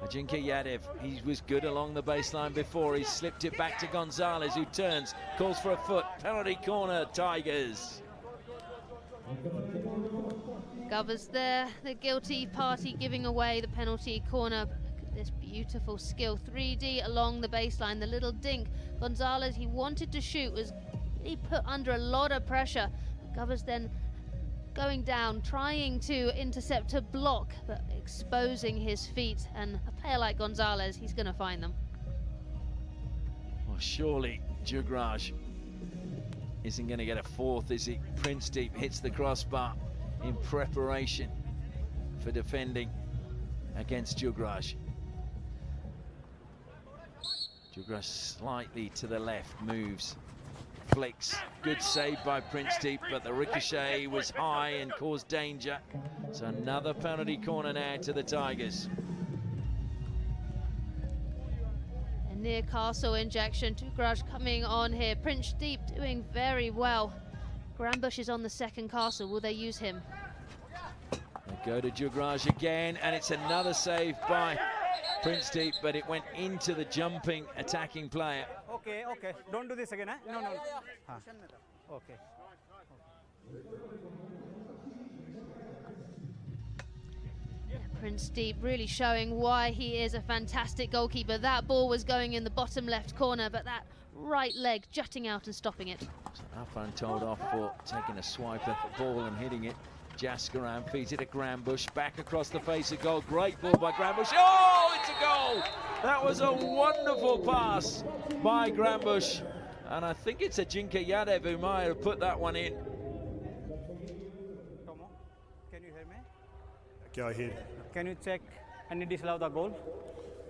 Ajinkya Yadav, he was good along the baseline before. He slipped it back to Gonzalez, who turns, calls for a foot. Penalty corner, Tigers.
Govers there, the guilty party giving away the penalty corner. Look at this beautiful skill. 3D along the baseline, the little dink. Gonzalez, he wanted to shoot, was he put under a lot of pressure. Govers then going down, trying to intercept a block, but exposing his feet. And a player like Gonzalez, he's going to find them.
Well, surely Jugraj isn't going to get a fourth, is he? Prince Deep hits the crossbar in preparation for defending against Jugraj. Jugraj slightly to the left, moves, flicks. Good save by Prince Deep, but the ricochet was high and caused danger. So another penalty corner now to the Tigers.
near castle injection. Tugraj coming on here. Prince Deep doing very well. Grambush is on the second castle. Will they use him?
They go to Tugraj again, and it's another save by Prince Deep, but it went into the jumping, attacking player.
Okay, okay. Don't do this again, eh? No, no. Okay.
Prince Deep really showing why he is a fantastic goalkeeper. That ball was going in the bottom left corner, but that right leg jutting out and stopping it.
So Afan told off for taking a swipe at the ball and hitting it. Jaskaran feeds it to Grambush, back across the face of goal. Great ball by Grambush. Oh, it's a goal! That was a wonderful pass by Grambush. And I think it's Ajinka Yadev who might have put that one in.
Tomo, can you hear me?
Go ahead.
Can you check any disallow the goal?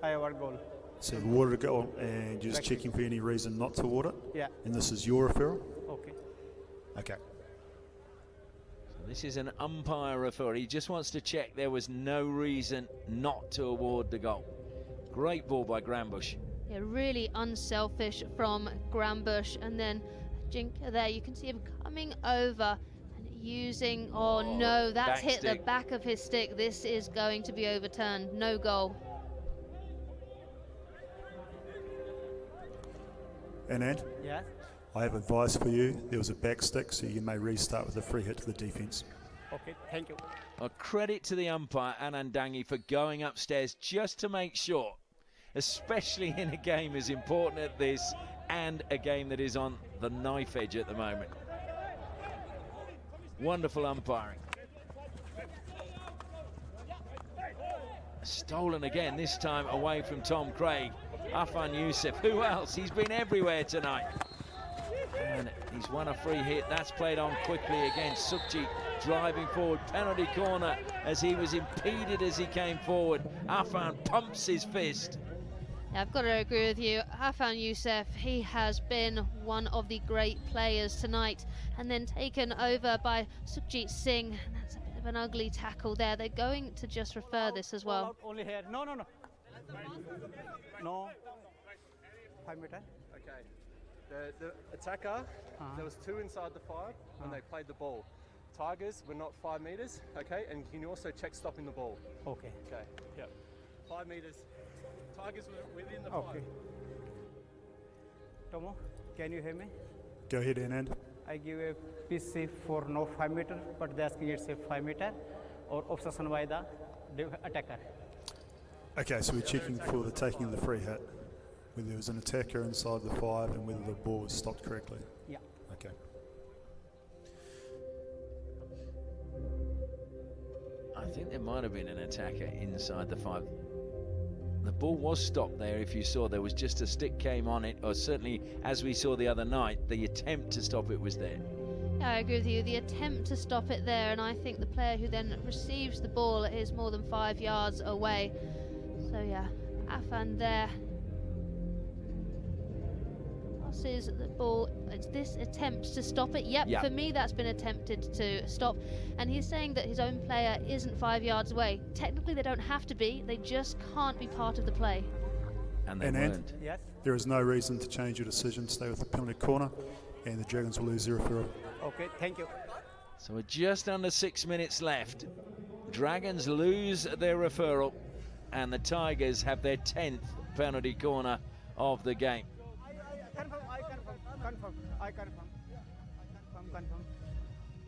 I award goal.
So you awarded a goal and you're just checking for any reason not to award it?
Yeah.
And this is your referral?
Okay.
Okay.
So this is an umpire referral. He just wants to check there was no reason not to award the goal. Great ball by Grambush.
Yeah, really unselfish from Grambush. And then Jinka there, you can see him coming over and using, oh no, that's hit the back of his stick. This is going to be overturned. No goal.
Anand?
Yes?
I have advice for you. There was a back stick, so you may restart with a free hit to the defence.
Okay, thank you.
A credit to the umpire, Anandangi, for going upstairs just to make sure, especially in a game as important as this and a game that is on the knife edge at the moment. Wonderful umpiring. Stolen again, this time away from Tom Craig. Afan Youssef, who else? He's been everywhere tonight. And he's won a free hit. That's played on quickly against Sukhjit, driving forward. Penalty corner as he was impeded as he came forward. Afan pumps his fist.
Yeah, I've got to agree with you. Afan Youssef, he has been one of the great players tonight, and then taken over by Sukhjit Singh. And that's a bit of an ugly tackle there. They're going to just refer this as well.
Only here. No, no, no. No. 5 meter.
Okay. The attacker, there was two inside the 5 when they played the ball. Tigers were not 5 meters, okay, and can you also check stopping the ball?
Okay.
Okay, yep. 5 meters. Tigers were within the 5.
Okay. Tomo, can you hear me?
Go ahead, Anand.
I give a PC for no 5 meter, but they're asking it's a 5 meter or obsession by the attacker.
Okay, so we're checking for the taking of the free hit, whether there was an attacker inside the 5 and whether the ball was stopped correctly.
Yeah.
Okay.
I think there might have been an attacker inside the 5. The ball was stopped there. If you saw, there was just a stick came on it, or certainly as we saw the other night, the attempt to stop it was there.
Yeah, I agree with you. The attempt to stop it there, and I think the player who then receives the ball is more than 5 yards away. So yeah, Afan there passes the ball. It's this attempt to stop it. Yep, for me that's been attempted to stop. And he's saying that his own player isn't 5 yards away. Technically they don't have to be, they just can't be part of the play.
And they weren't.
Yes?
There is no reason to change your decision. Stay with the penalty corner, and the Dragons will lose their referral.
Okay, thank you.
So we're just under 6 minutes left. Dragons lose their referral, and the Tigers have their 10th penalty corner of the game.
I confirm.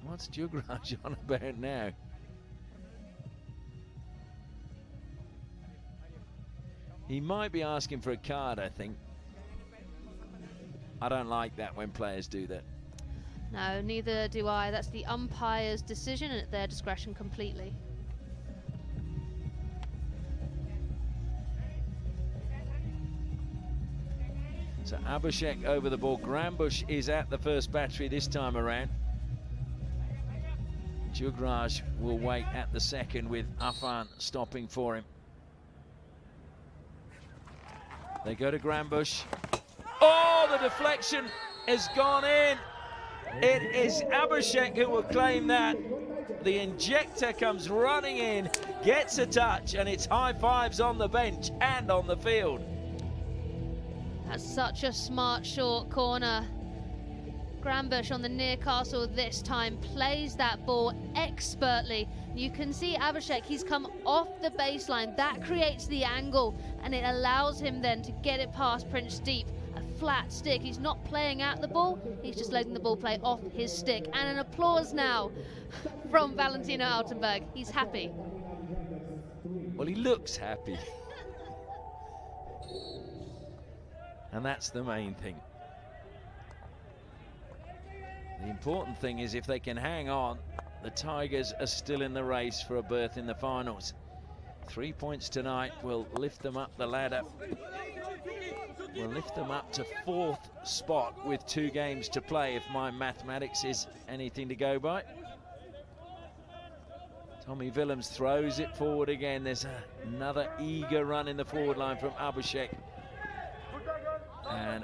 What's Jugraj on about now? He might be asking for a card, I think. I don't like that when players do that.
No, neither do I. That's the umpire's decision and at their discretion completely.
So Abhishek over the ball. Grambush is at the first battery this time around. Jugraj will wait at the second with Afan stopping for him. They go to Grambush. Oh, the deflection has gone in. It is Abhishek who will claim that. The injector comes running in, gets a touch, and it's high fives on the bench and on the field.
That's such a smart short corner. Grambush on the near castle this time plays that ball expertly. You can see Abhishek, he's come off the baseline. That creates the angle and it allows him then to get it past Prince Deep. A flat stick. He's not playing at the ball, he's just letting the ball play off his stick. And an applause now from Valentino Altenberg. He's happy.
Well, he looks happy. And that's the main thing. The important thing is if they can hang on, the Tigers are still in the race for a berth in the finals. 3 points tonight will lift them up the ladder. Will lift them up to 4th spot with 2 games to play, if my mathematics is anything to go by. Tommy Willems throws it forward again. There's another eager run in the forward line from Abhishek. And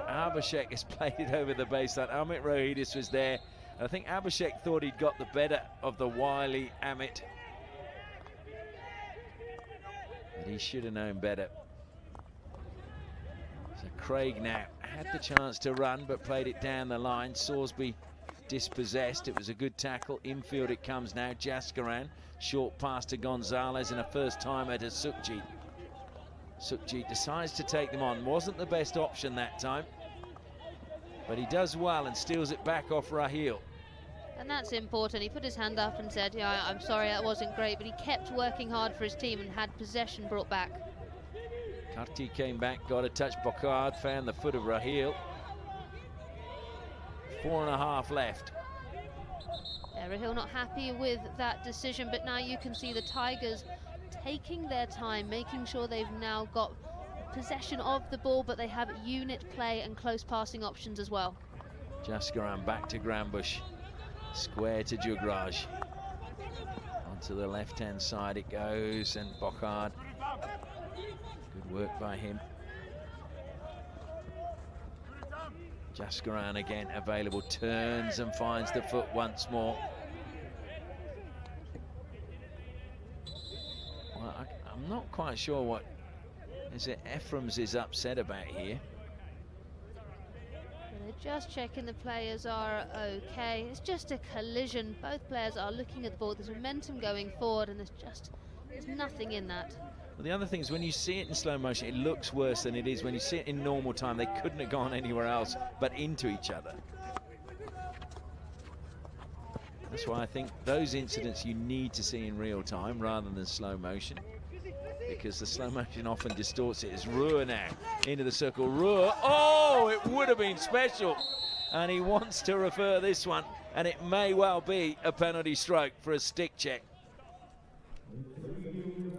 Abhishek has played it over the baseline. Amit Rohidis was there. I think Abhishek thought he'd got the better of the wily Amit. But he should have known better. So Craig now had the chance to run, but played it down the line. Salisbury dispossessed. It was a good tackle. Infield it comes now. Jaskaran, short pass to Gonzalez and a first timer to Sukhjit. Sukhjit decides to take them on. Wasn't the best option that time, but he does well and steals it back off Raheel.
And that's important. He put his hand up and said, yeah, I'm sorry, that wasn't great, but he kept working hard for his team and had possession brought back.
Karti came back, got a touch. Bocard found the foot of Raheel. 4.5 left.
Yeah, Raheel not happy with that decision, but now you can see the Tigers taking their time, making sure they've now got possession of the ball, but they have unit play and close passing options as well.
Jaskaran back to Grambush. Square to Jugraj. Onto the left-hand side it goes, and Bocard. Good work by him. Jaskaran again available, turns and finds the foot once more. Well, I'm not quite sure what is it Ephraim's is upset about here.
They're just checking the players are okay. It's just a collision. Both players are looking at the ball. There's momentum going forward, and there's nothing in that.
Well, the other thing is when you see it in slow motion, it looks worse than it is. When you see it in normal time, they couldn't have gone anywhere else but into each other. That's why I think those incidents you need to see in real time rather than slow motion, because the slow motion often distorts it. It's Ruhr now into the circle. Ruhr, oh, it would have been special. And he wants to refer this one, and it may well be a penalty stroke for a stick check.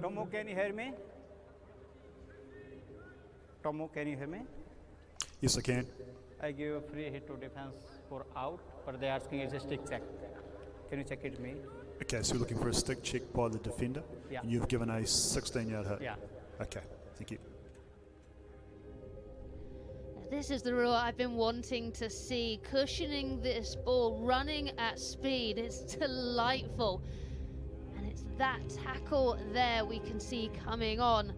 Tomo, can you hear me? Tomo, can you hear me?
Yes, I can.
I give a free hit to defense for out, but they're asking it's a stick check. Can you check it me?
Okay, so we're looking for a stick check by the defender.
Yeah.
And you've given a 16-yard hit.
Yeah.
Okay, thank you.
This is the Ruhr I've been wanting to see, cushioning this ball, running at speed. It's delightful. And it's that tackle there we can see coming on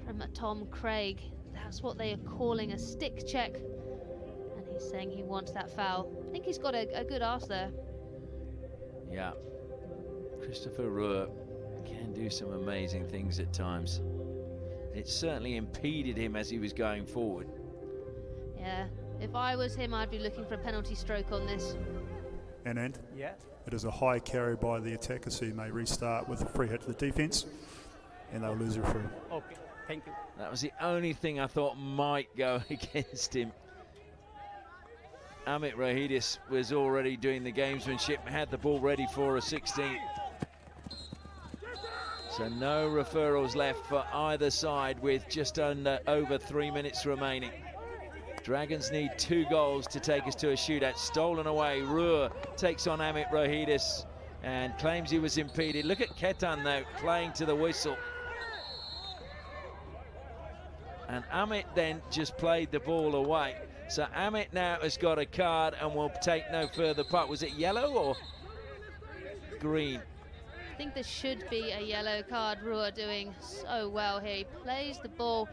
from Tom Craig. That's what they are calling a stick check. And he's saying he wants that foul. I think he's got a good arse there.
Yeah. Christopher Ruhr can do some amazing things at times. It certainly impeded him as he was going forward.
Yeah, if I was him, I'd be looking for a penalty stroke on this.
And
yeah,
it is a high carry by the attacker, so you may restart with a free hit to the defence, and they'll lose their free.
Okay, thank you.
That was the only thing I thought might go against him. Amit Rohidis was already doing the gamesmanship, had the ball ready for a 16. So no referrals left for either side with just over 3 minutes remaining. Dragons need 2 goals to take us to a shootout. Stolen away, Ruhr takes on Amit Rohidis and claims he was impeded. Look at Ketan though, playing to the whistle. And Amit then just played the ball away. So Amit now has got a card and will take no further part. Was it yellow or green?
I think there should be a yellow card. Ruhr doing so well here. He plays the ball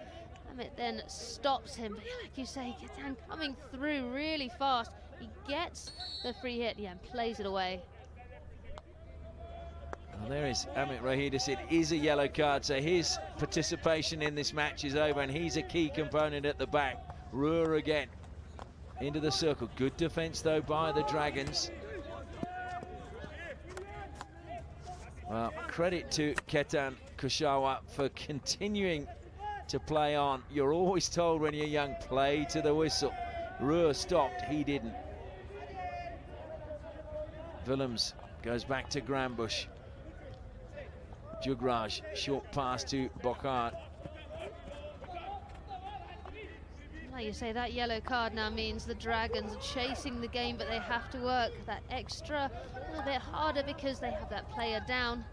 Amit then stops him, but like you say, Ketan coming through really fast. He gets the free hit, yeah, and plays it away.
Well, there is Amit Rohidis. It is a yellow card, so his participation in this match is over, and he's a key component at the back. Ruhr again into the circle. Good defense, though, by the Dragons. Well, credit to Ketan Kushawa for continuing to play on. You're always told when you're young, play to the whistle. Ruhr stopped, he didn't. Willems goes back to Grambush. Jugraj, short pass to Bokard.
Like you say, that yellow card now means the Dragons are chasing the game, but they have to work that extra a little bit harder because they have that player down.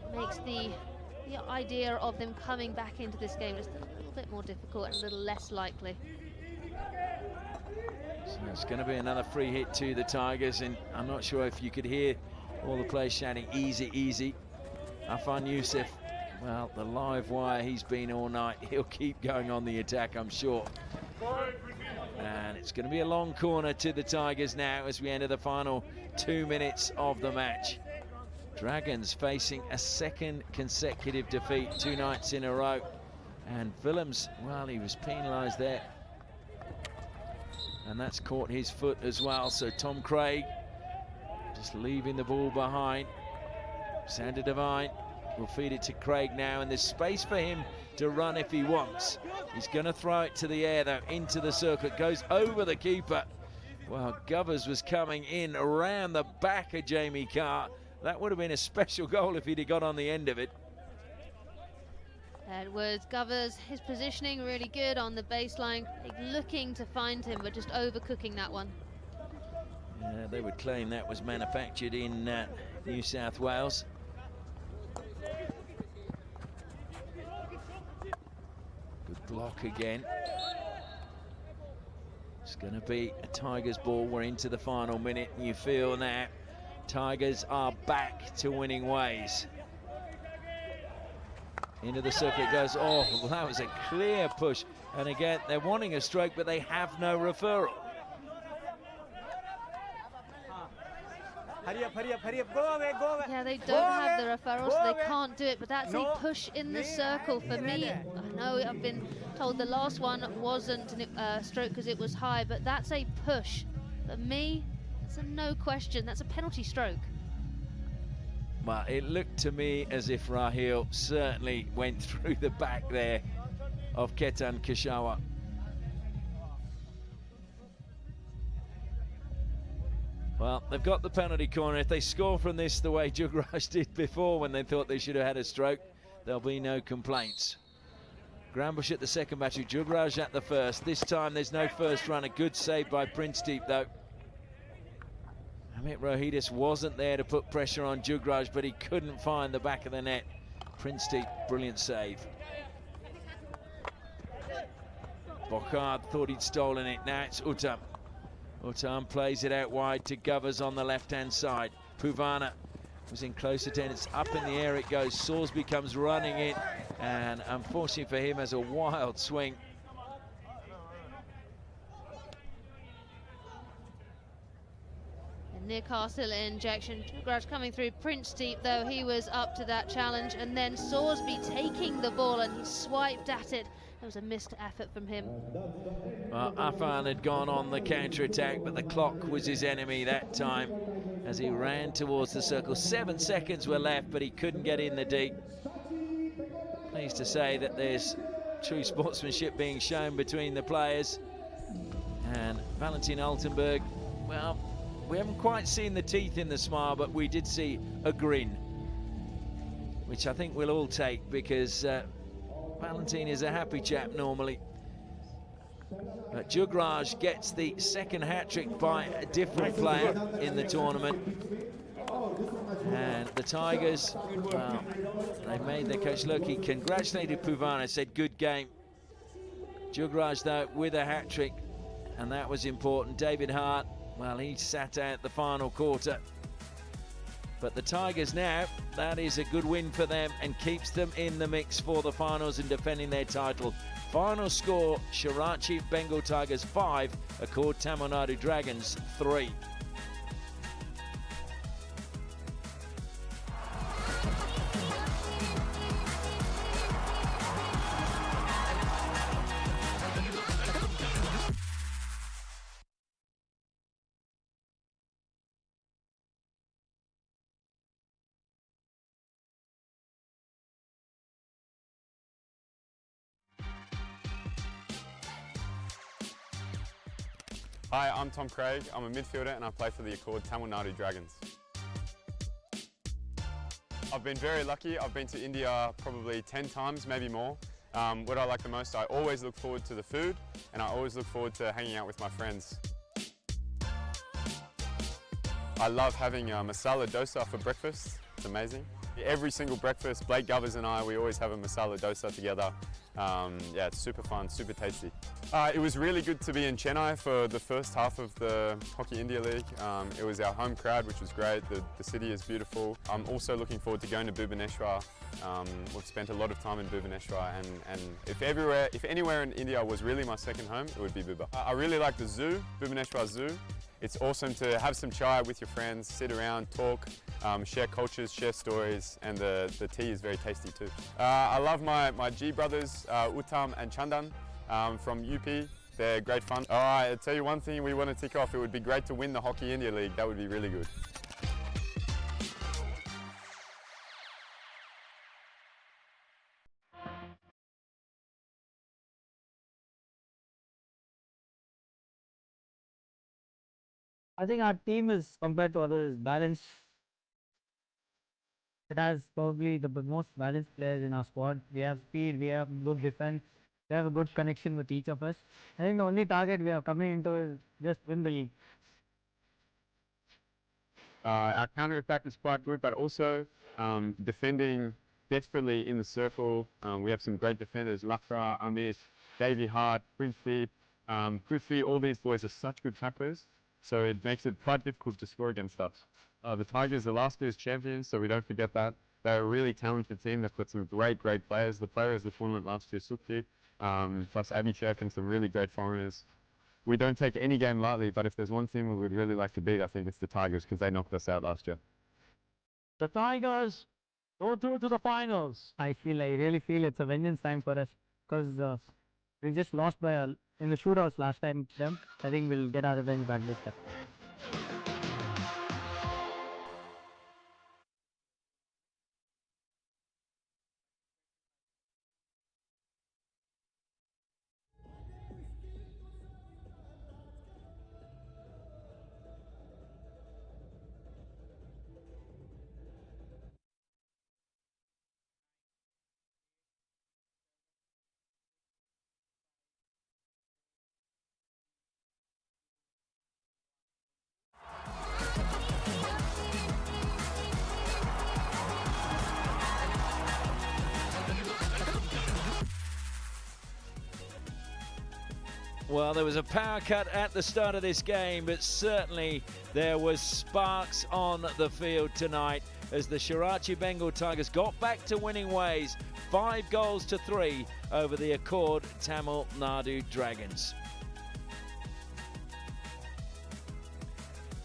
It makes the idea of them coming back into this game just a little bit more difficult and a little less likely.
So it's going to be another free hit to the Tigers, and I'm not sure if you could hear all the players shouting, easy, easy. Afan Youssef, well, the live wire he's been all night. He'll keep going on the attack, I'm sure. And it's going to be a long corner to the Tigers now as we enter the final 2 minutes of the match. Dragons facing a second consecutive defeat, 2 nights in a row. And Willems, well, he was penalised there. And that's caught his foot as well. So Tom Craig just leaving the ball behind. Sander Devine will feed it to Craig now, and there's space for him to run if he wants. He's going to throw it to the air, though, into the circle. It goes over the keeper. Well, Govers was coming in around the back of Jamie Carr. That would have been a special goal if he'd have got on the end of it.
Edwards, Govers, his positioning really good on the baseline, looking to find him, but just overcooking that one.
Yeah, they would claim that was manufactured in New South Wales. Good block again. It's going to be a Tigers ball. We're into the final minute, and you feel now Tigers are back to winning ways. Into the circle it goes. Oh, well, that was a clear push. And again, they're wanting a stroke, but they have no referral.
Hurry up, hurry up, hurry up, go away, go away.
Yeah, they don't have the referral, so they can't do it, but that's a push in the circle. For me, I know I've been told the last one wasn't a stroke because it was high, but that's a push. For me, it's a no question. That's a penalty stroke.
Well, it looked to me as if Rahil certainly went through the back there of Ketan Kushawa. Well, they've got the penalty corner. If they score from this the way Jugraj did before when they thought they should have had a stroke, there'll be no complaints. Grambush at the second battery, Jugraj at the first. This time there's no first run. A good save by Princedeep, though. Amit Rohidis wasn't there to put pressure on Jugraj, but he couldn't find the back of the net. Princedeep, brilliant save. Bokard thought he'd stolen it. Now it's Uttam. Uttam plays it out wide to Govers on the left-hand side. Puvana was in close attendance. Up in the air it goes. Sorsby comes running in, and unfortunately for him, has a wild swing.
Newcastle injection. Jugraj coming through. Princedeep, though, he was up to that challenge, and then Sorsby taking the ball, and he swiped at it. There was a missed effort from him.
Well, Afan had gone on the counter-attack, but the clock was his enemy that time as he ran towards the circle. 7 seconds were left, but he couldn't get in the deep. Pleased to say that there's true sportsmanship being shown between the players. And Valentin Altenberg, well, we haven't quite seen the teeth in the smile, but we did see a grin, which I think we'll all take, because Valentin is a happy chap normally. But Jugraj gets the second hat-trick by a different player in the tournament. And the Tigers, well, they made their coach look. He congratulated Puvana, said good game. Jugraj, though, with a hat-trick, and that was important. David Hart, well, he sat out the final quarter. But the Tigers now, that is a good win for them and keeps them in the mix for the finals and defending their title. Final score, Shirachi Bengal Tigers 5, Accord Tamil Nadu Dragons 3.
Hi, I'm Tom Craig. I'm a midfielder and I play for the Accord Tamil Nadu Dragons. I've been very lucky. I've been to India probably 10 times, maybe more. What I like the most, I always look forward to the food and I always look forward to hanging out with my friends. I love having masala dosa for breakfast. It's amazing. Every single breakfast, Blake Govers and I, we always have a masala dosa together. Yeah, it's super fun, super tasty. It was really good to be in Chennai for the first half of the Hockey India League. It was our home crowd, which was great. The city is beautiful. I'm also looking forward to going to Bhubaneswar. We've spent a lot of time in Bhubaneswar, and if anywhere in India was really my second home, it would be Bhuba. I really like the zoo, Bhubaneswar Zoo. It's awesome to have some chai with your friends, sit around, talk, share cultures, share stories, and the tea is very tasty too. I love my G brothers, Uttam and Chandan from UP. They're great fun. All right, I'll tell you one thing we want to tick off. It would be great to win the Hockey India League. That would be really good.
I think our team is, compared to others, balanced. It has probably the most balanced players in our squad. We have speed, we have good defense, we have a good connection with each of us. I think the only target we are coming into is just win the league.
Our counter-attack is quite good, but also defending desperately in the circle. We have some great defenders, Lakra, Amit, Davey Hart, Quincy, Prithvi. All these boys are such good tacklers, so it makes it quite difficult to score against us. The Tigers are last year's champions, so we don't forget that. They're a really talented team. They've got some great players. The player of the tournament last year, Sukhi, plus Abhishek and some really great foreigners. We don't take any game lightly, but if there's one team we would really like to beat, I think it's the Tigers, because they knocked us out last year.
The Tigers go through to the finals. I really feel it's a vengeance time for us, because we just lost in the shootouts last time to them. I think we'll get our revenge back this time.
Well, there was a power cut at the start of this game, but certainly there was sparks on the field tonight as the Shirachi Bengal Tigers got back to winning ways, 5-3 over the Accord Tamil Nadu Dragons.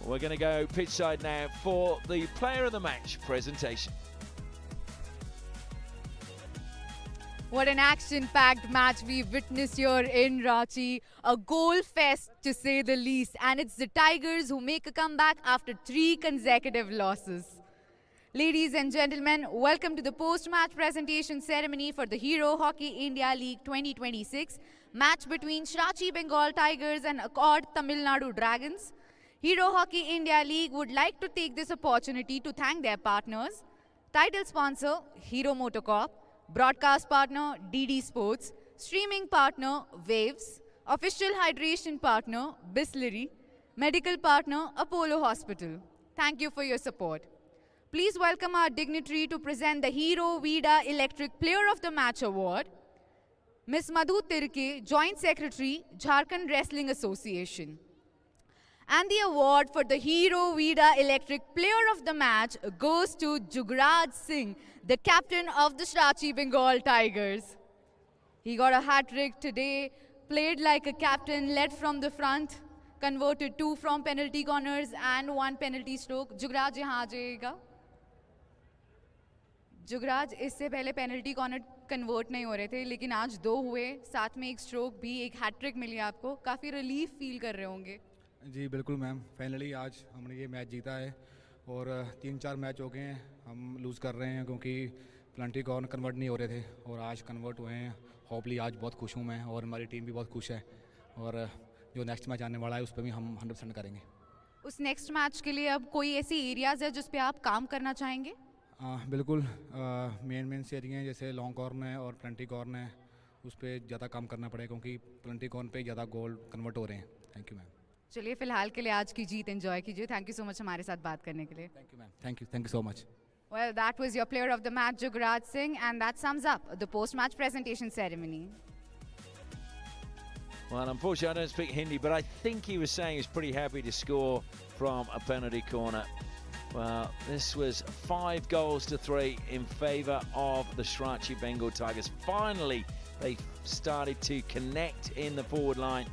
We're going to go pitch side now for the player of the match presentation.
What an action-packed match we witnessed here in Ranchi. A goal fest, to say the least. And it's the Tigers who make a comeback after 3 consecutive losses. Ladies and gentlemen, welcome to the post-match presentation ceremony for the Hero Hockey India League 2026 match between Shirachi Bengal Tigers and Accord Tamil Nadu Dragons. Hero Hockey India League would like to take this opportunity to thank their partners, title sponsor Hero Motocorp, broadcast partner DD Sports, streaming partner Waves, official hydration partner Bisleri, medical partner Apollo Hospital. Thank you for your support. Please welcome our dignitary to present the Hero Vida Electric Player of the Match Award, Ms. Madhu Tirke, Joint Secretary, Jharkhand Wrestling Association. And the award for the Hero Vida Electric Player of the Match goes to Jugraj Singh, the captain of the Shrachi Bengal Tigers. He got a hat-trick today, played like a captain, led from the front, converted 2 from penalty corners and 1 penalty stroke. Jugraj यहाँ आ जाइएगा. जुगराज इससे पहले penalty corner convert नहीं हो रहे थे, लेकिन आज 2 हुए, साथ में एक स्ट्रोक भी, एक हैट्रिक मिली आपको. काफ़ी रिलीफ फील कर रहे होंगे.
जी बिल्कुल मैम, फाइनली आज हमने ये मैच जीता है और 3-4 मैच हो गए हैं हम लूज़ कर रहे हैं क्योंकि पेनल्टी कॉर्नर कन्वर्ट नहीं हो रहे थे और आज कन्वर्ट हुए हैं. होपली आज बहुत खुश हूँ मैं और हमारी टीम भी बहुत खुश है और जो नेक्स्ट मैच आने वाला है उस पर भी हम 100% करेंगे.
उस नेक्स्ट मैच के लिए अब कोई ऐसी एरियाज है जिस पे आप काम करना चाहेंगे?
बिल्कुल, मेन एरिया हैं जैसे लॉन्ग कॉर्न है और पेनल्टी कॉर्न है, उस पर ज़्यादा काम करना पड़ेगा क्योंकि पेनल्टी कॉर्न पे ज़्यादा गोल कन्वर्ट हो रहे हैं. Thank you ma'am.
चलिए फिलहाल के लिए आज की जीत एंजॉय कीजिए. थैंक यू सो मच हमारे साथ बात करने के लिए.
Thank you ma'am. Thank you so much.
Well, that was your player of the match, Jugraj Singh, and that sums up the post-match presentation ceremony.
Well, unfortunately, I don't speak Hindi, but I think he was saying he's pretty happy to score from a penalty corner. Well, this was 5 goals to 3 in favour of the Shrachi Bengal Tigers. Finally, they started to connect in the forward line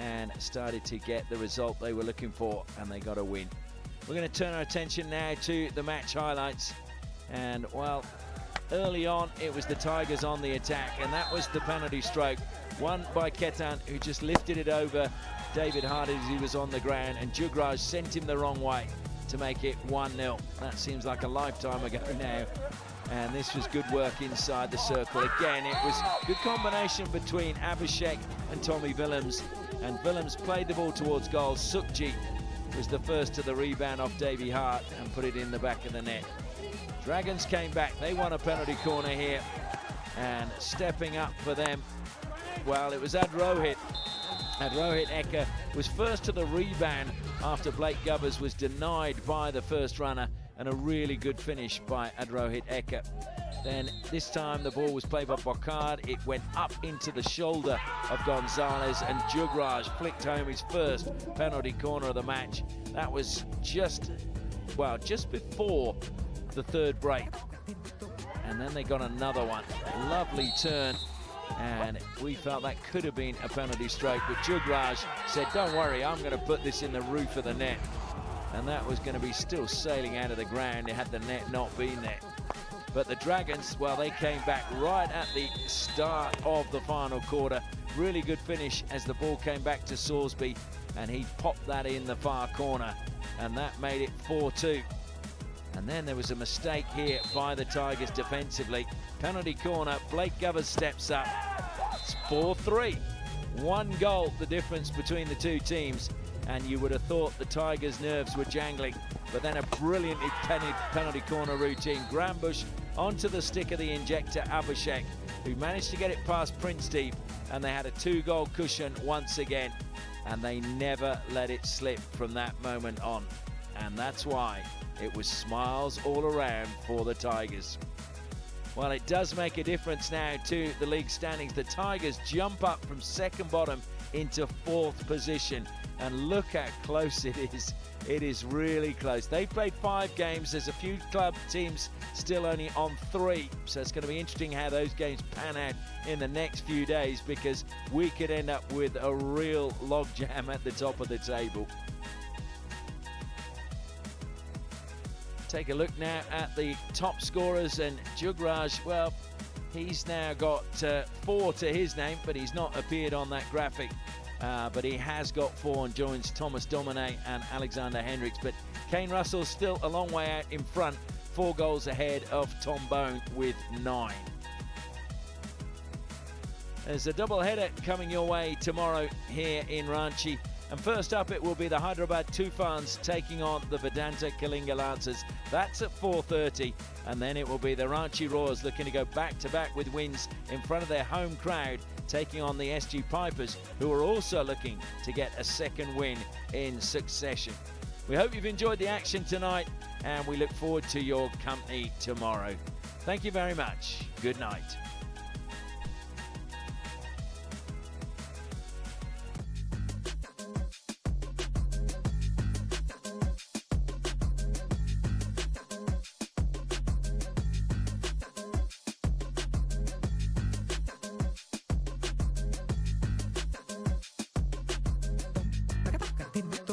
and started to get the result they were looking for, and they got a win. We're going to turn our attention now to the match highlights. And, well, early on, it was the Tigers on the attack, and that was the penalty stroke, won by Ketan, who just lifted it over David Hart as he was on the ground, and Jugraj sent him the wrong way to make it 1-0. That seems like a lifetime ago now. And this was good work inside the circle. Again, it was good combination between Abhishek and Tommy Willems. And Willems played the ball towards goal. Sukhjit was the first to the rebound off Davy Hart and put it in the back of the net. Dragons came back. They won a penalty corner here. And stepping up for them, well, it was Adrohit. Adrohit Ekka was first to the rebound after Blake Gubbers was denied by the first runner, and a really good finish by Adrohit Ekka. Then this time the ball was played by Bokard. It went up into the shoulder of Gonzalez, and Jugraj flicked home his first penalty corner of the match. That was just before the third break. And then they got another one. Lovely turn. And we felt that could have been a penalty stroke, but Jugraj said, don't worry, I'm going to put this in the roof of the net. And that was going to be still sailing out of the ground had the net not been there. But the Dragons, well, they came back right at the start of the final quarter. Really good finish as the ball came back to Salisbury, and he popped that in the far corner, and that made it 4-2. And then there was a mistake here by the Tigers defensively. Penalty corner, Blake Gubbers steps up. It's 4-3. 1 goal, the difference between the two teams. And you would have thought the Tigers' nerves were jangling. But then a brilliantly penalty corner routine. Grambush onto the stick of the injector, Abhishek, who managed to get it past Prince Steve. And they had a 2-goal cushion once again. And they never let it slip from that moment on. And that's why it was smiles all around for the Tigers. Well, it does make a difference now to the league standings. The Tigers jump up from second bottom into 4th position. And look how close it is. It is really close. They played 5 games. There's a few club teams still only on 3. So it's going to be interesting how those games pan out in the next few days, because we could end up with a real logjam at the top of the table. Take a look now at the top scorers, and Jugraj, well, he's now got 4 to his name, but he's not appeared on that graphic. But he has got 4 and joins Thomas Domine and Alexander Hendricks. But Kane Russell's still a long way out in front, 4 goals ahead of Tom Bone with 9. There's a double header coming your way tomorrow here in Ranchi. And first up, it will be the Hyderabad Tufans taking on the Vedanta Kalinga Lancers. That's at 4:30. And then it will be the Ranchi Roars looking to go back-to-back with wins in front of their home crowd, taking on the SG Pipers, who are also looking to get a second win in succession. We hope you've enjoyed the action tonight, and we look forward to your company tomorrow. Thank you very much. Good night.
He never